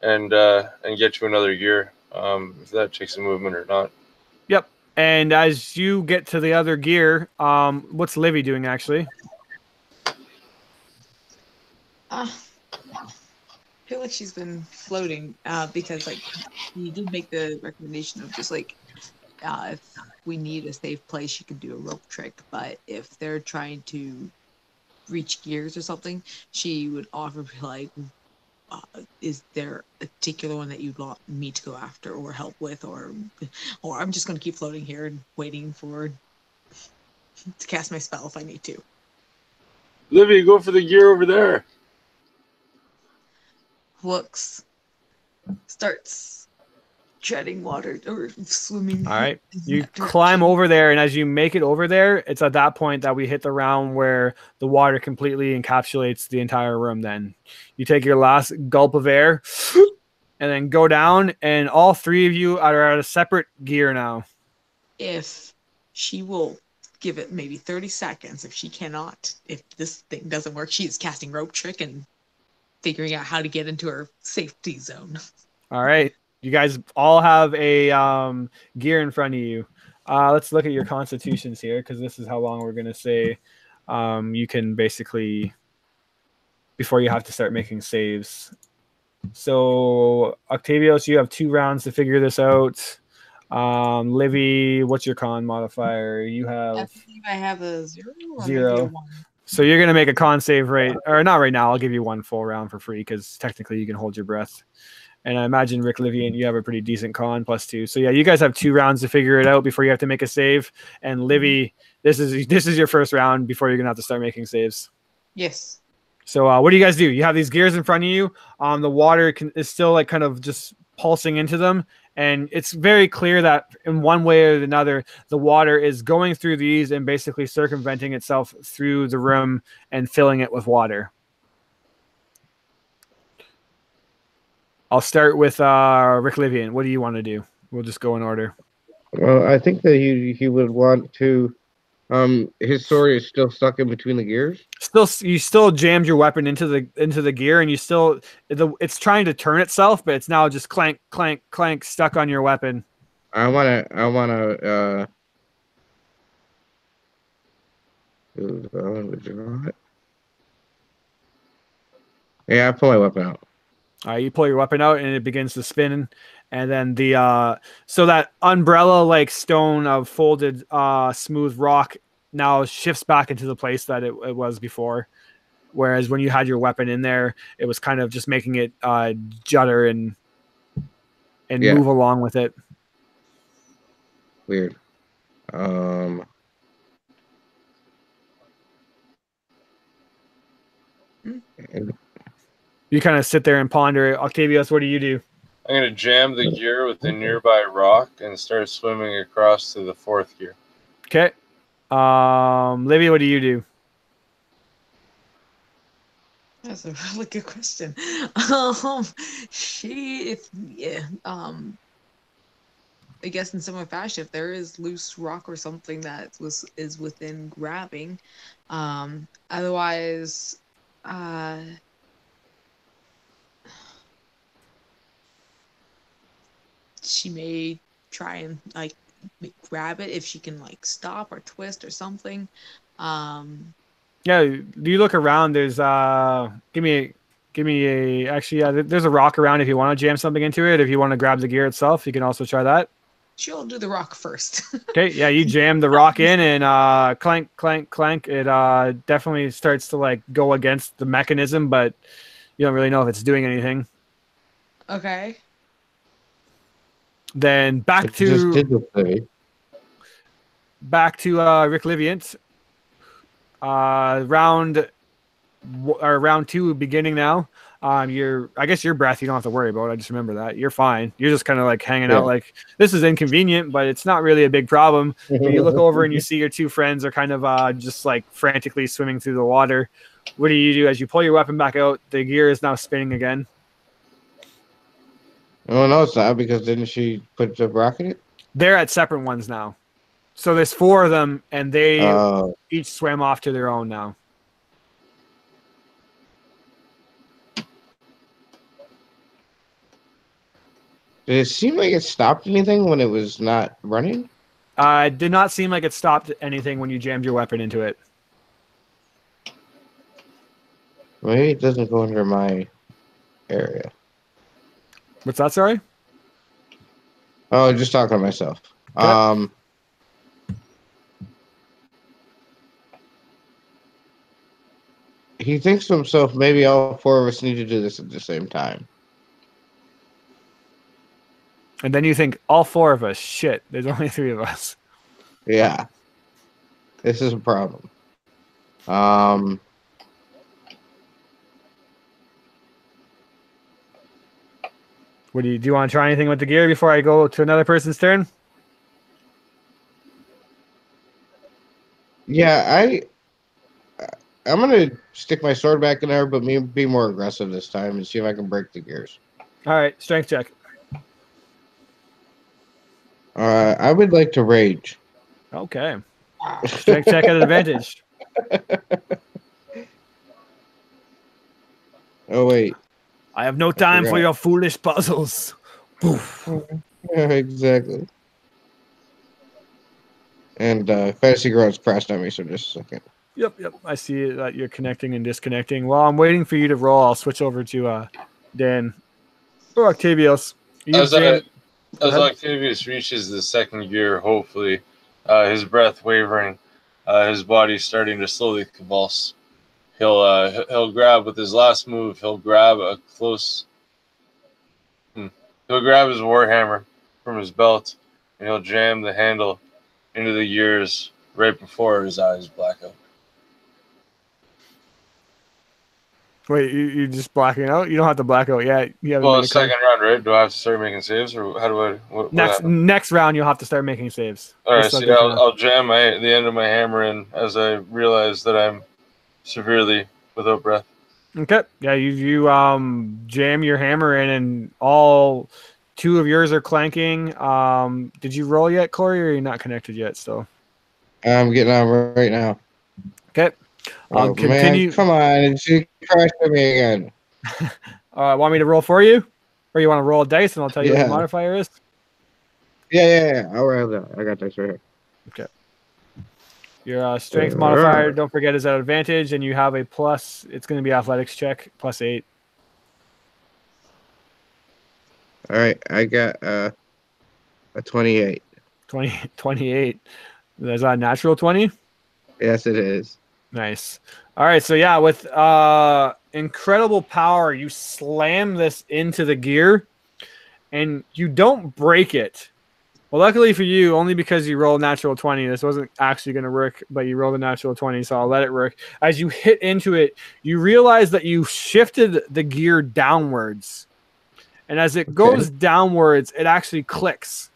and get to another gear, if that takes a movement or not. Yep. And as you get to the other gear, what's Livy doing actually? I feel like she's been floating because like you did make the recommendation of just like if we need a safe place, she could do a rope trick. But if they're trying to reach gears or something, she would offer like, is there a particular one that you'd want me to go after or help with, or I'm just going to keep floating here and waiting for to cast my spell if I need to. Livy, go for the gear over there. Looks, starts treading water or swimming. All right. You climb over there, and as you make it over there, it's at that point that we hit the round where the water completely encapsulates the entire room. Then you take your last gulp of air and then go down, and all three of you are at a separate gear now. If she will give it maybe 30 seconds, if she cannot, if this thing doesn't work, she is casting rope trick and figuring out how to get into her safety zone. All right. You guys all have a gear in front of you. Let's look at your constitutions here, because this is how long we're going to say you can basically, before you have to start making saves. So, Octavius, you have 2 rounds to figure this out. Livy, what's your con modifier? You have... I believe I have a 0 or 0. maybe a 1. So you're going to make a con save or not right now. I'll give you 1 full round for free, because technically you can hold your breath. And I imagine, Rick Livian, you have a pretty decent con +2. So yeah, you guys have 2 rounds to figure it out before you have to make a save. And Livy, this is your first round before you're gonna have to start making saves. Yes. So what do you guys do? You have these gears in front of you. The water is still like kind of just pulsing into them, and it's very clear that in one way or another, the water is going through these and basically circumventing itself through the room and filling it with water. I'll start with Rick Livian. What do you want to do? We'll just go in order. Well, I think that he would want to. His sword is still stuck in between the gears. You still jammed your weapon into the gear, and it's trying to turn itself, but it's now just clank, clank, clank, stuck on your weapon. I wanna. Withdraw it. Yeah, I pull my weapon out. You pull your weapon out and it begins to spin, and then so that umbrella-like stone of folded smooth rock now shifts back into the place that it was before. Whereas when you had your weapon in there, it was kind of just making it judder and move along with it. Weird. You kind of sit there and ponder. Octavius, what do you do? I'm going to jam the gear with the nearby rock and start swimming across to the 4th gear. Okay. Livy, what do you do? That's a really good question. I guess in similar fashion, if there is loose rock or something that is within grabbing, otherwise, she may try and like grab it if she can like stop or twist or something. Yeah, you look around. There's give me a actually there's a rock around if you want to jam something into it. If you want to grab the gear itself, you can also try that. She'll do the rock first. Okay, yeah, you jam the rock in and clank, clank, clank. It definitely starts to like go against the mechanism, but you don't really know if it's doing anything. Okay. Then back to Rick Liviant. Round 2 beginning now. I guess your breath you don't have to worry about. I just remember that. You're fine. You're just kind of like hanging out like this is inconvenient, but it's not really a big problem. But you look over and you see your two friends are kind of just like frantically swimming through the water. What do as you pull your weapon back out? The gear is now spinning again. Oh no, it's not, because didn't she put the rock in it? They're at separate ones now. So there's 4 of them, and they each swam off to their own now. Did it seem like it stopped anything when it was not running? It did not seem like it stopped anything when you jammed your weapon into it. Maybe it doesn't go under my area. What's that, sorry? Oh, just talking to myself. Okay. He thinks to himself, maybe all 4 of us need to do this at the same time. And then you think, all 4 of us, shit, there's only 3 of us. Yeah. This is a problem. Do you want to try anything with the gear before I go to another person's turn? Yeah, I'm gonna stick my sword back in there, but be more aggressive this time and see if I can break the gears. All right, strength check. I would like to rage. Okay. Strength check at advantage. Oh wait. I have no time for your foolish puzzles. Poof. Yeah, exactly. And Fantasy Ground's crashed on me, so just a second. Yep. I see that you're connecting and disconnecting. While I'm waiting for you to roll, I'll switch over to Dan. Or Octavius. As Octavius reaches the second gear, hopefully, his breath wavering, his body starting to slowly convulse, he'll grab with his last move. He'll grab a close. He'll grab his warhammer from his belt, and he'll jam the handle into the gears right before his eyes black out. Wait, you're just blacking out? You don't have to black out yet. Well, it's second round, right? Do I have to start making saves, or how do I? What next round, you'll have to start making saves. All right, so I'll jam the end of my hammer in as I realize that I'm severely without breath. Okay. Yeah, you jam your hammer in, and all 2 of yours are clanking. Did you roll yet, Corey, or are you not connected yet still? I'm getting on right now. Okay. Continue. Man, come on, she crashed me again. Want me to roll for you? Or you want to roll a dice and I'll tell you what the modifier is? Yeah. I'll roll that. I got dice right here. Okay. Your strength modifier, don't forget, is at advantage, and you have a plus. It's going to be athletics check, +8. All right, I got a 28. 28. Is that a natural 20? Yes, it is. Nice. All right, so yeah, with incredible power, you slam this into the gear, and you don't break it. Well, luckily for you, only because you rolled natural 20, this wasn't actually going to work, but you rolled a natural 20, so I'll let it work. As you hit into it, you realize that you shifted the gear downwards. And as it goes downwards, it actually clicks.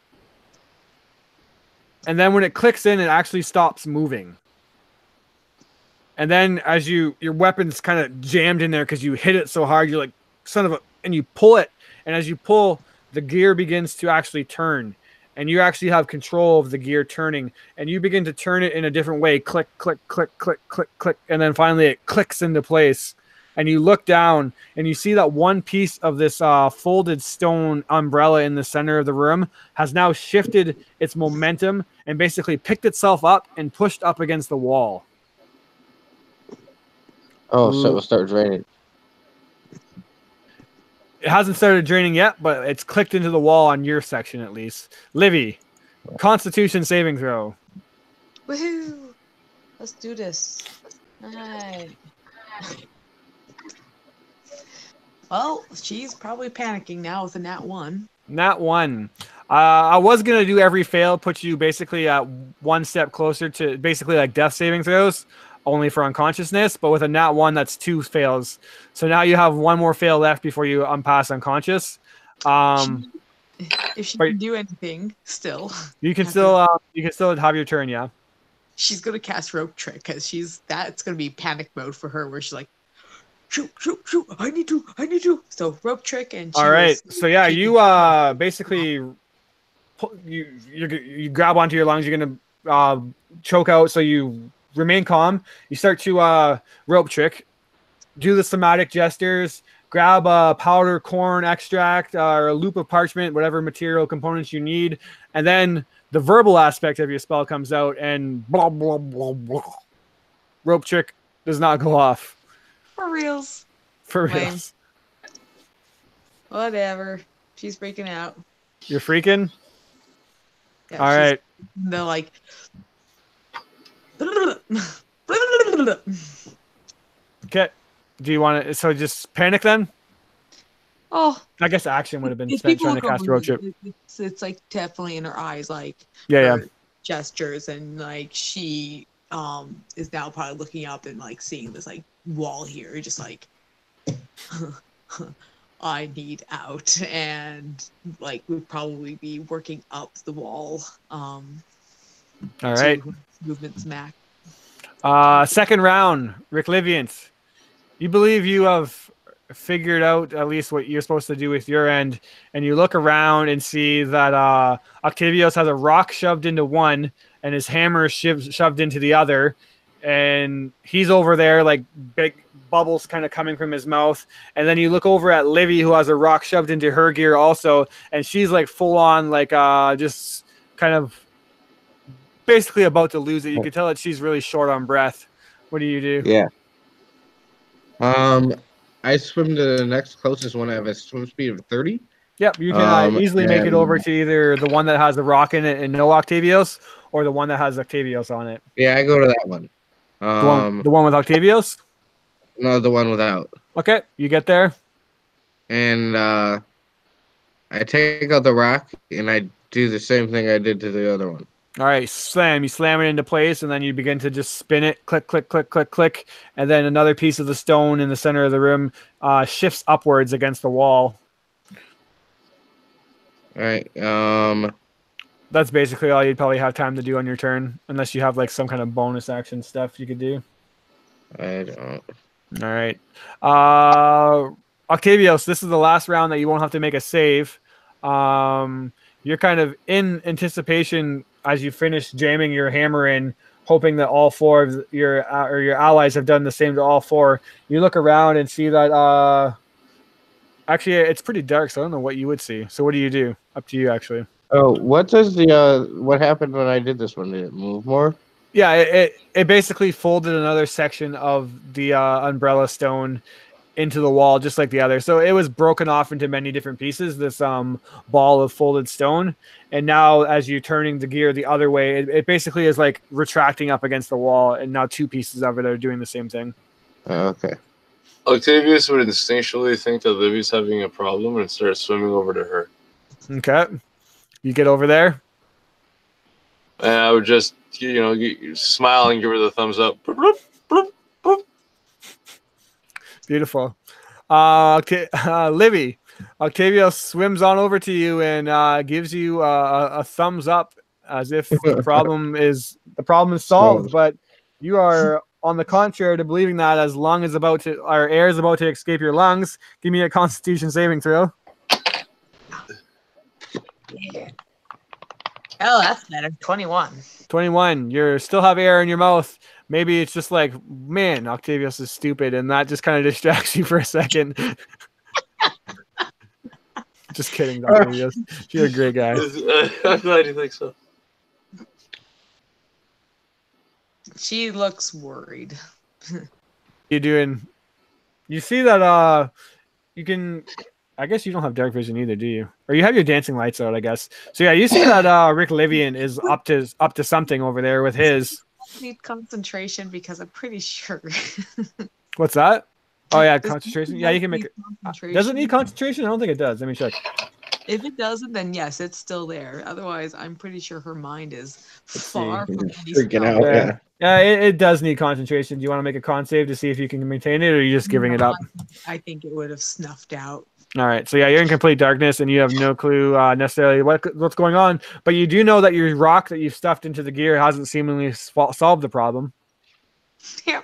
And then when it clicks in, it actually stops moving. And then as your weapon's kind of jammed in there because you hit it so hard, you're like, son of a, and you pull it. And as you pull, the gear begins to actually turn. And you actually have control of the gear turning. And you begin to turn it in a different way. Click, click, click, click, click, click. And then finally it clicks into place. And you look down and you see that one piece of this folded stone umbrella in the center of the room has now shifted its momentum and basically picked itself up and pushed up against the wall. Oh, so it will start draining. It hasn't started draining yet, but it's clicked into the wall on your section at least. Livy, Constitution saving throw. Woohoo! Let's do this. Alright. Well, she's probably panicking now with a nat 1. Nat 1. I was going to do every fail, put you basically at one step closer to basically like death saving throws. only for unconsciousness, but with a nat 1, that's 2 fails. So now you have 1 more fail left before you unpass unconscious. If she but can do anything, still. you can still have your turn, yeah. She's gonna cast rope trick because that's gonna be panic mode for her, where she's like, shoot, I need to. So rope trick and All right. So yeah, you basically you grab onto your lungs. You're gonna choke out. So you remain calm. You start to rope trick. Do the somatic gestures. Grab a powder corn extract or a loop of parchment, whatever material components you need, and then the verbal aspect of your spell comes out, and blah blah blah blah. Rope trick does not go off. For reals. For Lame. reals. Whatever. She's freaking out. You're freaking? Yeah, all right. They're like. Okay. Do you want to? So just panic then? Oh. I guess action would have been If spent people trying to look cast over road trip. It's like definitely in her eyes, like Yeah. her gestures, and like she is now probably looking up and like seeing this like wall here, just like I need out, and like would probably be working up the wall. All right. Movement smack. Second round, Rick Liviant. You believe you have figured out at least what you're supposed to do with your end, and you look around and see that Octavius has a rock shoved into one and his hammer shoved into the other, and he's over there like big bubbles kind of coming from his mouth. And then you look over at Livy, who has a rock shoved into her gear also, and she's like full on like just kind of basically about to lose it. You can tell that she's really short on breath. What do you do? Yeah. I swim to the next closest one. I have a swim speed of 30. Yep, you can easily make it over to either the one that has the rock in it and no Octavius, or the one that has Octavius on it. Yeah, I go to that one. The one with Octavius? No, the one without. Okay, you get there. And I take out the rock, and I do the same thing I did to the other one. All right, slam. You slam it into place, and then you begin to just spin it. Click, click, click, click, click. And then another piece of the stone in the center of the room shifts upwards against the wall. All right. That's basically all you'd probably have time to do on your turn, unless you have like some kind of bonus action stuff you could do. I don't. All right. Octavius, this is the last round that you won't have to make a save. You're kind of in anticipation as you finish jamming your hammer in, hoping that all four of your allies have done the same to all four. You look around and see that actually it's pretty dark, so I don't know what you would see. So what do you do? Up to you, actually. Oh, what does what happened when I did this one? Did it move more? Yeah, it basically folded another section of the umbrella stone into the wall, just like the other. So it was broken off into many different pieces, this ball of folded stone. And now as you're turning the gear the other way, it basically is like retracting up against the wall, and now two pieces of it are doing the same thing. Okay. Octavius would instinctually think that Livy's having a problem and start swimming over to her. Okay. You get over there? And I would just, smile and give her the thumbs up. Beautiful. Livy, Octavius swims on over to you and gives you a thumbs up, as if the problem is solved. But you are, on the contrary to believing that, as long as our air is about to escape your lungs. Give me a Constitution saving throw. Yeah. Oh, that's better. 21. 21. You still have air in your mouth. Maybe it's just like, man, Octavius is stupid, and that just kind of distracts you for a second. Just kidding, Octavius. You're a great guy. I'm glad you think so. She looks worried. You see that you can, I guess you don't have dark vision either, do you? Or you have your dancing lights out, I guess. So yeah, you see that Rick Livian is up to something over there with his. I need concentration because I'm pretty sure. What's that? Oh yeah, concentration. Yeah, you can make it. Does it need concentration? I don't think it does. Let me check. If it doesn't, then yes, it's still there. Otherwise, I'm pretty sure her mind is far see. from any Freaking spell. out. Yeah. Yeah, it does need concentration. Do you want to make a con save to see if you can maintain it, or are you just giving it No, up? I think it would have snuffed out. All right, so yeah, you're in complete darkness, and you have no clue necessarily what's going on, but you do know that your rock that you've stuffed into the gear hasn't seemingly solved the problem. Yeah.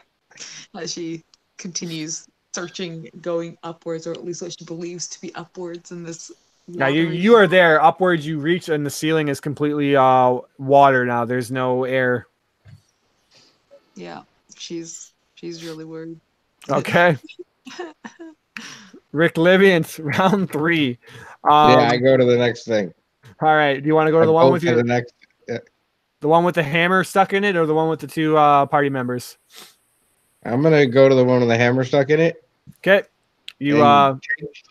As she continues searching, going upwards, or at least what she believes to be upwards in this. Now you watery- are there upwards. You reach, and the ceiling is completely water now. There's no air. Yeah, she's really worried. Okay. Rick Livians, round 3. Yeah, I go to the next thing. All right. Do you want to go to I the one vote with for your the next. the one with the hammer stuck in it, or the one with the 2 party members? I'm gonna go to the one with the hammer stuck in it. Okay. You And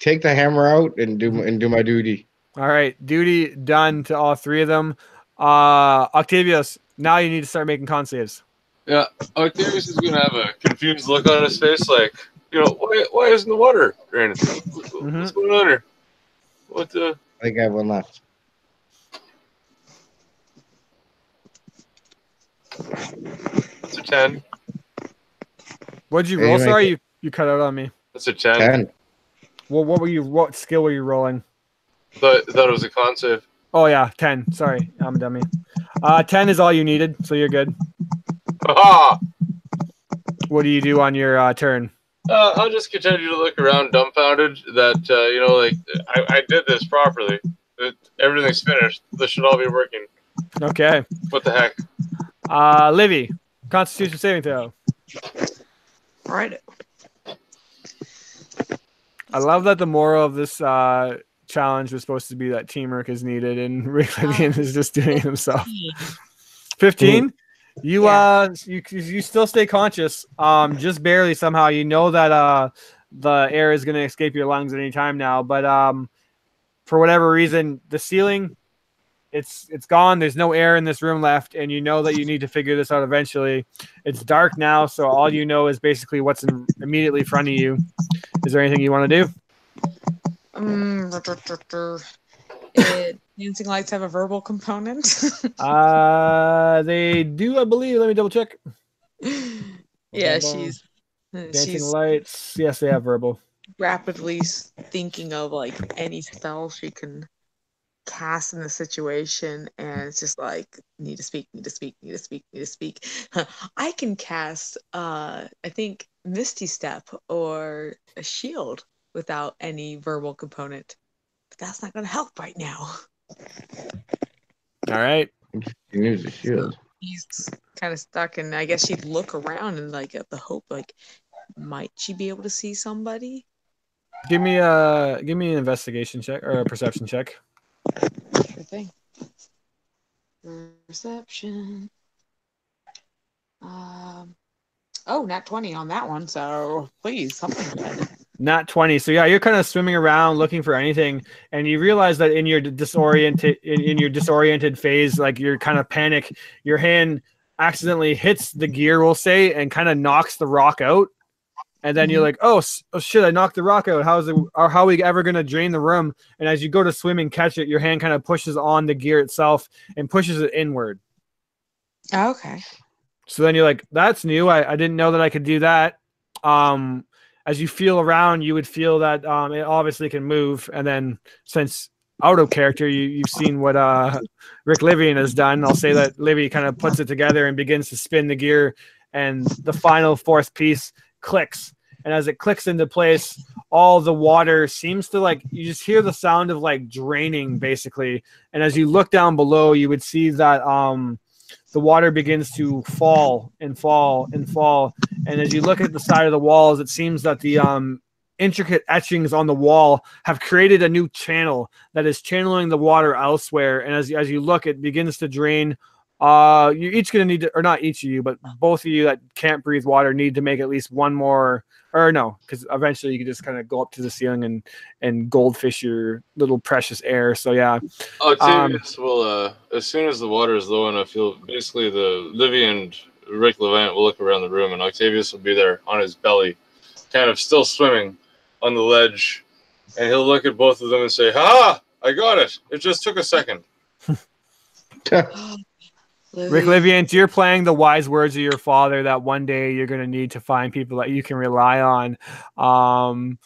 take the hammer out and do my duty. all right. Duty done to all 3 of them. Octavius, now you need to start making con saves. Yeah, Octavius is gonna have a confused look on his face, like, why isn't the water draining? What's going on here? What the? I think I have one left. It's a 10. What'd you Yeah, roll? you make Sorry, you cut out on me. That's a 10. 10. Well, what skill were you rolling? Thought it was a con save. Oh yeah, 10. Sorry, I'm a dummy. 10 is all you needed, so you're good. Ha! What do you do on your turn? I'll just continue to look around, dumbfounded that I did this properly. Everything's finished. This should all be working. Okay. What the heck? Livy, Constitution saving throw. All right. I love that the moral of this challenge was supposed to be that teamwork is needed, and Rick Livian is just doing it himself. 15. You still stay conscious, just barely somehow. You know that the air is going to escape your lungs at any time now, but for whatever reason, the ceiling, it's gone. There's no air in this room left, and you know that you need to figure this out eventually. It's dark now, so all you know is basically what's immediately in front of you. Is there anything you want to do? Dancing lights have a verbal component. They do, I believe. Let me double check. Yeah, Dancing she's lights. Yes, they have verbal. rapidly thinking of like any spell she can cast in the situation, and it's just like need to speak. I can cast I think Misty Step or a shield without any verbal component, but that's not going to help right now. All right. You use a shield. He's kind of stuck, and I guess she'd look around and like at the hope, like, might she be able to see somebody? Give me an investigation check or a perception check. Sure thing. Perception. Nat 20 on that one. So please, something good. Not 20. So yeah, you're kind of swimming around looking for anything, and you realize that in your disoriented phase, like you're kind of panic, your hand accidentally hits the gear, we'll say, and kind of knocks the rock out. And then you're like, oh shit, I knocked the rock out. How are we ever going to drain the room? And as you go to swim and catch it, your hand kind of pushes on the gear itself and pushes it inward. Okay. So then you're like, that's new. I didn't know that I could do that. As you feel around, you would feel that it obviously can move. And then since out of character, you've seen what Rick Livian has done. I'll say that Livy kind of puts it together and begins to spin the gear. And the final fourth piece clicks. And as it clicks into place, all the water seems to you just hear the sound of draining basically. And as you look down below, you would see that the water begins to fall and fall and fall. And as you look at the side of the walls, it seems that the intricate etchings on the wall have created a new channel that is channeling the water elsewhere. And as you look, it begins to drain. You're each going to need to, or not each of you, but both of you that can't breathe water need to make at least one more, or no, because eventually you can just kind of go up to the ceiling and goldfish your little precious air. So yeah. Octavius will, as soon as the water is low enough, basically the Livy and Rick Levant will look around the room, and Octavius will be there on his belly, kind of still swimming on the ledge, and he'll look at both of them and say, "Ha! I got it. It just took a second. Rick Liviant, you're playing the wise words of your father that one day you're going to need to find people that you can rely on. And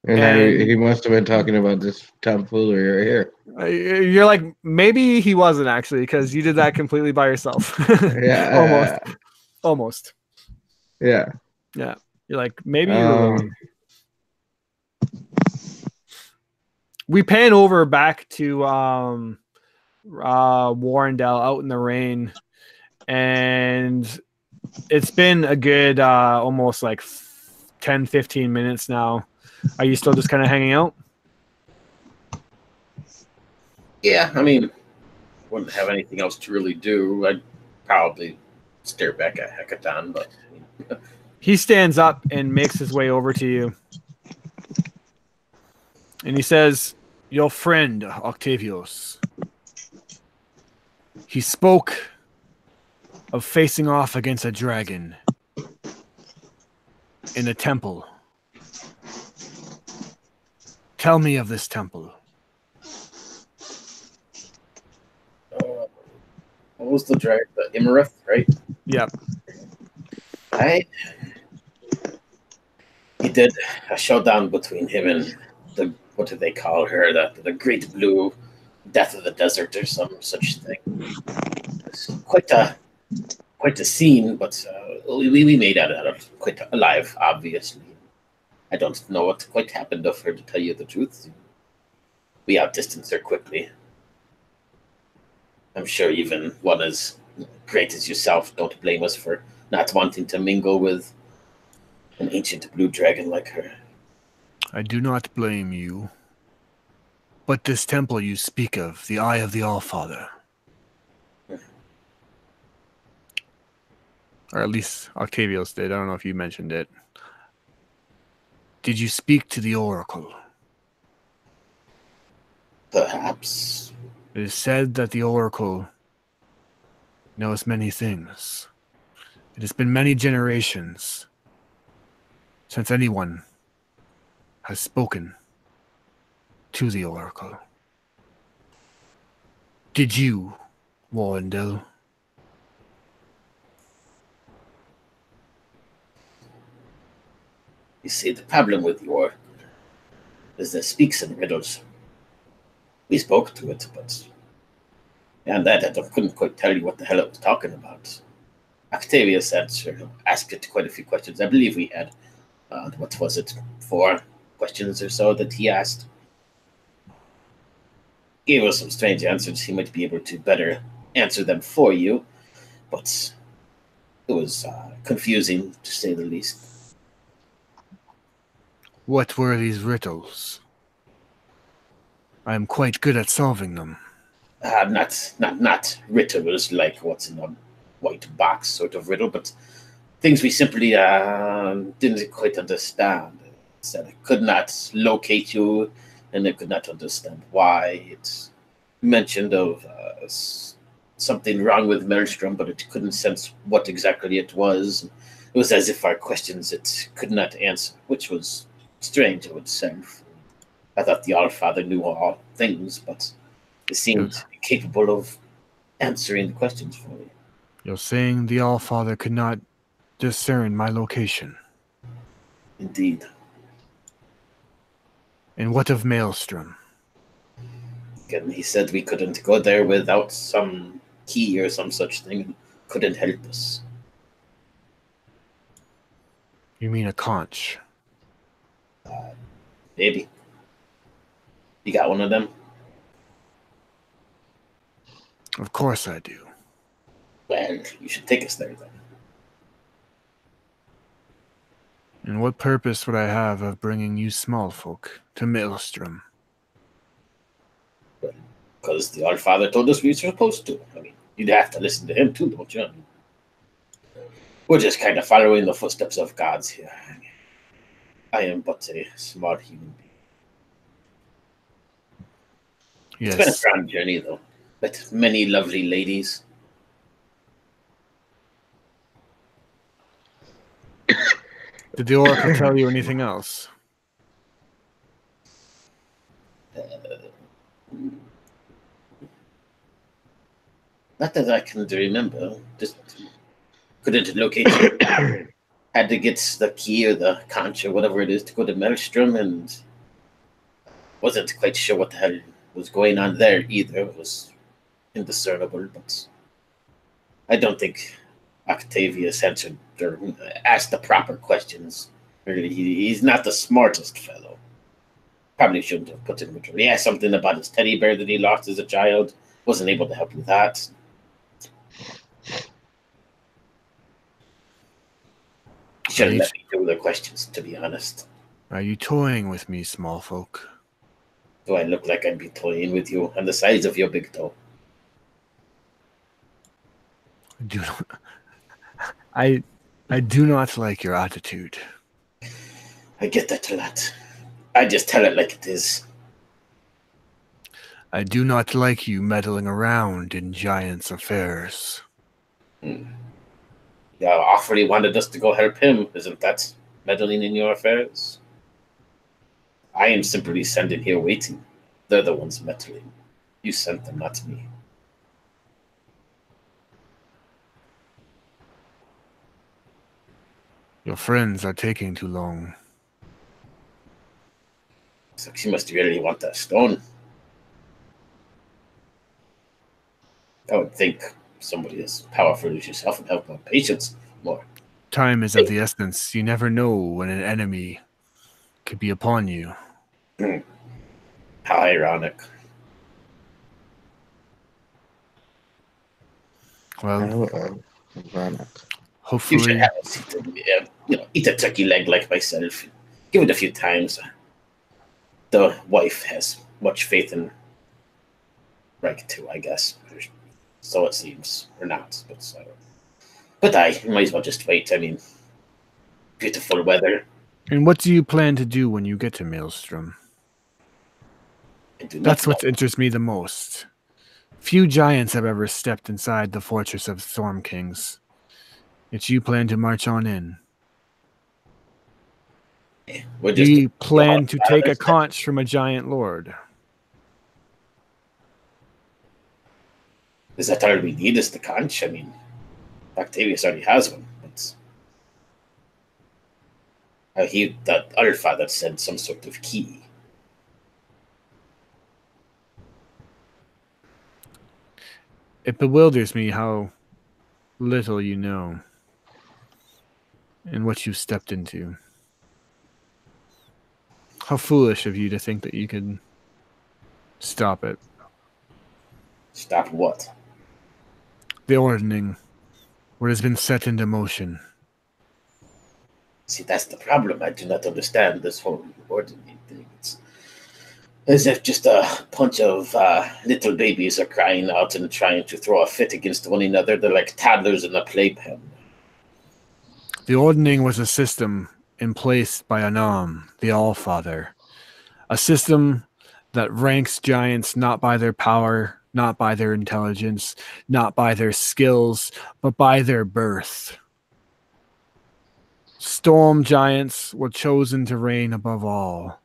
he must have been talking about this tomfoolery right here. You're like, maybe he wasn't actually, because you did that completely by yourself. Yeah. Almost. Yeah. Yeah. You're like, maybe you were wrong. We pan over back to Warrendale out in the rain, and it's been a good almost like 10-15 minutes now. Are you still just kind of hanging out? Yeah, I mean, wouldn't have anything else to really do. I'd probably stare back at Hekaton, but he stands up and makes his way over to you. And he says, "Your friend, Octavius, he spoke of facing off against a dragon in a temple. Tell me of this temple." what was the dragon? The Imarith, right? Yep. He did a showdown between him and the, what do they call her? The Great Blue Death of the Desert or some such thing. It's quite a scene, but we made out of it quite alive, obviously. I don't know what quite happened of her, to tell you the truth. We outdistanced her quickly. I'm sure even one as great as yourself don't blame us for not wanting to mingle with an ancient blue dragon like her. I do not blame you. But this temple you speak of, the Eye of the Allfather, or at least Octavius did, I don't know if you mentioned it. Did you speak to the Oracle? Perhaps. It is said that the Oracle knows many things. It has been many generations since anyone has spoken to the Oracle. Did you, Warrendale? You see, the problem with the Oracle is that it speaks in riddles. We spoke to it, but and that I couldn't quite tell you what the hell it was talking about. Octavius asked it quite a few questions. I believe we had, what was it, 4 questions or so that he asked. Gave us some strange answers. He might be able to better answer them for you, but it was confusing, to say the least. What were these riddles? I am quite good at solving them. Not riddles like what's in a white box sort of riddle, but things we simply didn't quite understand. It said it could not locate you, and it could not understand why. It mentioned of something wrong with Maelstrom, but it couldn't sense what exactly it was. It was as if our questions it could not answer, which was strange of itself. I thought the Allfather knew all things, but he seemed incapable of answering the questions for me. You're saying the Allfather could not discern my location? Indeed. And what of Maelstrom? Again, he said we couldn't go there without some key or some such thing, and couldn't help us. You mean a conch? Maybe. You got one of them? Of course I do. Well, you should take us there then. And what purpose would I have of bringing you small folk to Maelstrom? Because the Allfather told us we were supposed to. I mean, you'd have to listen to him too, don't you? I mean, we're just kind of following the footsteps of gods here. I am but a small human being. Yes. It's been a grand journey, though. Met many lovely ladies. Did the Oracle tell you anything else? Not that I can remember. Just couldn't locate you. Had to get the key or the conch or whatever it is to go to Maelstrom, and wasn't quite sure what the hell was going on there either. It was indiscernible, but I don't think Octavius answered or asked the proper questions. Really, he's not the smartest fellow. Probably shouldn't have put him in trouble. He asked something about his teddy bear that he lost as a child. Wasn't able to help with that. Should have let me do the questions, to be honest. Are you toying with me, small folk? Do I look like I'd be toying with you on the size of your big toe? I do not like your attitude. I get that a lot. I just tell it like it is. I do not like you meddling around in giants' affairs. Yeah, Offerly wanted us to go help him. Isn't that meddling in your affairs? I am simply sending here waiting. They're the ones meddling. You sent them, not me. Your friends are taking too long. So she must really want that stone. I would think somebody as powerful as yourself would help my patience more. Time is of the essence. You never know when an enemy could be upon you. How ironic. Well, Ironic. You should hopefully, have a seat and, eat a turkey leg like myself. Give it a few times. The wife has much faith in Reich too, I guess. So it seems, or not. But I might as well just wait. I mean, beautiful weather. and what do you plan to do when you get to Maelstrom? That's what interests me the most. Few giants have ever stepped inside the fortress of Storm Kings. Yet you plan to march on in. You plan to take a conch from a giant lord. Is that all we need is the conch? I mean, Octavius already has one. That other father said some sort of key. It bewilders me how little you know and what you stepped into. How foolish of you to think that you could stop it. Stop what? The ordering, what has been set into motion. See, that's the problem. I do not understand this whole ordering thing. It's as if just a bunch of little babies are crying out and trying to throw a fit against one another. They're like toddlers in a playpen. The ordering was a system in place by Anam, the Allfather. A system that ranks giants not by their power, not by their intelligence, not by their skills, but by their birth. Storm giants were chosen to reign above all.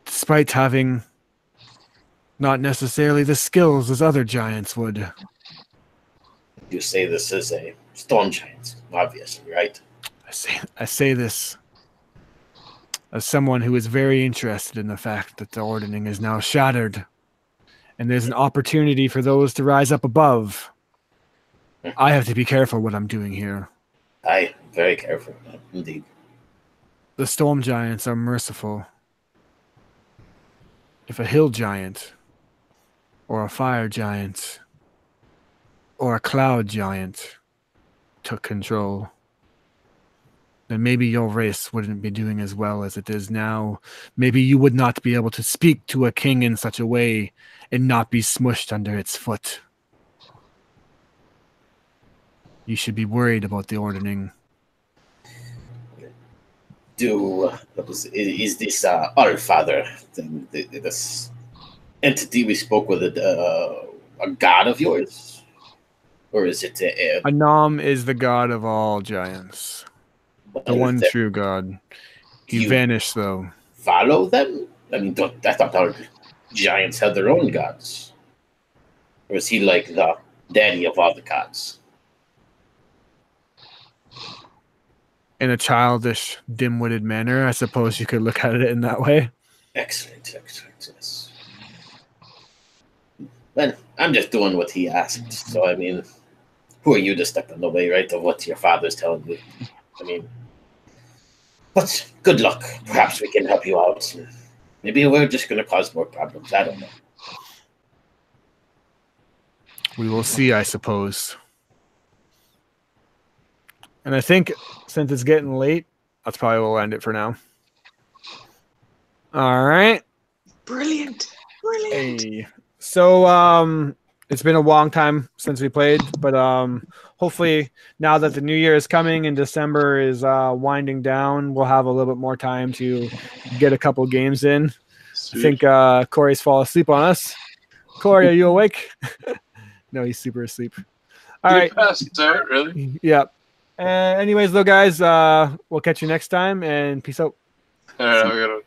Despite having not necessarily the skills as other giants would. You say this is a storm giant, obviously, right? I say this as someone who is very interested in the fact that the ordering is now shattered, and there's an opportunity for those to rise up above. I have to be careful what I'm doing here. Aye, very careful, indeed. The storm giants are merciful. If a hill giant, or a fire giant, or a cloud giant took control, then maybe your race wouldn't be doing as well as it is now. Maybe you would not be able to speak to a king in such a way and not be smushed under its foot. You should be worried about the ordering. Is this Allfather thing, this entity we spoke with, a god of yours? Or is it Anam is the god of all giants. The one true god. He vanished, though. Follow them? I mean, I thought our giants had their own gods. Or is he like the daddy of all the gods? In a childish, dim-witted manner, I suppose you could look at it in that way. Excellent, yes. Well, I'm just doing what he asked. So, I mean, who are you to step in the way, right, of what your father's telling you? I mean, but good luck. Perhaps we can help you out. Maybe we're just going to cause more problems. I don't know. We will see, I suppose. And I think since it's getting late, that's probably where we'll end it for now. All right. Brilliant. Hey. So it's been a long time since we played, but hopefully now that the new year is coming and December is winding down, we'll have a little bit more time to get a couple games in. Sweet. I think Corey's fallen asleep on us. Corey, are you awake? No, he's super asleep. All right. Passed out, really? Yeah. Anyways, though, guys, we'll catch you next time, and peace out. All right, I gotta